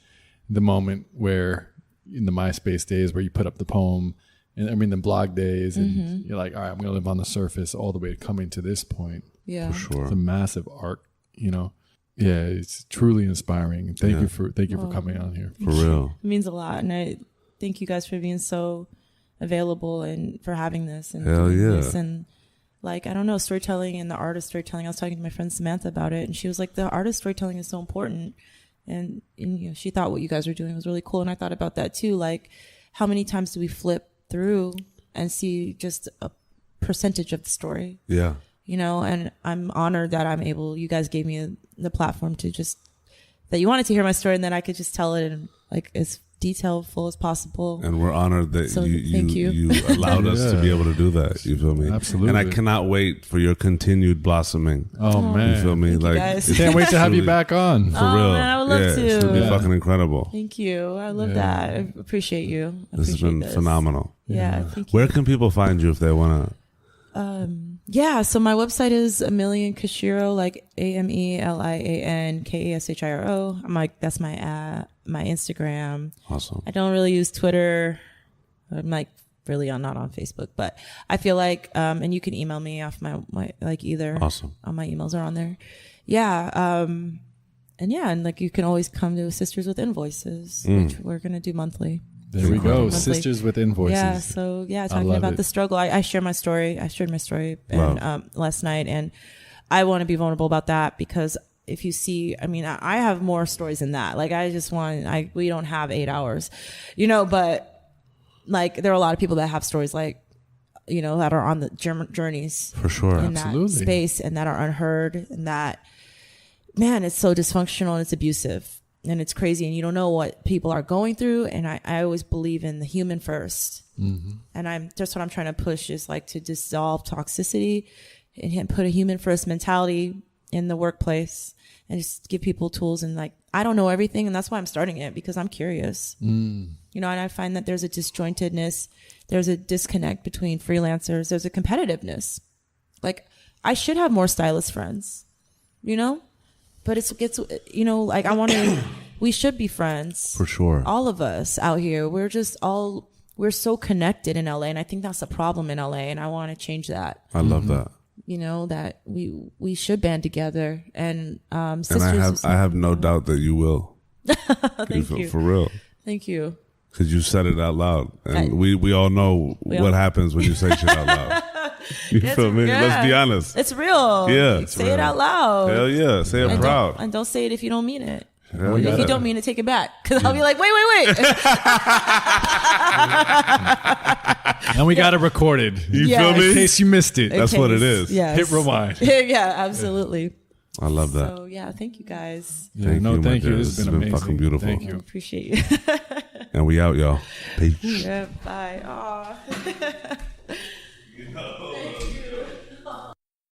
[SPEAKER 3] the moment where in the MySpace days where you put up the poem, and I mean the blog days, and you're like, all right, I'm going to live on the surface all the way to coming to this point.
[SPEAKER 2] Yeah.
[SPEAKER 1] For sure.
[SPEAKER 3] It's a massive arc, you know. Yeah, it's truly inspiring. And thank you for coming on here.
[SPEAKER 1] For real.
[SPEAKER 2] It means a lot. And I thank you guys for being so available and for having this. And
[SPEAKER 1] Hell
[SPEAKER 2] doing
[SPEAKER 1] yeah.
[SPEAKER 2] this. And like, I don't know, storytelling and the art of storytelling. I was talking to my friend Samantha about it, and she was like, the art of storytelling is so important. And you know, she thought what you guys were doing was really cool. And I thought about that too. Like, how many times do we flip through and see just a percentage of the story?
[SPEAKER 1] Yeah.
[SPEAKER 2] You know, and I'm honored that you guys gave me the platform to that you wanted to hear my story, and then I could just tell it in like as detailful as possible.
[SPEAKER 1] And we're honored that
[SPEAKER 2] So, thank you.
[SPEAKER 1] you allowed us to be able to do that. You feel me?
[SPEAKER 3] Absolutely.
[SPEAKER 1] And I cannot wait for your continued blossoming.
[SPEAKER 3] Oh, man.
[SPEAKER 1] You feel me?
[SPEAKER 2] Thank you,
[SPEAKER 1] Like,
[SPEAKER 2] guys.
[SPEAKER 1] it's
[SPEAKER 3] Can't wait to have you
[SPEAKER 1] truly-
[SPEAKER 3] back on.
[SPEAKER 1] For
[SPEAKER 2] Oh,
[SPEAKER 1] real.
[SPEAKER 2] man, I would love to.
[SPEAKER 1] It's gonna be
[SPEAKER 3] Yeah.
[SPEAKER 1] fucking incredible.
[SPEAKER 2] Thank you. I love that. I appreciate you. I
[SPEAKER 1] This has been
[SPEAKER 2] appreciate
[SPEAKER 1] phenomenal.
[SPEAKER 2] Yeah. Thank you.
[SPEAKER 1] Where can people find you if they want to?
[SPEAKER 2] Yeah, so my website is Amelian Kashiro, like AMELIAN KASHIRO. I'm like, that's my Instagram.
[SPEAKER 1] Awesome.
[SPEAKER 2] I don't really use Twitter. I'm like really not on Facebook, but I feel like, and you can email me off my like either.
[SPEAKER 1] Awesome.
[SPEAKER 2] All my emails are on there. Yeah. And like you can always come to Sisters with Invoices, which we're going to do monthly.
[SPEAKER 3] There we go.
[SPEAKER 2] Monthly.
[SPEAKER 3] Sisters with Invoices.
[SPEAKER 2] Yeah. So talking
[SPEAKER 3] love
[SPEAKER 2] about
[SPEAKER 3] it.
[SPEAKER 2] the struggle. I share my story. I shared my story
[SPEAKER 1] Wow.
[SPEAKER 2] last night, and I want to be vulnerable about that because if you see, I mean, I have more stories than that. Like we don't have 8 hours, you know, but like there are a lot of people that have stories like, you know, that are on the journeys
[SPEAKER 1] For sure.
[SPEAKER 2] in
[SPEAKER 3] Absolutely.
[SPEAKER 2] that space and that are unheard, and that, man, it's so dysfunctional and it's abusive. And it's crazy, and you don't know what people are going through. And I always believe in the human first. And that's what I'm trying to push is like to dissolve toxicity and put a human first mentality in the workplace and just give people tools. And like, I don't know everything, and that's why I'm starting it, because I'm curious. You know, and I find that there's a disjointedness, there's a disconnect between freelancers, there's a competitiveness. Like, I should have more stylist friends, you know? But it's, you know, like we should be friends.
[SPEAKER 1] For sure.
[SPEAKER 2] All of us out here, we're so connected in LA. And I think that's a problem in LA. And I want to change that.
[SPEAKER 1] I love that.
[SPEAKER 2] You know, that we should band together. And, sisters.
[SPEAKER 1] And I have no doubt that you will.
[SPEAKER 2] Thank you.
[SPEAKER 1] For real.
[SPEAKER 2] Thank you.
[SPEAKER 1] Because you said it out loud. And we all know what happens when you say shit out loud. You feel me?
[SPEAKER 2] Yeah.
[SPEAKER 1] Let's be honest.
[SPEAKER 2] It's real.
[SPEAKER 1] Yeah, it's
[SPEAKER 2] say
[SPEAKER 1] real.
[SPEAKER 2] it out loud.
[SPEAKER 1] Hell yeah. Say it
[SPEAKER 2] And
[SPEAKER 1] proud.
[SPEAKER 2] don't say it if you don't mean it.
[SPEAKER 1] Hell
[SPEAKER 2] And
[SPEAKER 1] yeah.
[SPEAKER 2] if you don't mean it, take it back. Because I'll be like, wait.
[SPEAKER 3] And we got it recorded.
[SPEAKER 1] You
[SPEAKER 2] Yeah.
[SPEAKER 1] feel me?
[SPEAKER 3] In case you missed it.
[SPEAKER 1] That's what it is.
[SPEAKER 2] Yes.
[SPEAKER 3] Hit rewind.
[SPEAKER 2] Yeah, absolutely.
[SPEAKER 1] I love that.
[SPEAKER 2] So yeah, thank you guys.
[SPEAKER 3] Yeah,
[SPEAKER 1] Thank you, my
[SPEAKER 3] thank you.
[SPEAKER 1] dear.
[SPEAKER 3] This has been amazing.
[SPEAKER 1] fucking beautiful.
[SPEAKER 3] Thank
[SPEAKER 2] I
[SPEAKER 3] you.
[SPEAKER 2] appreciate you.
[SPEAKER 1] And we out, y'all. Peace.
[SPEAKER 2] Yeah, bye. Aw.